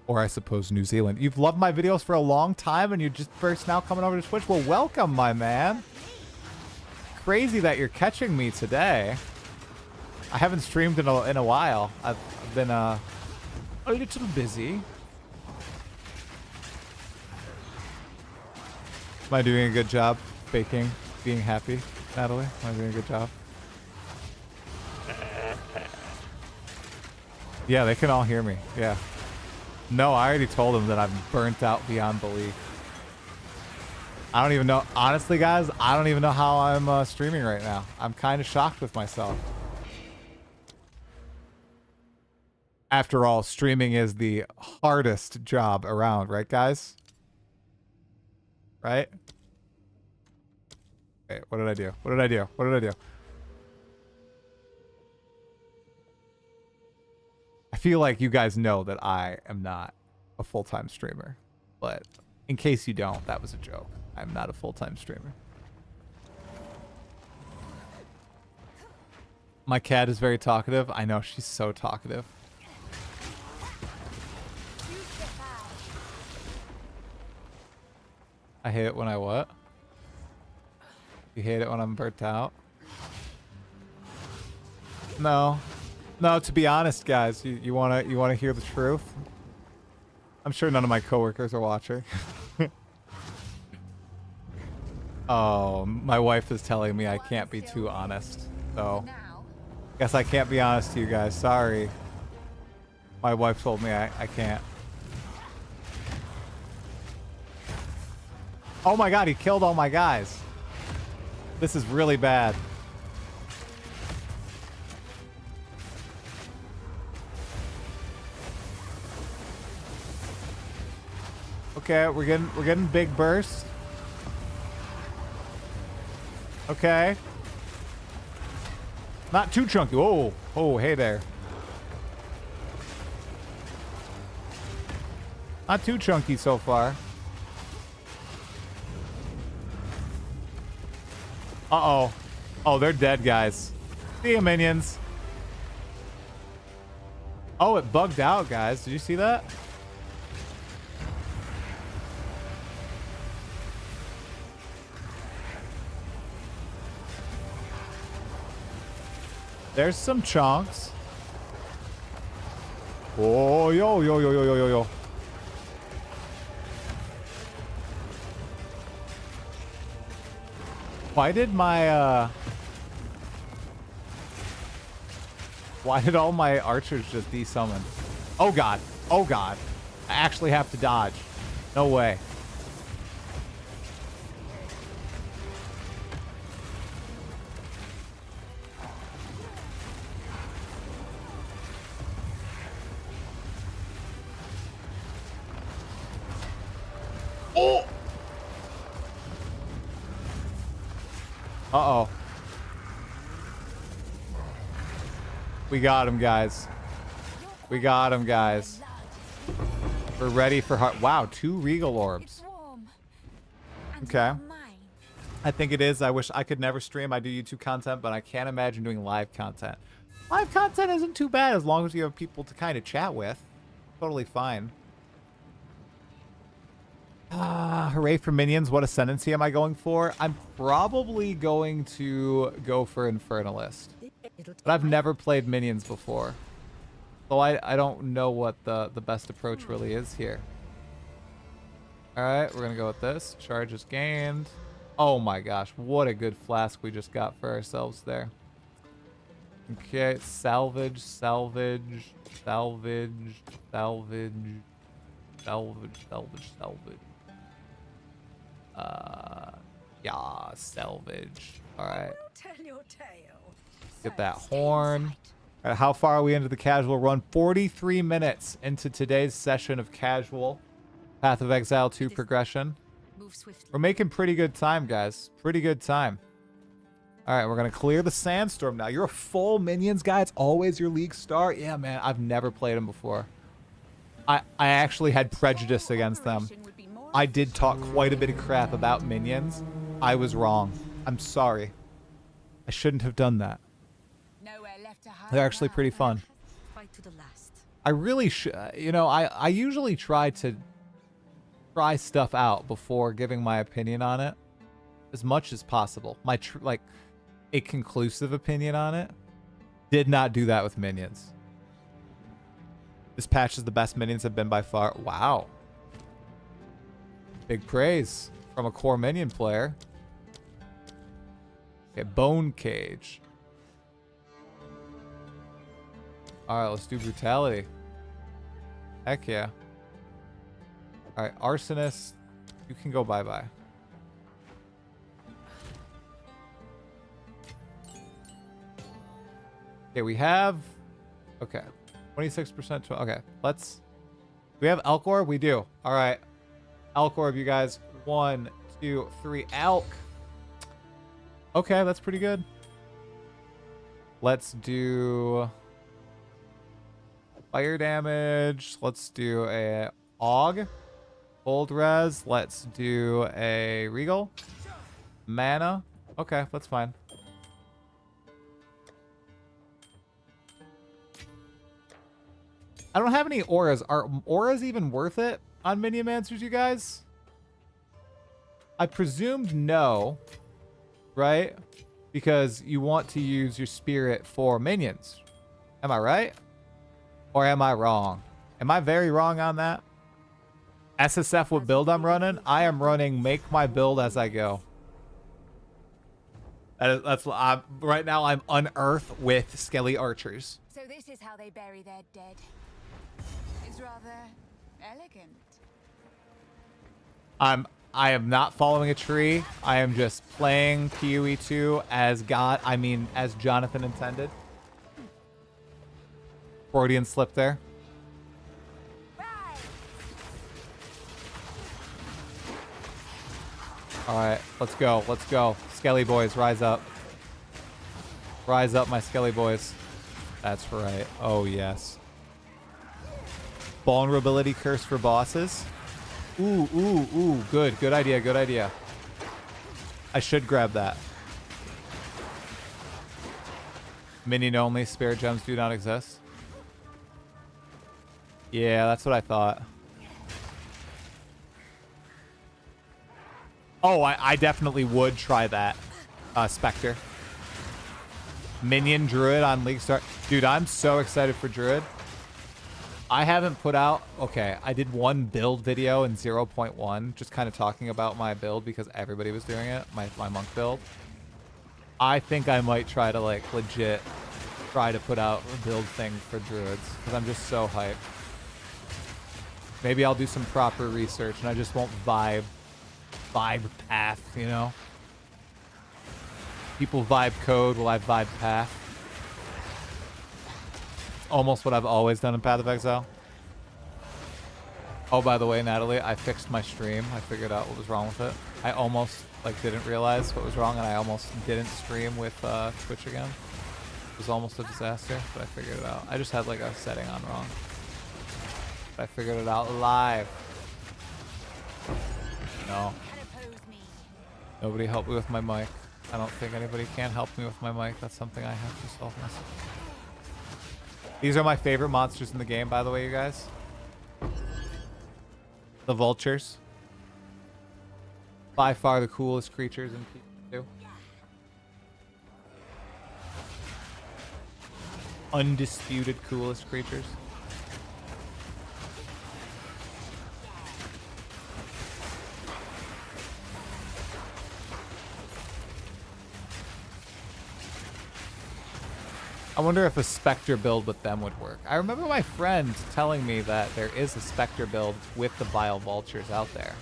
or I suppose New Zealand? You've loved my videos for a long time, and you're just first now coming over to Twitch. Well, welcome, my man. Crazy that you're catching me today. I haven't streamed in a while. I've been a little busy. Am I doing a good job faking being happy, Natalie? Am I doing a good job? Yeah, they can all hear me. Yeah. No, I already told them that I'm burnt out beyond belief. I don't even know. Honestly, guys, I don't even know how I'm streaming right now. I'm kind of shocked with myself. After all, streaming is the hardest job around, right, guys? Right? Wait, what did I do? What did I do? What did I do? I feel like you guys know that I am not a full-time streamer. But in case you don't, that was a joke. I'm not a full-time streamer. My cat is very talkative. I know, she's so talkative. I hate it when I what? You hate it when I'm burnt out? No. No, to be honest, guys, you wanna hear the truth? I'm sure none of my coworkers are watching. Oh, my wife is telling me I can't be too honest. So, guess I can't be honest to you guys. Sorry. My wife told me I can't. Oh my god, he killed all my guys. This is really bad. Okay, we're getting big burst. Okay. Not too chunky. Oh, oh, hey there. Not too chunky so far. Uh-oh. Oh, they're dead, guys. See ya, minions. Oh, it bugged out, guys. Did you see that? There's some chunks. Oh, yo, yo, yo, yo, yo, yo, yo. Why did my, why did all my archers just desummon? Oh, God. Oh, God. I actually have to dodge. No way. Oh! Uh-oh. We got him, guys. We got him, guys. We're ready for heart. Wow, 2 regal orbs. Okay. I think it is. I wish I could never stream. I do YouTube content, but I can't imagine doing live content. Live content isn't too bad as long as you have people to kind of chat with. Totally fine. Hooray for minions. What ascendancy am I going for? I'm probably going to go for Infernalist. But I've never played minions before. So I don't know what the best approach really is here. Alright, we're going to go with this. Charges gained. Oh my gosh, what a good flask we just got for ourselves there. Okay, salvage, salvage, salvage, salvage, salvage, salvage, salvage. Yeah, salvage. Alright. Get that horn. All right, how far are we into the casual run? 43 minutes into today's session of casual Path of Exile 2 progression. We're making pretty good time, guys. Pretty good time. All right, we're going to clear the sandstorm now. You're a full minions guy. It's always your league start. Yeah, man, I've never played them before. I actually had prejudice against them. I did talk quite a bit of crap about minions. I was wrong. I'm sorry. I shouldn't have done that. They're actually pretty fun. I really should, you know, I usually try to try stuff out before giving my opinion on it as much as possible. My like a conclusive opinion on it. Did not do that with minions. This patch is the best minions have been by far. Wow. Big praise from a core minion player. Okay, Bone Cage. Alright, let's do Brutality. Heck yeah. Alright, Arsonist. You can go bye-bye. Okay, we have... Okay. 26%. Okay, let's... Do we have Elk Orb? We do. Alright. Elk Orb, you guys. 1, 2, 3. Elk! Okay, that's pretty good. Let's do... Fire damage. Let's do a Aug. Old res. Let's do a Regal. Mana. Okay, that's fine. I don't have any auras. Are auras even worth it on Miniomancers, you guys? I presumed no. Right? Because you want to use your spirit for minions. Am I right? Or am I wrong? Am I very wrong on that? SSF, what build I'm running? I am running make my build as I go. That's right now I'm unearth with Skelly Archers. So this is how they bury their dead. It's rather elegant. I am not following a tree. I am just playing PoE 2 as as Jonathan intended. Freudian slip there. All right, let's go. Let's go. Skelly boys, rise up. Rise up, my Skelly boys. That's right. Oh, yes. Vulnerability curse for bosses. Ooh, ooh, ooh. Good. Good idea. Good idea. I should grab that. Minion only. Spirit gems do not exist. Yeah, that's what I thought. Oh, I definitely would try that. Spectre. Minion Druid on League Start. Dude, I'm so excited for Druid. I haven't put out... Okay, I did one build video in 0.1, just kind of talking about my build because everybody was doing it, my monk build. I think I might try to, like, legit try to put out a build thing for Druids because I'm just so hyped. Maybe I'll do some proper research and I just won't vibe path, you know? People vibe code while I vibe path. Almost what I've always done in Path of Exile. Oh, by the way, Natalie, I fixed my stream. I figured out what was wrong with it. I almost didn't realize what was wrong, and I almost didn't stream with Twitch again. It was almost a disaster, but I figured it out. I just had like a setting on wrong. But I figured it out live. No. Nobody helped me with my mic. I don't think anybody can help me with my mic. That's something I have to solve myself. These are my favorite monsters in the game, by the way, you guys. The vultures. By far the coolest creatures in PoE 2. Undisputed coolest creatures. I wonder if a Spectre build with them would work. I remember my friend telling me that there is a Spectre build with the Vile Vultures out there.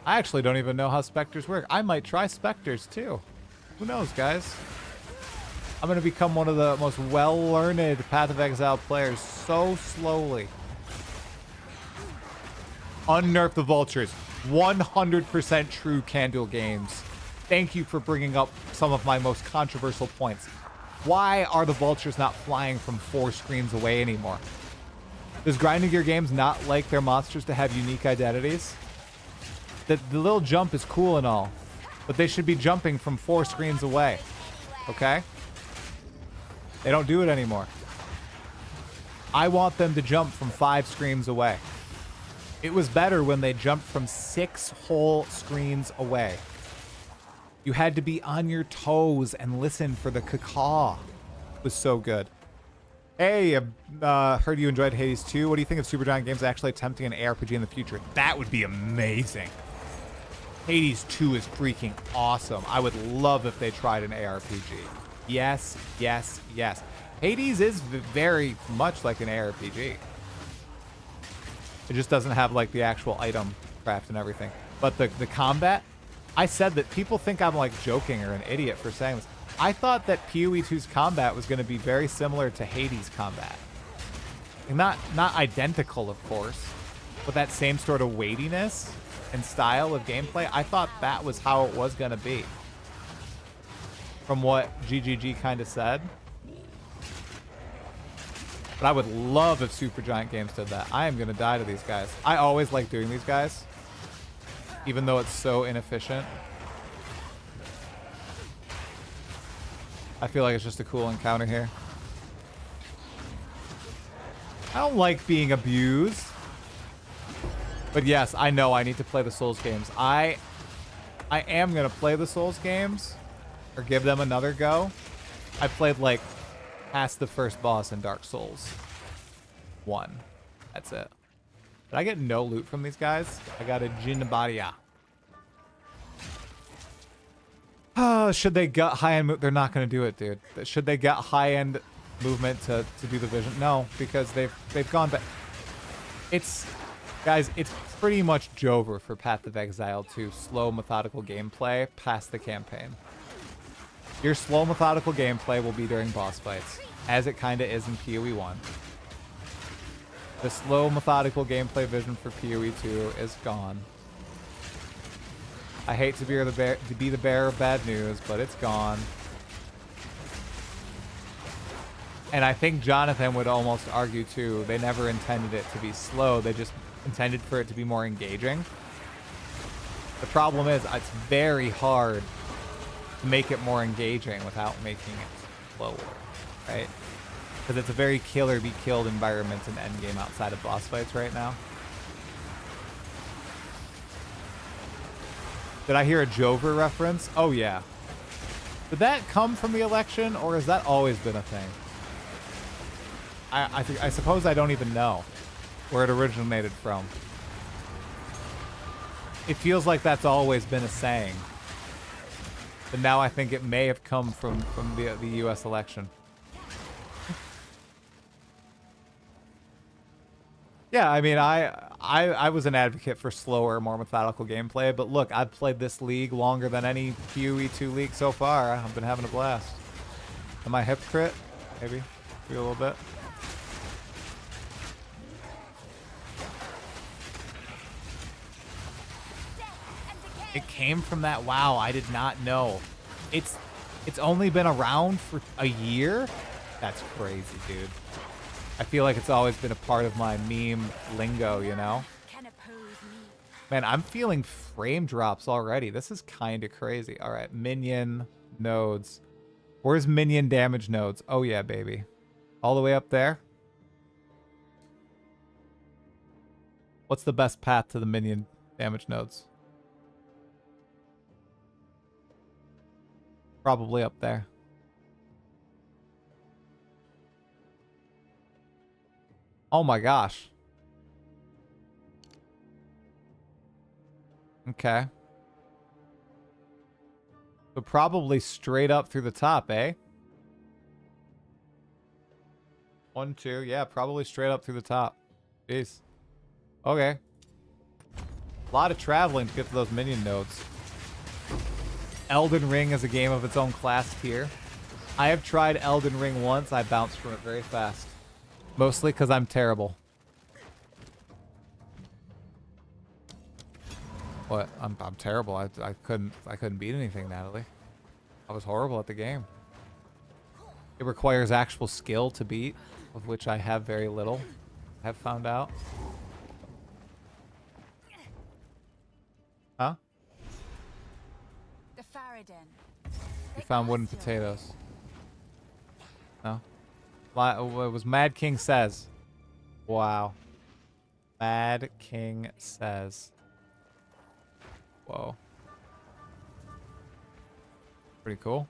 I actually don't even know how Spectres work. I might try Spectres too. Who knows, guys? I'm going to become one of the most well-learned Path of Exile players so slowly. Unnerf the Vultures. 100% true Candle Games. Thank you for bringing up some of my most controversial points. Why are the vultures not flying from 4 screens away anymore? Does grinding your games not like their monsters to have unique identities? The little jump is cool and all, but they should be jumping from 4 screens away. Okay? They don't do it anymore. I want them to jump from 5 screens away. It was better when they jumped from 6 whole screens away. You had to be on your toes and listen for the caw. It was so good. Hey, heard you enjoyed Hades 2. What do you think of Supergiant Games actually attempting an ARPG in the future? That would be amazing. Hades 2 is freaking awesome. I would love if they tried an ARPG. Yes, yes, yes. Hades is very much like an ARPG. It just doesn't have like the actual item craft and everything. But the combat... I said that people think I'm like joking or an idiot for saying this. I thought that PoE 2's combat was going to be very similar to Hades' combat. Not identical, of course, but that same sort of weightiness and style of gameplay. I thought that was how it was going to be. From what GGG kind of said. But I would love if Supergiant Games did that. I am going to die to these guys. I always like doing these guys. Even though it's so inefficient. I feel like it's just a cool encounter here. I don't like being abused. But yes, I know I need to play the Souls games. I am going to play the Souls games. Or give them another go. I played like past the first boss in Dark Souls 1. That's it. Did I get no loot from these guys? I got a Jinbadia. Should they gut high-end move? They're not going to do it, dude. Should they gut high-end movement to do the vision? No, because they've gone back. Guys, it's pretty much Jover for Path of Exile 2. Slow, methodical gameplay past the campaign. Your slow, methodical gameplay will be during boss fights, as it kind of is in PoE 1. The slow, methodical gameplay vision for PoE 2 is gone. I hate to be the bearer of bad news, but it's gone. And I think Jonathan would almost argue too, they never intended it to be slow, they just intended for it to be more engaging. The problem is, it's very hard to make it more engaging without making it slower, right? Because it's a very kill or be killed environment in endgame outside of boss fights right now. Did I hear a Jover reference? Oh yeah. Did that come from the election, or has that always been a thing? I suppose I don't even know where it originated from. It feels like that's always been a saying. But now I think it may have come from the US election. Yeah, I mean, I was an advocate for slower, more methodical gameplay, but look, I've played this league longer than any PoE 2 league so far. I've been having a blast. Am I a hypocrite? Maybe. Maybe a little bit. It came from that. Wow, I did not know. It's only been around for a year? That's crazy, dude. I feel like it's always been a part of my meme lingo, you know? Man, I'm feeling frame drops already. This is kind of crazy. All right, minion nodes. Where's minion damage nodes? Oh, yeah, baby. All the way up there? What's the best path to the minion damage nodes? Probably up there. Oh my gosh. Okay. So probably straight up through the top, eh? 1, 2. Yeah, probably straight up through the top. Jeez. Okay. A lot of traveling to get to those minion nodes. Elden Ring is a game of its own class tier. I have tried Elden Ring once. I bounced from it very fast. Mostly because I'm terrible. What? I'm terrible. I couldn't beat anything, Natalie. I was horrible at the game. It requires actual skill to beat, of which I have very little. I have found out. Huh? You found wooden potatoes. No? It was Mad King Says. Wow. Mad King Says. Whoa. Pretty cool.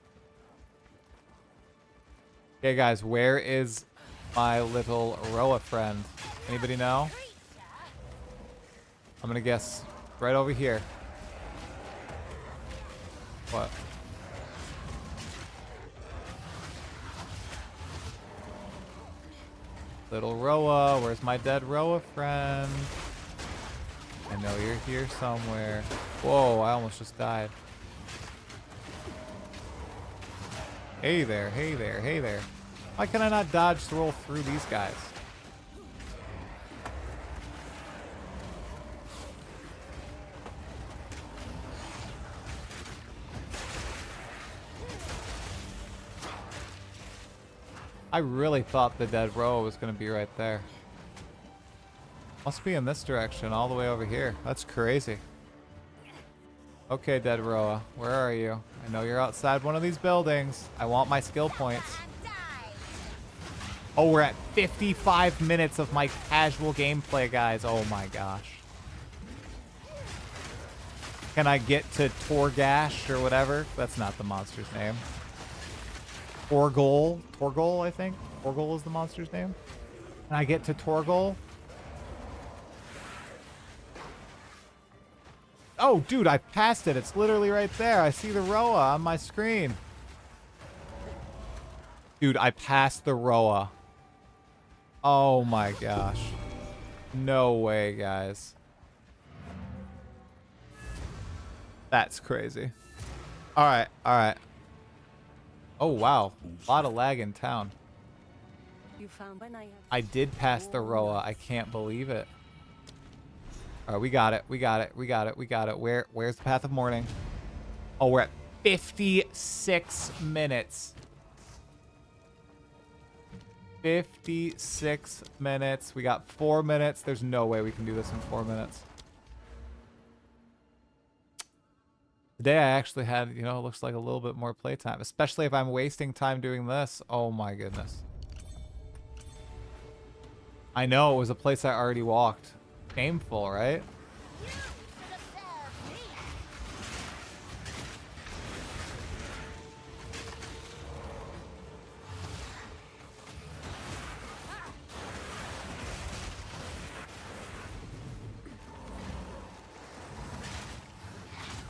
Okay, guys, where is my little Roa friend? Anybody know? I'm gonna guess right over here. What? Little Roa, where's my dead Roa friend? I know you're here somewhere. Whoa, I almost just died. Hey there, hey there, hey there. Why can I not dodge roll through these guys? I really thought the dead Roa was going to be right there. Must be in this direction, all the way over here. That's crazy. Okay, dead Roa, where are you? I know you're outside one of these buildings. I want my skill points. Oh, we're at 55 minutes of my casual gameplay, guys. Oh my gosh. Can I get to Torgash or whatever? That's not the monster's name. Torgol, I think. Torgol is the monster's name. Can I get to Torgol? Oh, dude, I passed it. It's literally right there. I see the Roa on my screen. Dude, I passed the Roa. Oh my gosh. No way, guys. That's crazy. All right, all right. Oh, wow. A lot of lag in town. I did pass the Roa. I can't believe it. All right, we got it. We got it. We got it. We got it. Where's the Path of Morning? Oh, we're at 56 minutes. 56 minutes. We got 4 minutes. There's no way we can do this in 4 minutes. Today I actually had, you know, it looks like a little bit more playtime, especially if I'm wasting time doing this. Oh my goodness. I know, it was a place I already walked. Shameful, right?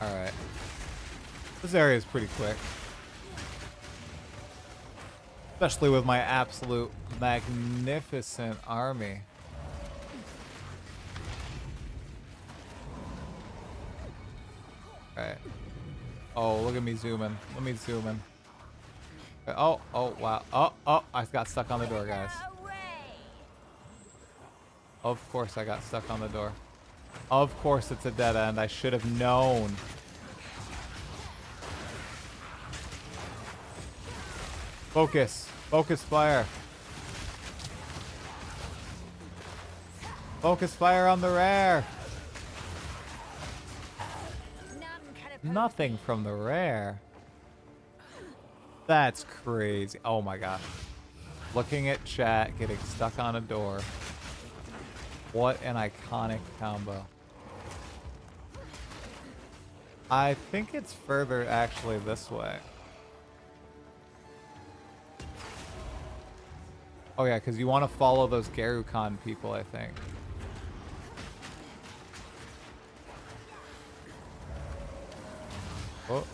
All right. This area is pretty quick. Especially with my absolute magnificent army. All right. Oh, look at me zooming. Let me zoom in. Oh, wow. Oh, I got stuck on the door, guys. Of course I got stuck on the door. Of course it's a dead end. I should have known. Focus. Focus fire. Focus fire on the rare. Nothing from the rare. That's crazy. Oh my god. Looking at chat, getting stuck on a door. What an iconic combo. I think it's further actually this way. Oh yeah, because you want to follow those Garukhan people, I think. Oh.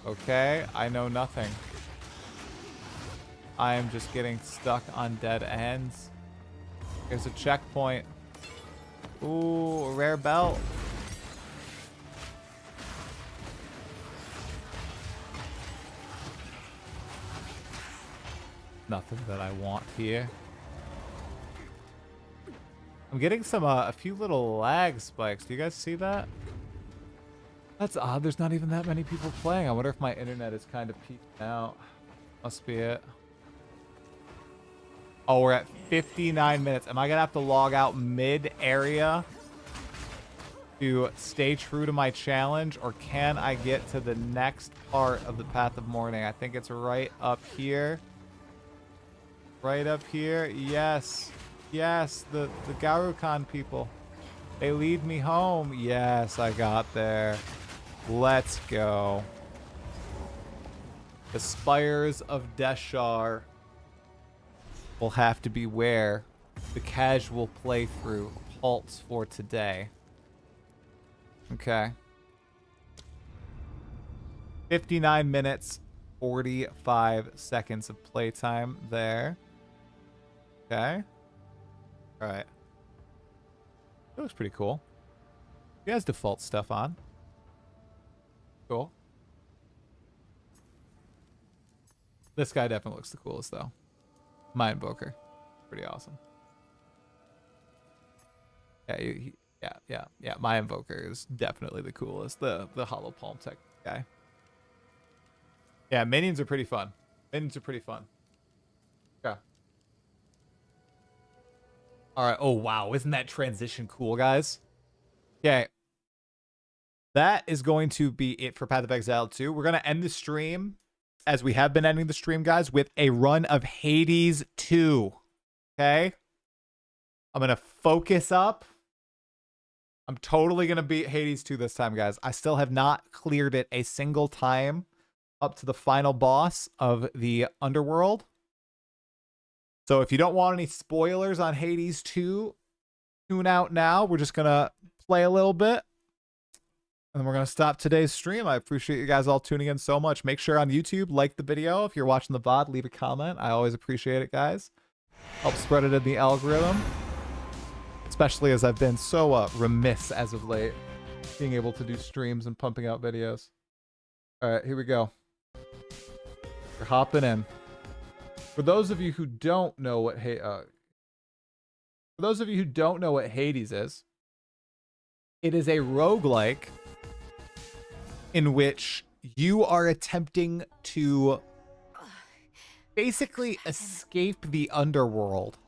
Okay, I know nothing. I am just getting stuck on dead ends. There's a checkpoint. Ooh, a rare belt. Nothing that I want here. I'm getting some a few little lag spikes. Do you guys see that? That's odd. There's not even that many people playing. I wonder if my internet is kind of peaking out. Must be it. Oh, we're at 59 minutes. Am I gonna have to log out mid-area to stay true to my challenge, or can I get to the next part of the Path of Morning? I think it's right up here. Right up here. Yes. Yes, the Garukhan people. They lead me home. Yes, I got there. Let's go. The Spires of Deshar will have to be where the casual playthrough halts for today. Okay. 59 minutes, 45 seconds of playtime there. Okay. All right. That looks pretty cool. He has default stuff on. Cool. This guy definitely looks the coolest, though. My Invoker. Pretty awesome. Yeah, yeah. My Invoker is definitely the coolest. The Hollow Palm Tech guy. Yeah, minions are pretty fun. Minions are pretty fun. Yeah. All right. Oh, wow. Isn't that transition cool, guys? Okay. That is going to be it for Path of Exile 2. We're going to end the stream, as we have been ending the stream, guys, with a run of Hades 2. Okay? I'm going to focus up. I'm totally going to beat Hades 2 this time, guys. I still have not cleared it a single time up to the final boss of the Underworld. So if you don't want any spoilers on Hades 2, tune out now. We're just going to play a little bit, and we're going to stop today's stream. I appreciate you guys all tuning in so much. Make sure on YouTube, like the video. If you're watching the VOD, leave a comment. I always appreciate it, guys. Help spread it in the algorithm, especially as I've been so remiss as of late, being able to do streams and pumping out videos. All right, here we go. We're hopping in. For those of you who don't know what For those of you who don't know what Hades is, it is a roguelike in which you are attempting to basically escape the underworld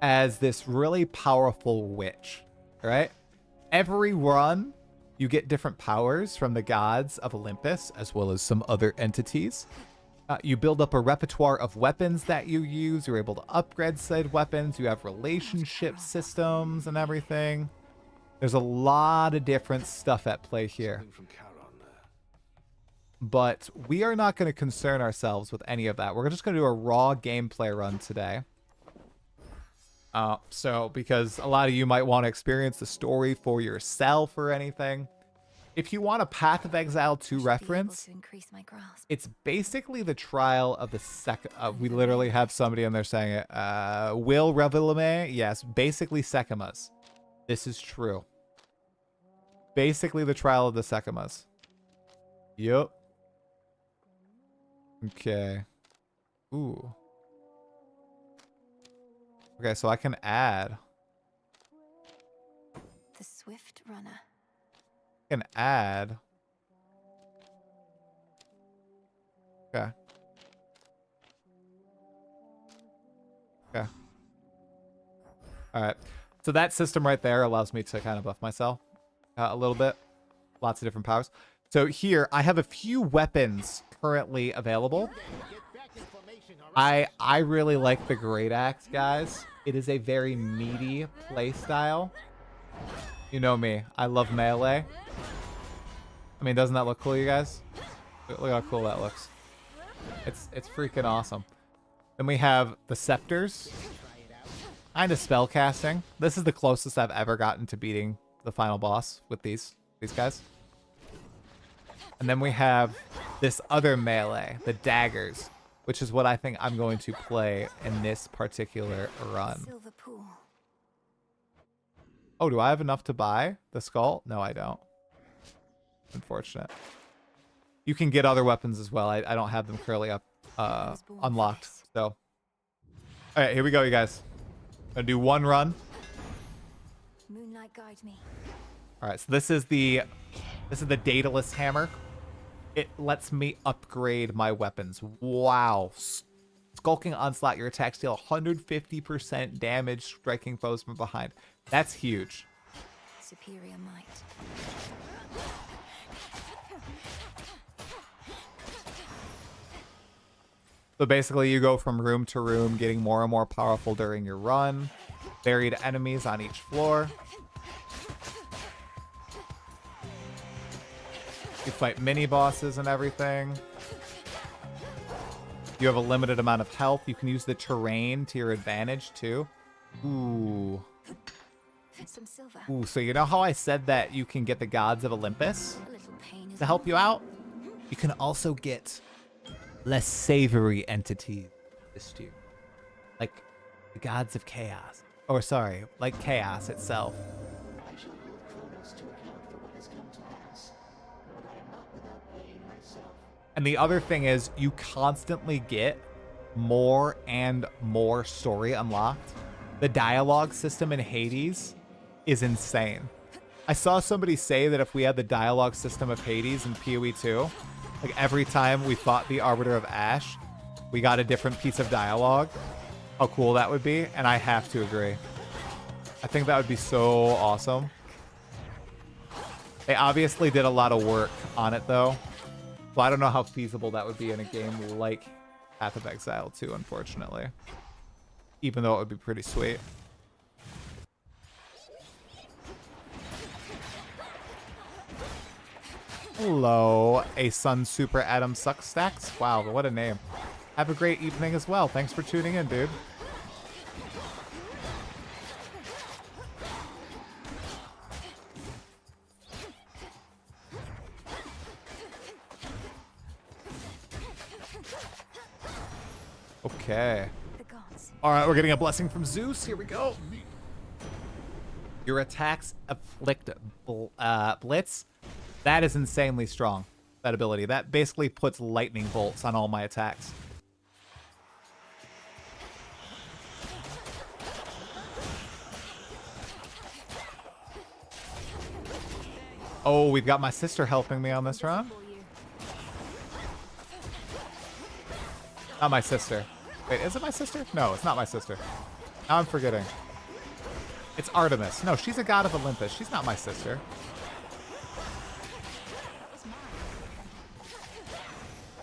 as this really powerful witch, right? Every run, you get different powers from the gods of Olympus, as well as some other entities. You build up a repertoire of weapons that you use. You're able to upgrade said weapons. You have relationship systems and everything. There's a lot of different stuff at play here. But we are not going to concern ourselves with any of that. We're just going to do a raw gameplay run today. Because a lot of you might want to experience the story for yourself or anything. If you want a Path of Exile 2 reference, it's basically the trial of the second. We literally have somebody in there saying it. Will Revelame? Yes, basically Sekimas. This is true. Basically the trial of the Sekimas. Yup. Okay. Ooh. Okay, so I can add. The Swift Runner. Can add. Okay. Okay. All right. So that system right there allows me to kind of buff myself a little bit. Lots of different powers. So here I have a few weapons currently available. I really like the Great Axe, guys. It is a very meaty play style. You know me. I love melee. I mean, doesn't that look cool, you guys? Look how cool that looks. It's freaking awesome. Then we have the scepters. Kind of spell casting. This is the closest I've ever gotten to beating the final boss with these guys. And then we have this other melee, the daggers, which is what I think I'm going to play in this particular run. Oh, do I have enough to buy the skull? No, I don't. Unfortunate. You can get other weapons as well. I don't have them currently up unlocked. So, all right, here we go, you guys. Gonna do one run. Moonlight guide me. All right, so this is the Daedalus hammer. It lets me upgrade my weapons. Wow. Skulking Onslaught, your attacks deal 150% damage striking foes from behind. That's huge. Superior might. So basically you go from room to room, getting more and more powerful during your run. Buried enemies on each floor. You fight mini bosses and everything. You have a limited amount of health. You can use the terrain to your advantage too. Ooh. Some silver. Ooh, so you know how I said that you can get the gods of Olympus to help you out? You can also get less savory entities this too. Like the gods of chaos. Or sorry, like chaos itself. And the other thing is you constantly get more and more story unlocked. The dialogue system in Hades is insane. I saw somebody say that if we had the dialogue system of Hades in PoE 2, like every time we fought the Arbiter of Ash, we got a different piece of dialogue. How cool that would be, and I have to agree. I think that would be so awesome. They obviously did a lot of work on it though. So I don't know how feasible that would be in a game like Path of Exile 2, unfortunately. Even though it would be pretty sweet. Hello, a Sun Super Adam Suckstacks. Wow, what a name. Have a great evening as well. Thanks for tuning in, dude. Okay. All right, we're getting a blessing from Zeus. Here we go. Your attacks afflict blitz. That is insanely strong, that ability. That basically puts lightning bolts on all my attacks. Oh, we've got my sister helping me on this run. Not my sister. Wait, is it my sister? No, it's not my sister. Now I'm forgetting. It's Artemis. No, she's a god of Olympus. She's not my sister.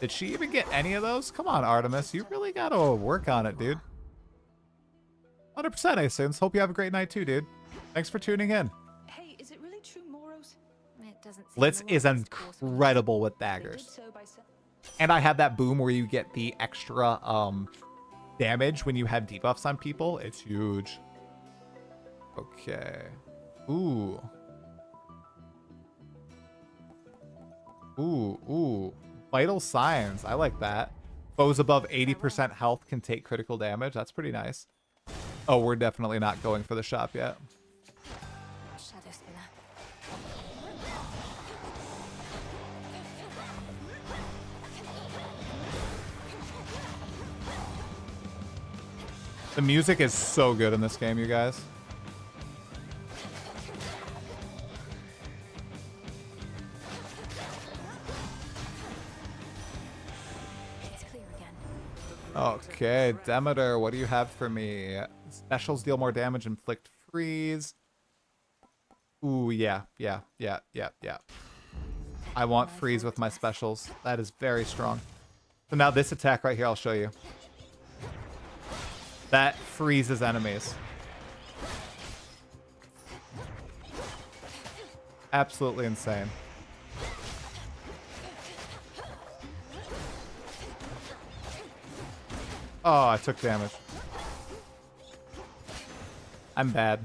Did she even get any of those? Come on, Artemis. You really got to work on it, dude. 100% Asins. Hope you have a great night too, dude. Thanks for tuning in. Hey, is it really true Moros? It doesn't seem Blitz the is worst course for incredible with them. They did daggers. so by se- And I have that boom where you get the extra damage when you have debuffs on people. It's huge. Okay. Ooh. Ooh. Vital signs. I like that. Foes above 80% health can take critical damage. That's pretty nice. Oh, we're definitely not going for the shop yet. Shadow Spinner. The music is so good in this game, you guys. It's clear again. Okay, Demeter, what do you have for me? Specials deal more damage, inflict freeze. Ooh, yeah. I want freeze with my specials. That is very strong. So now this attack right here, I'll show you. That freezes enemies. Absolutely insane. Oh, I took damage. I'm bad.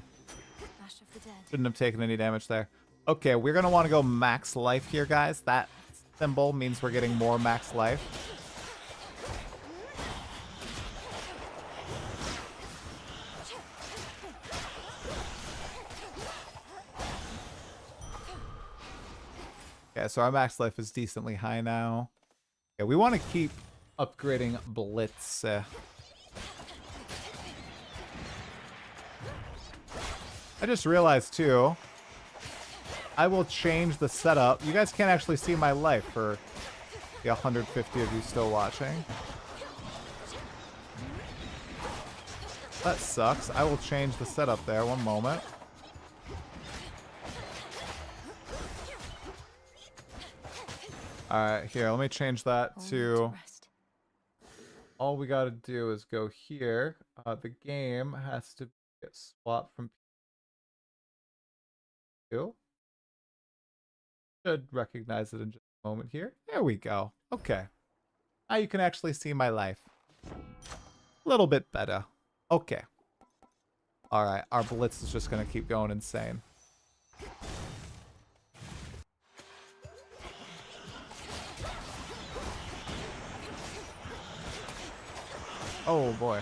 Ash of the Dead. Shouldn't have taken any damage there. Okay, we're going to want to go max life here, guys. That symbol means we're getting more max life. Okay, so our max life is decently high now. Okay, we want to keep upgrading Blitz. I just realized too, I will change the setup. You guys can't actually see my life for the 150 of you still watching. That sucks. I will change the setup there. One moment. Alright, here, let me change that to... All we gotta do is go here. The game has to get swapped from P2. Should recognize it in just a moment here. There we go. Okay. Now you can actually see my life. A little bit better. Okay. Alright, our Blitz is just gonna keep going insane. Oh boy.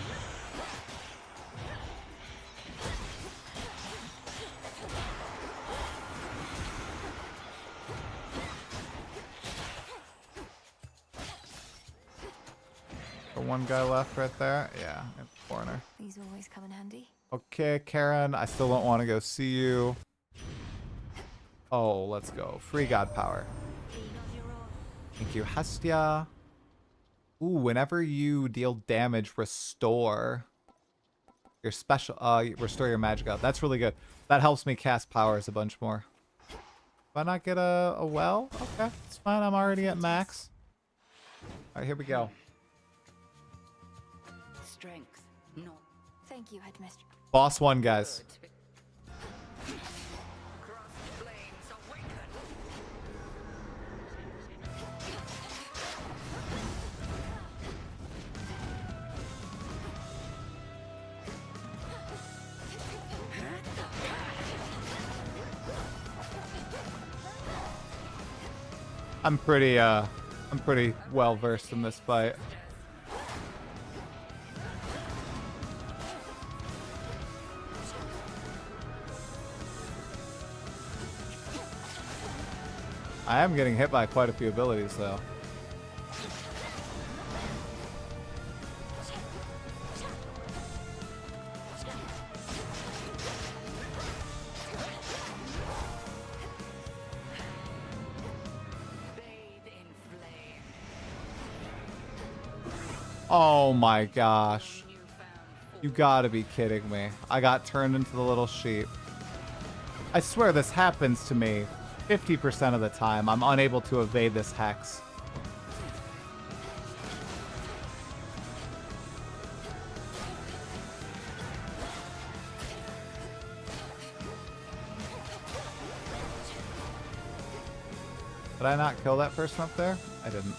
The one guy left right there? Yeah, in the corner. These always come in handy. Okay, Karen, I still don't want to go see you. Oh, let's go. Free God Power. Thank you, Hestia. Ooh, whenever you deal damage, restore your special, restore your magic out. That's really good. That helps me cast powers a bunch more. Why not get a well? Okay, it's fine. I'm already at max. All right, here we go. Strength, not. Thank you, Headmistress. Boss one, guys. I'm pretty well versed in this fight. I am getting hit by quite a few abilities though. Oh my gosh. You gotta be kidding me. I got turned into the little sheep. I swear this happens to me 50% of the time. I'm unable to evade this hex. Did I not kill that person up there? I didn't.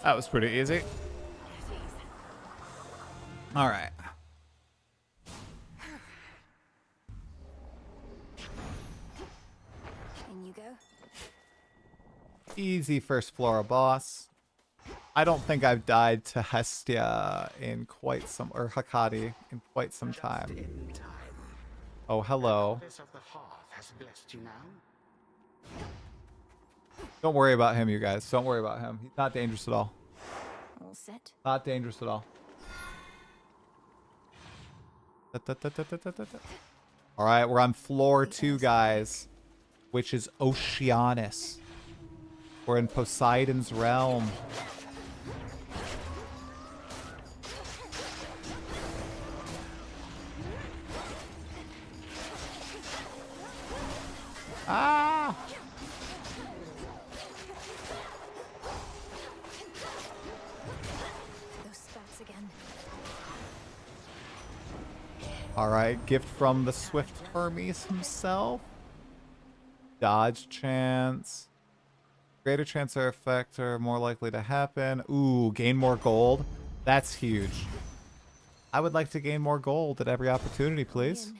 That was pretty easy. All right. In you go. Easy first floor boss. I don't think I've died to Hestia in quite some, or Hakati in quite some time. Oh, hello. Don't worry about him, you guys. Don't worry about him. He's not dangerous at all. All set. Not dangerous at all. All right, we're on floor 2, guys, which is Oceanus. We're in Poseidon's realm. Ah! Those spats again. All right, gift from the Swift Hermes himself. Dodge chance. Greater chance or effect are more likely to happen. Ooh, gain more gold. That's huge. I would like to gain more gold at every opportunity, please.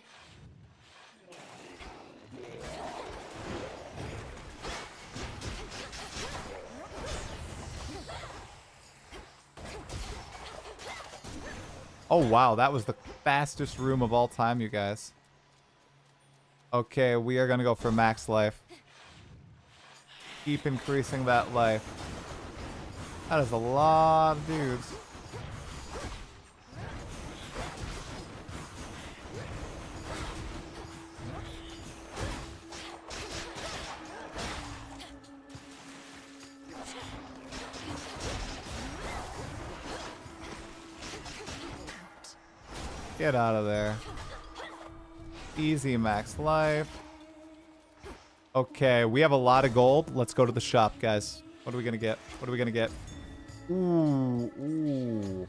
Oh, wow. That was the fastest room of all time, you guys. Okay, we are going to go for max life. Keep increasing that life. That is a lot of dudes. Get out of there. Easy max life. Okay, we have a lot of gold. Let's go to the shop, guys. What are we gonna get? What are we gonna get? Ooh, ooh.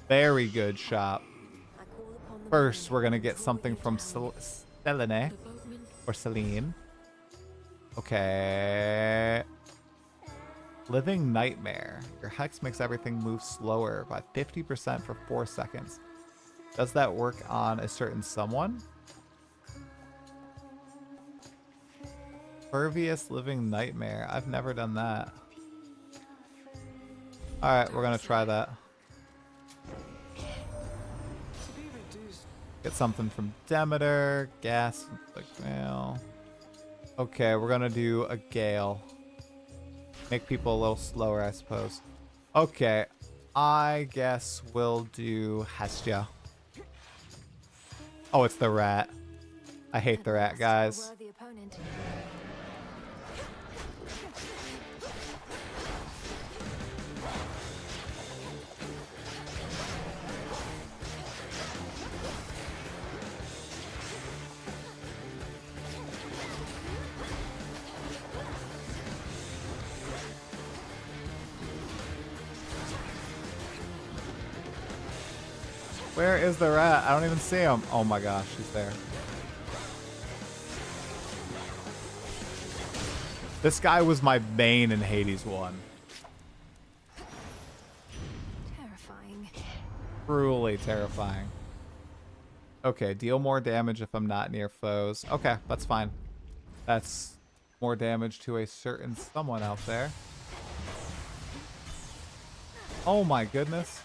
Very good shop. First, we're gonna get something from Selene. Or Celine. Okay. Living Nightmare. Your hex makes everything move slower by 50% for 4 seconds. Does that work on a certain someone? Pervious Living Nightmare. I've never done that. Alright, we're gonna try that. Get something from Demeter. Gas. Mail. Okay, we're gonna do a Gale. Make people a little slower, I suppose. Okay, I guess we'll do Hestia. Oh, it's the rat. I hate the rat, guys. Where is the rat? I don't even see him. Oh my gosh, he's there. This guy was my main in Hades 1. Terrifying. Truly terrifying. Okay, deal more damage if I'm not near foes. Okay, that's fine. That's more damage to a certain someone out there. Oh my goodness.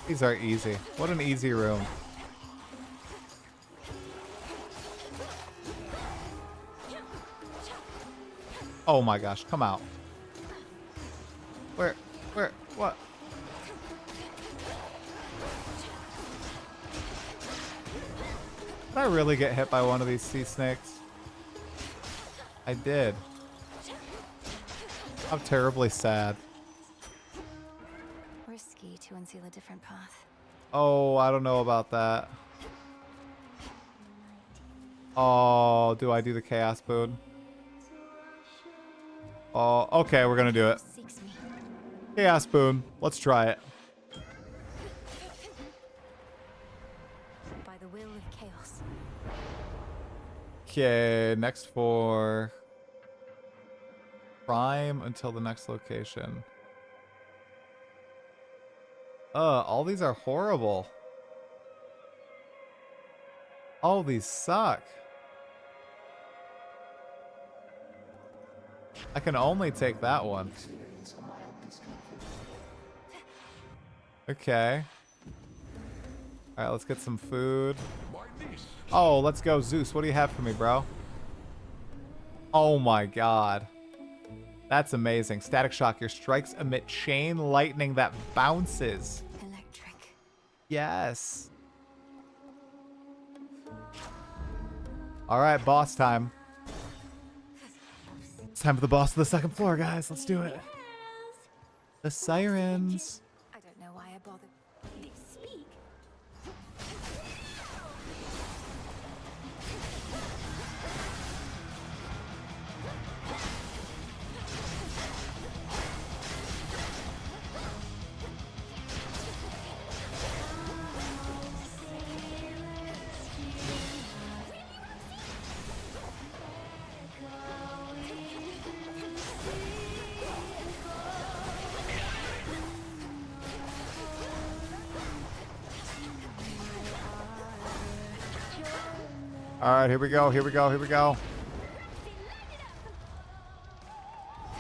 These are easy. What an easy room. Oh my gosh, come out. Where, what? Did I really get hit by one of these sea snakes? I did. I'm terribly sad. Risky to unseal a different path. Oh, I don't know about that. Oh, do I do the chaos boon? Oh, okay, we're gonna do it. Seeks me. Chaos boon. Let's try it. By the will of chaos. Okay, next for Prime until the next location. All these are horrible. All these suck. I can only take that one. Okay. Alright, let's get some food. Oh, let's go, Zeus. What do you have for me, bro? Oh my god. That's amazing. Static shock. Your strikes emit chain lightning that bounces. Electric. Yes. Alright, boss time. It's time for the boss of the second floor, guys. Let's do it. The sirens. I don't know why I bothered. They speak. All right, here we go. Here we go. Here we go.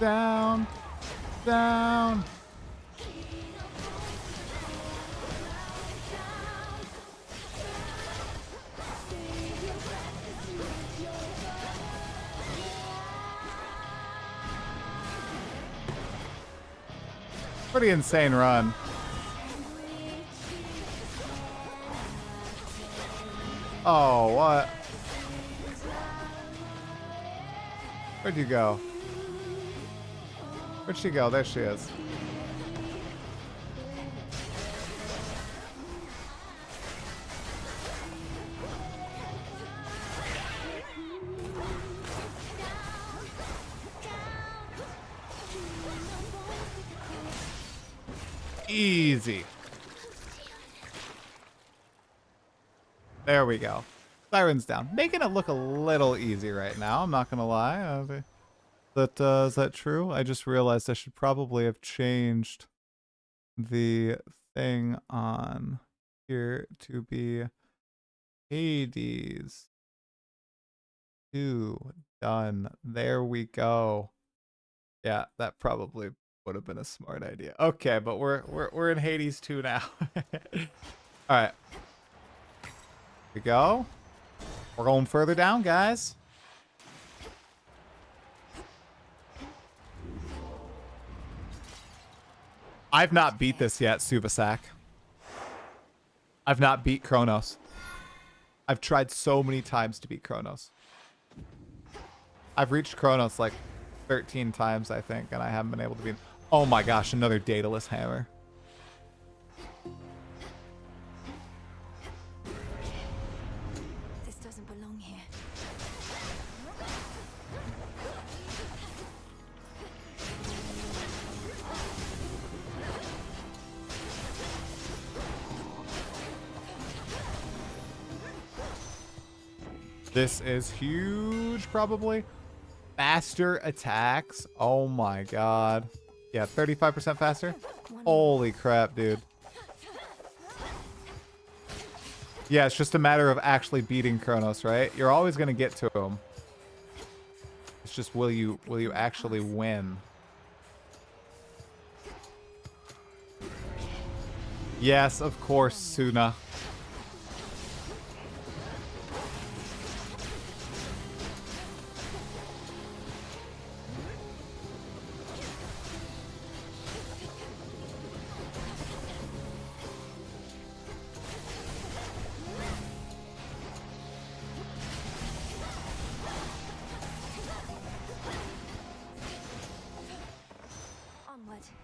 Down. Down. Pretty insane run. Oh, what? Where'd you go? Where'd she go? There she is. Easy. There we go. Siren's down. Making it look a little easy right now. I'm not gonna lie. Is that true? I just realized I should probably have changed the thing on here to be Hades 2. Done. There we go. Yeah, that probably would have been a smart idea. Okay, but we're in Hades 2 now. All right. Here we go. We're going further down, guys. I've not beat this yet, Suvasak. I've not beat Kronos. I've tried so many times to beat Kronos. I've reached Kronos like 13 times, I think, and I haven't been able to beat. Oh my gosh, another Daedalus hammer. This doesn't belong here. This is huge, probably. Faster attacks. Oh my god. Yeah, 35% faster. Holy crap, dude. Yeah, it's just a matter of actually beating Kronos, right? You're always going to get to him. It's just will you actually win? Yes, of course, Suna.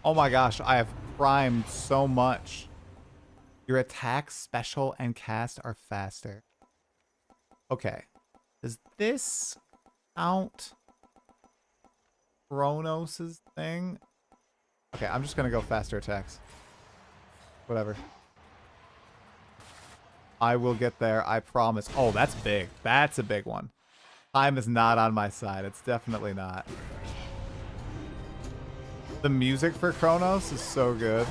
Oh my gosh, I have primed so much. Your attack, special, and cast are faster. Okay. Does this count Kronos' thing? Okay, I'm just gonna go faster attacks. Whatever. I will get there, I promise. Oh, that's big. That's a big one. Time is not on my side. It's definitely not. The music for Kronos is so good.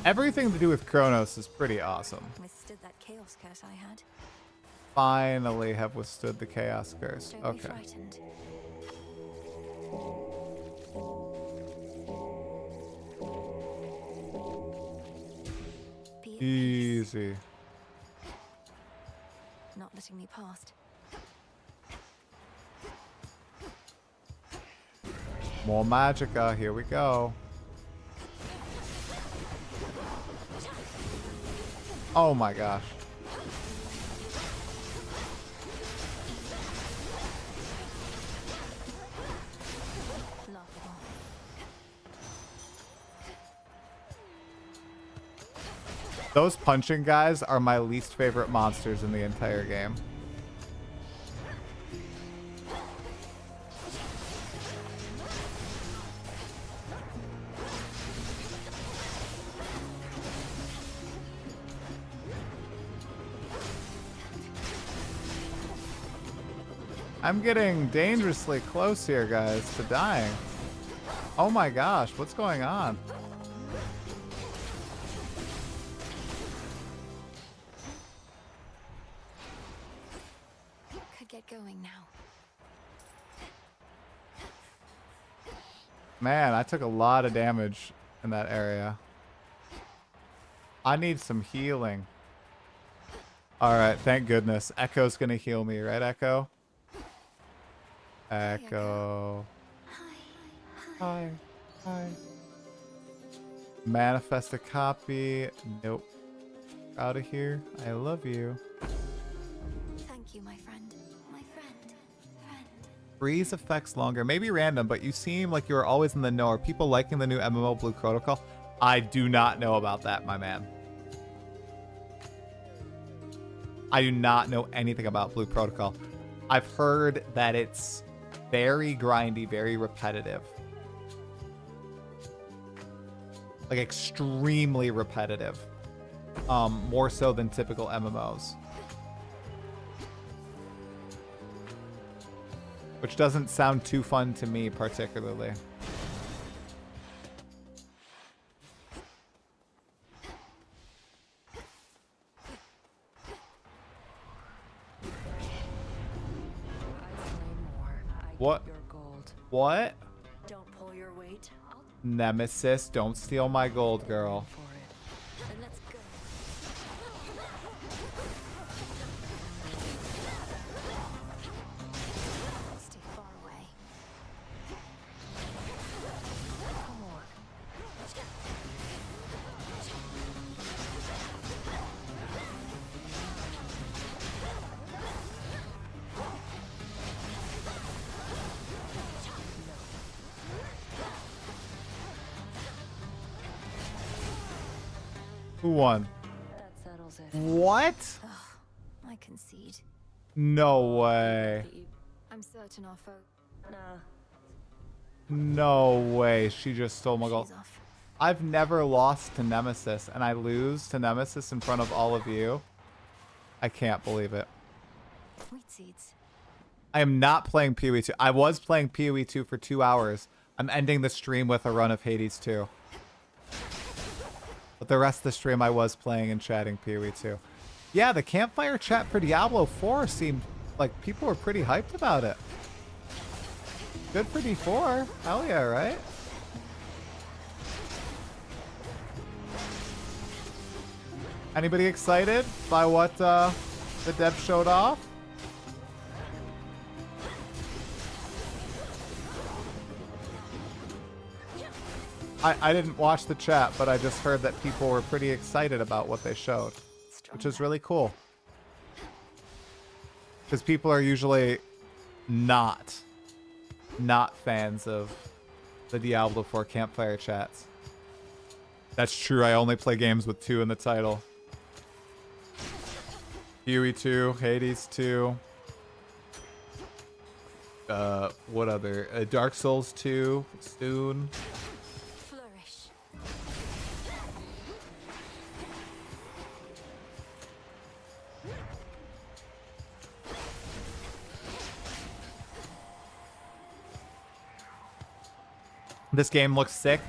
Everything to do with Kronos is pretty awesome. Withstood that chaos curse I had. Finally have withstood the chaos curse. Don't be Okay. frightened. Be at peace. Easy. Not letting me past. More Magicka. Here we go. Oh my gosh. Laughable. Those punching guys are my least favorite monsters in the entire game. I'm getting dangerously close here, guys, to dying. Oh my gosh, what's going on? Could get going now. Man, I took a lot of damage in that area. I need some healing. Alright, thank goodness. Echo's gonna heal me, right, Echo? Echo. Hi. Hi. Manifest a copy. Nope. Out of here. I love you. Thank you, my friend. My friend. Friend. Freeze affects longer. Maybe random, but you seem like you're always in the know. Are people liking the new MMO Blue Protocol? I do not know about that, my man. I do not know anything about Blue Protocol. I've heard that it's very grindy, very repetitive. Like extremely repetitive. More so than typical MMOs. Which doesn't sound too fun to me particularly. What? What? Don't pull your weight. Nemesis, don't steal my gold, girl. For it. Then let's go. Stay far away. Come on. Who won? That settles it. What? I concede. No way. I'm certain our foe. Nah. No way. She just stole my gold. She's off. I've never lost to Nemesis, and I lose to Nemesis in front of all of you. I can't believe it. Wheat seeds. I am not playing PoE 2. I was playing PoE 2 for 2 hours. I'm ending the stream with a run of Hades 2. But the rest of the stream I was playing and chatting PoE 2. Yeah, the campfire chat for Diablo 4 seemed like people were pretty hyped about it. Good for D4. Hell yeah, right? Anybody excited by what the dev showed off? I didn't watch the chat, but I just heard that people were pretty excited about what they showed. which is really cool. Because people are usually not fans of the Diablo 4 campfire chats. That's true. I only play games with 2 in the title. PoE 2, Hades 2. What other? Dark Souls 2 soon. Flourish. This game looks sick.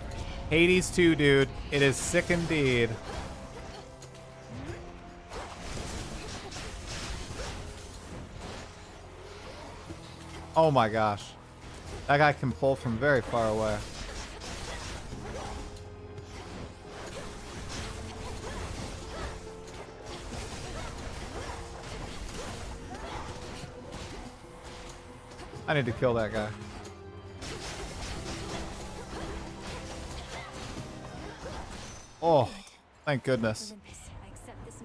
Hades 2, dude. It is sick indeed. Oh my gosh. That guy can pull from very far away. I need to kill that guy. Oh, thank goodness.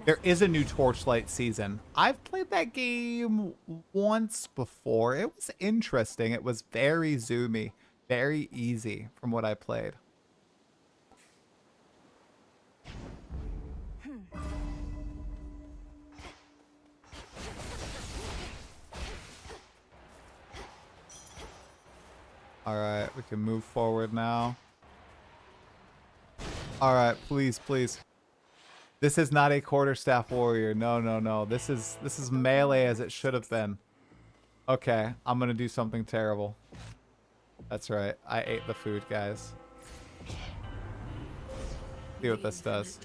There is a new Torchlight season. I've played that game once before. It was interesting. It was very zoomy, very easy from what I played. All right, we can move forward now. All right, please, please. This is not a quarterstaff warrior. No, no, no. This is melee as it should have been. Okay, I'm gonna do something terrible. That's right. I ate the food, guys. See what this does.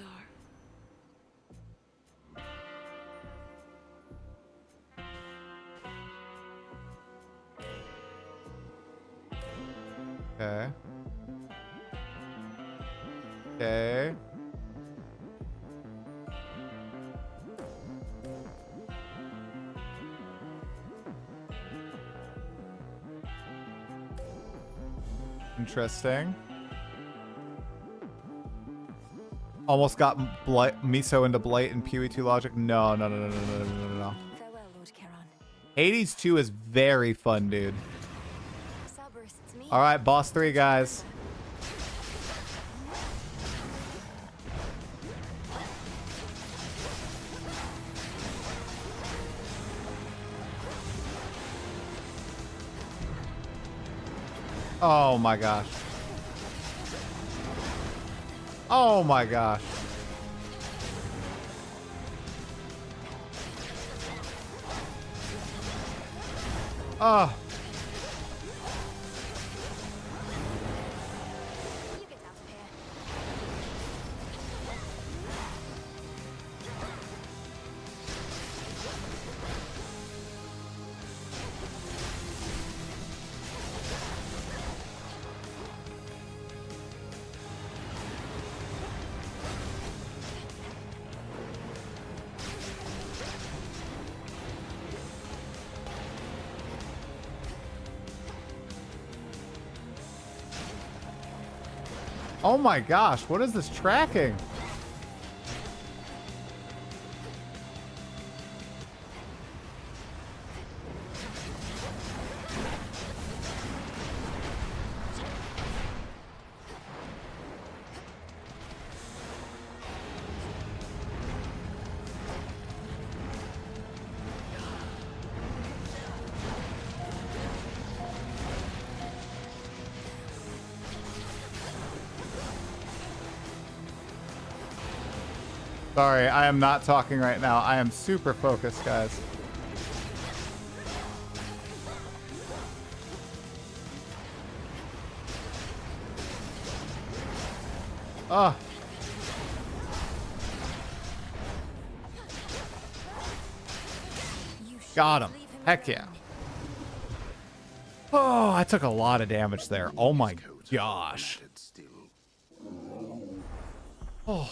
Okay. Okay. Interesting. Almost got Miso into Blight and PoE 2 logic. No, no, no, no, no, no, no, no, no. Farewell, Lord Charon. Hades 2 is very fun, dude. Cerberus, it's me. All right, boss 3, guys. Oh my gosh. Oh my gosh. Oh. You get out of here. Oh my gosh, what is this tracking? Sorry, I am not talking right now. I am super focused, guys. Oh. Got him. Heck yeah. Oh, I took a lot of damage there. Oh my gosh. Oh.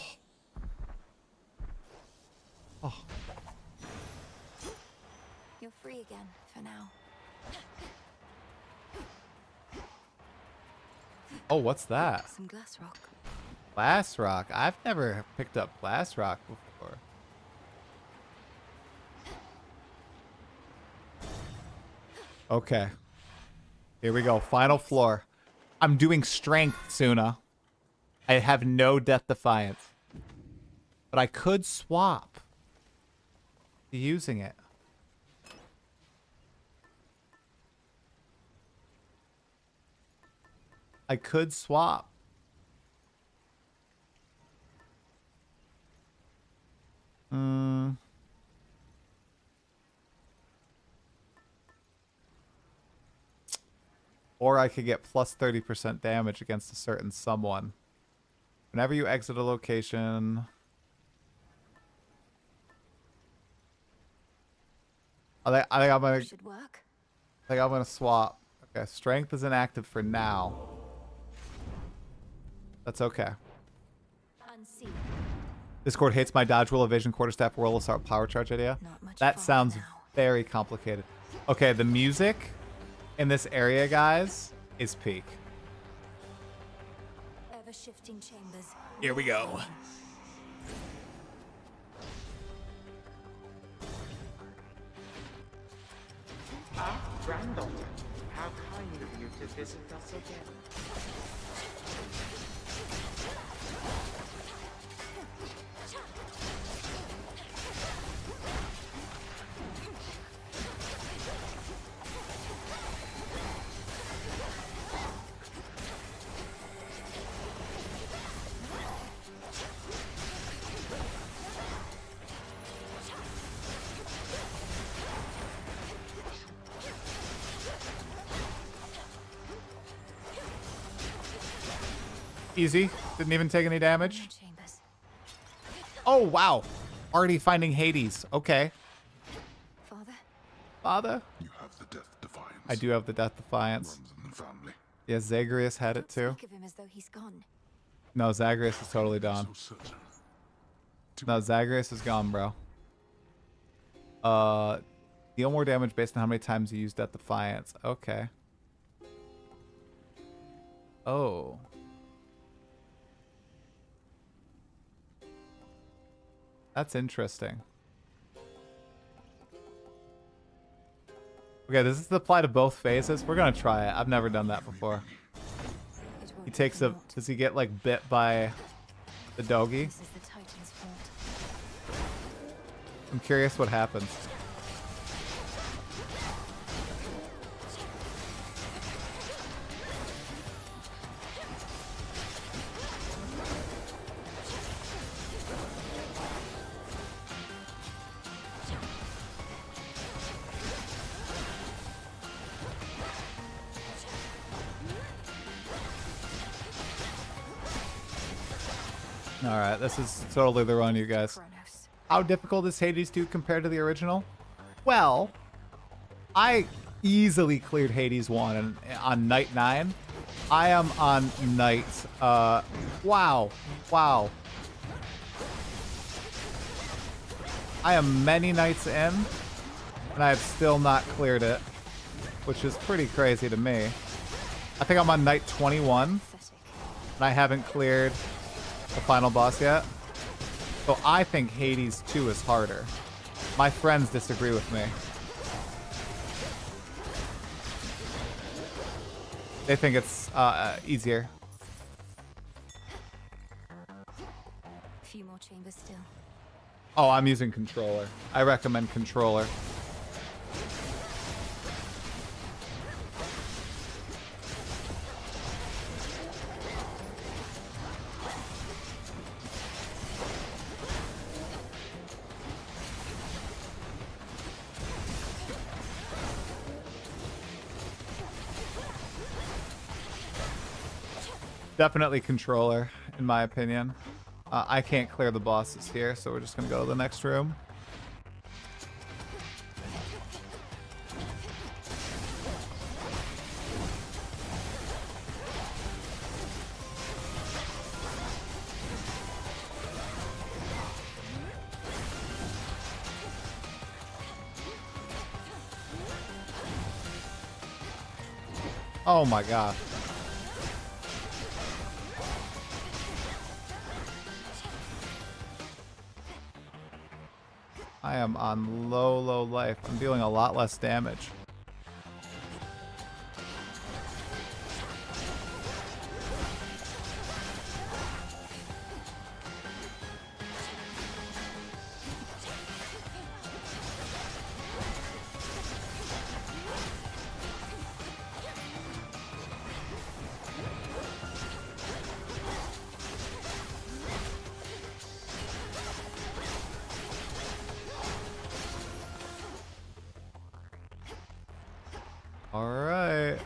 Oh. You're free again for now. Oh, what's that? Some glass rock. Glass rock. I've never picked up glass rock before. Okay. Here we go. Final floor. I'm doing strength, Suna. I have no death defiance. But I could swap to using it. I could swap. Or I could get plus 30% damage against a certain someone. Whenever you exit a location... I think I'm gonna... Should work. I think I'm gonna swap. Okay, strength is inactive for now. That's okay. Unseen. Discord hates my dodge roll, evasion, quarterstaff, roll, assault, power charge idea. Not much That fun sounds now. very complicated. Okay, the music in this area, guys, is peak. Ever shifting chambers. Here we go. Granddaughter, how kind of you to visit us again. Easy. Didn't even take any damage. More chambers. Oh, wow. Already finding Hades. Okay. Father? Father? You have the death defiance. I do have the death defiance. Runs in the family. Yeah, Zagreus had it too. Speak of him as though he's gone. No, Zagreus is totally done. So certain. No, Zagreus is gone, bro. Deal more damage based on how many times you use Death Defiance. Okay. Oh. That's interesting. Okay, does this apply to both phases? We're gonna try it. I've never done that before. It won't He takes a... not. Does he get, like, bit by the doggy? This is the Titan's fault. I'm curious what happens. Alright, this is totally the run, you guys. Kronos. How difficult is Hades 2 compared to the original? Well, I easily cleared Hades 1 on night 9. I am on night... wow. Wow. I am many nights in, and I have still not cleared it, which is pretty crazy to me. I think I'm on night 21, Pathetic. and I haven't cleared the final boss yet. So I think Hades 2 is harder. My friends disagree with me. They think it's easier. A few more chambers still. Oh, I'm using controller. I recommend controller. Definitely controller, in my opinion. I can't clear the bosses here, so we're just gonna go to the next room. Oh my god. I am on low life. I'm dealing a lot less damage. All right.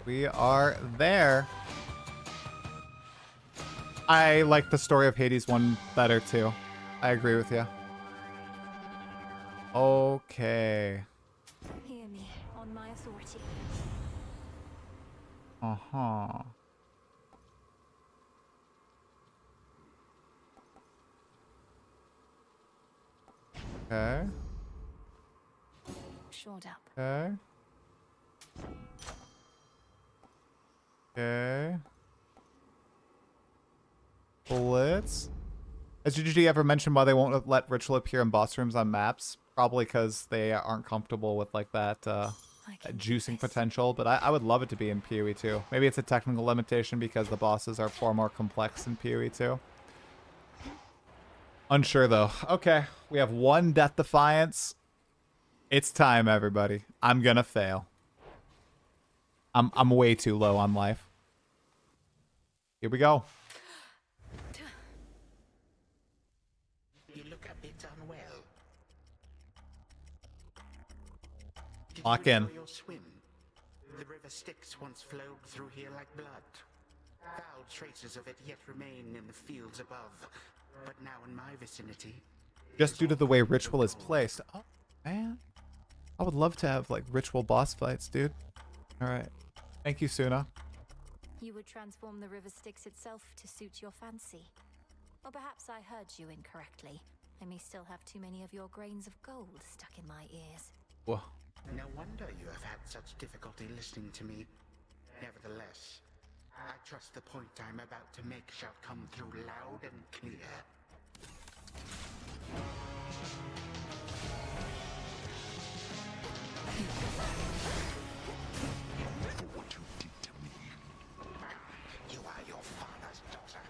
We are there. I like the story of Hades one better too. I agree with you. Okay. Hear me on my authority. Uh-huh. Okay. Shored up. Okay. Okay. Blitz. Has GGG ever mentioned why they won't let ritual appear in boss rooms on maps? Probably because they aren't comfortable with like that juicing potential, but I would love it to be in PoE 2. Maybe it's a technical limitation because the bosses are far more complex in PoE 2. Unsure though. Okay, we have one Death Defiance. It's time, everybody. I'm gonna fail. I'm way too low on life. Here we go. You look a bit unwell. Did Lock you in. enjoy your swim? The river Styx once flowed through here like blood. Foul traces of it yet remain in the fields above, but now in my vicinity. Just due to the way ritual is placed. Oh, man. I would love to have like ritual boss fights, dude. All right. Thank you, Suna. You would transform the river Styx itself to suit your fancy. Or perhaps I heard you incorrectly. I may still have too many of your grains of gold stuck in my ears. Whoa. No wonder you have had such difficulty listening to me. Nevertheless, I trust the point I'm about to make shall come through loud and clear. For what you did to me. You are your father's daughter.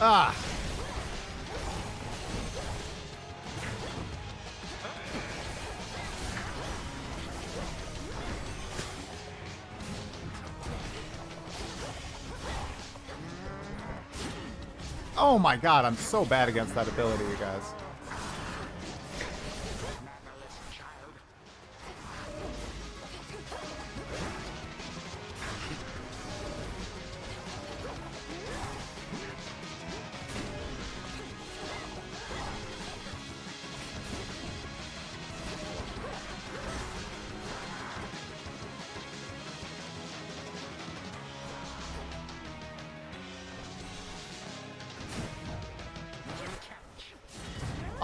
Ah. Oh my god, I'm so bad against that ability, you guys. Mannerless child.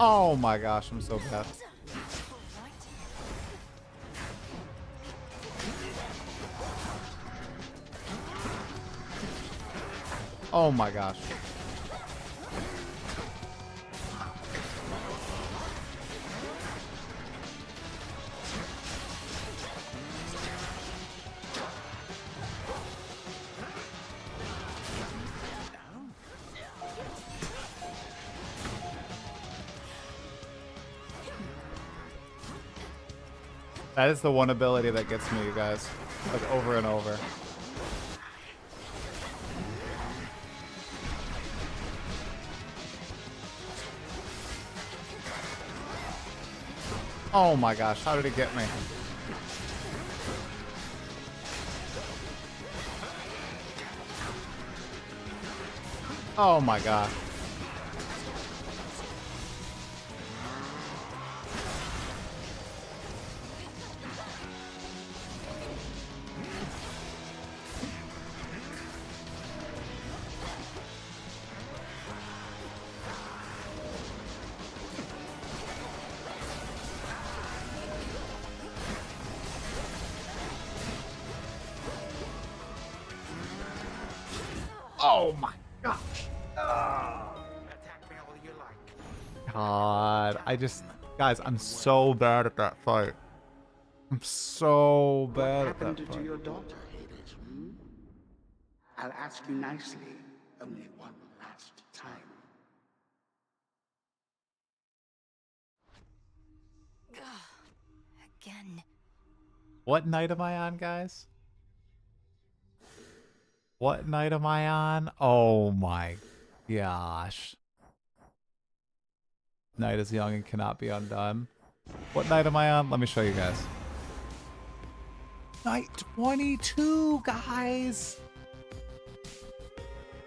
Oh my gosh, I'm so bad. Oh my gosh. That is the one ability that gets me, you guys. Like, over and over. Oh my gosh, how did he get me? Oh my god. Oh my gosh. Attack me all you like. God, guys, I'm so bad at that fight. I'm so bad at that What happened to fight. your daughter, Hades? I'll ask you nicely, only one last time. Again. What night am I on, guys? What night am I on? Oh my gosh. Night is young and cannot be undone. What night am I on? Let me show you guys. Night 22, guys.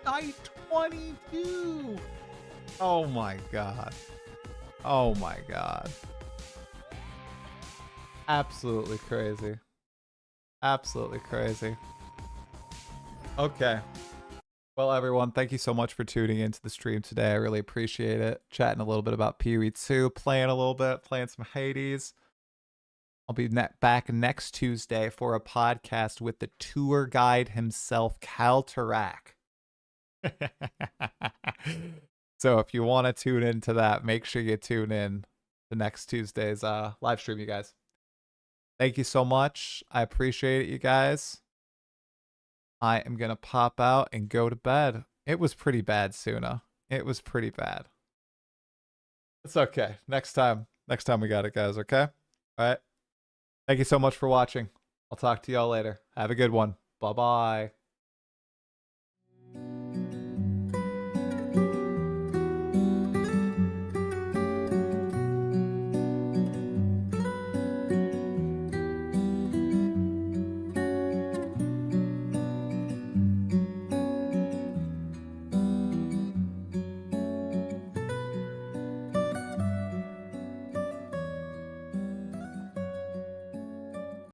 Night 22. Oh my god. Oh my god. Absolutely crazy. Absolutely crazy. Okay. Well, everyone, thank you so much for tuning into the stream today. I really appreciate it. Chatting a little bit about PoE 2, playing a little bit, playing some Hades. I'll be back next Tuesday for a podcast with the tour guide himself, Kaltarak. So if you want to tune into that, make sure you tune in to next Tuesday's live stream, you guys. Thank you so much. I appreciate it, you guys. I am going to pop out and go to bed. It was pretty bad, Suna. It was pretty bad. It's okay. Next time we got it, guys, okay? All right. Thank you so much for watching. I'll talk to y'all later. Have a good one. Bye-bye.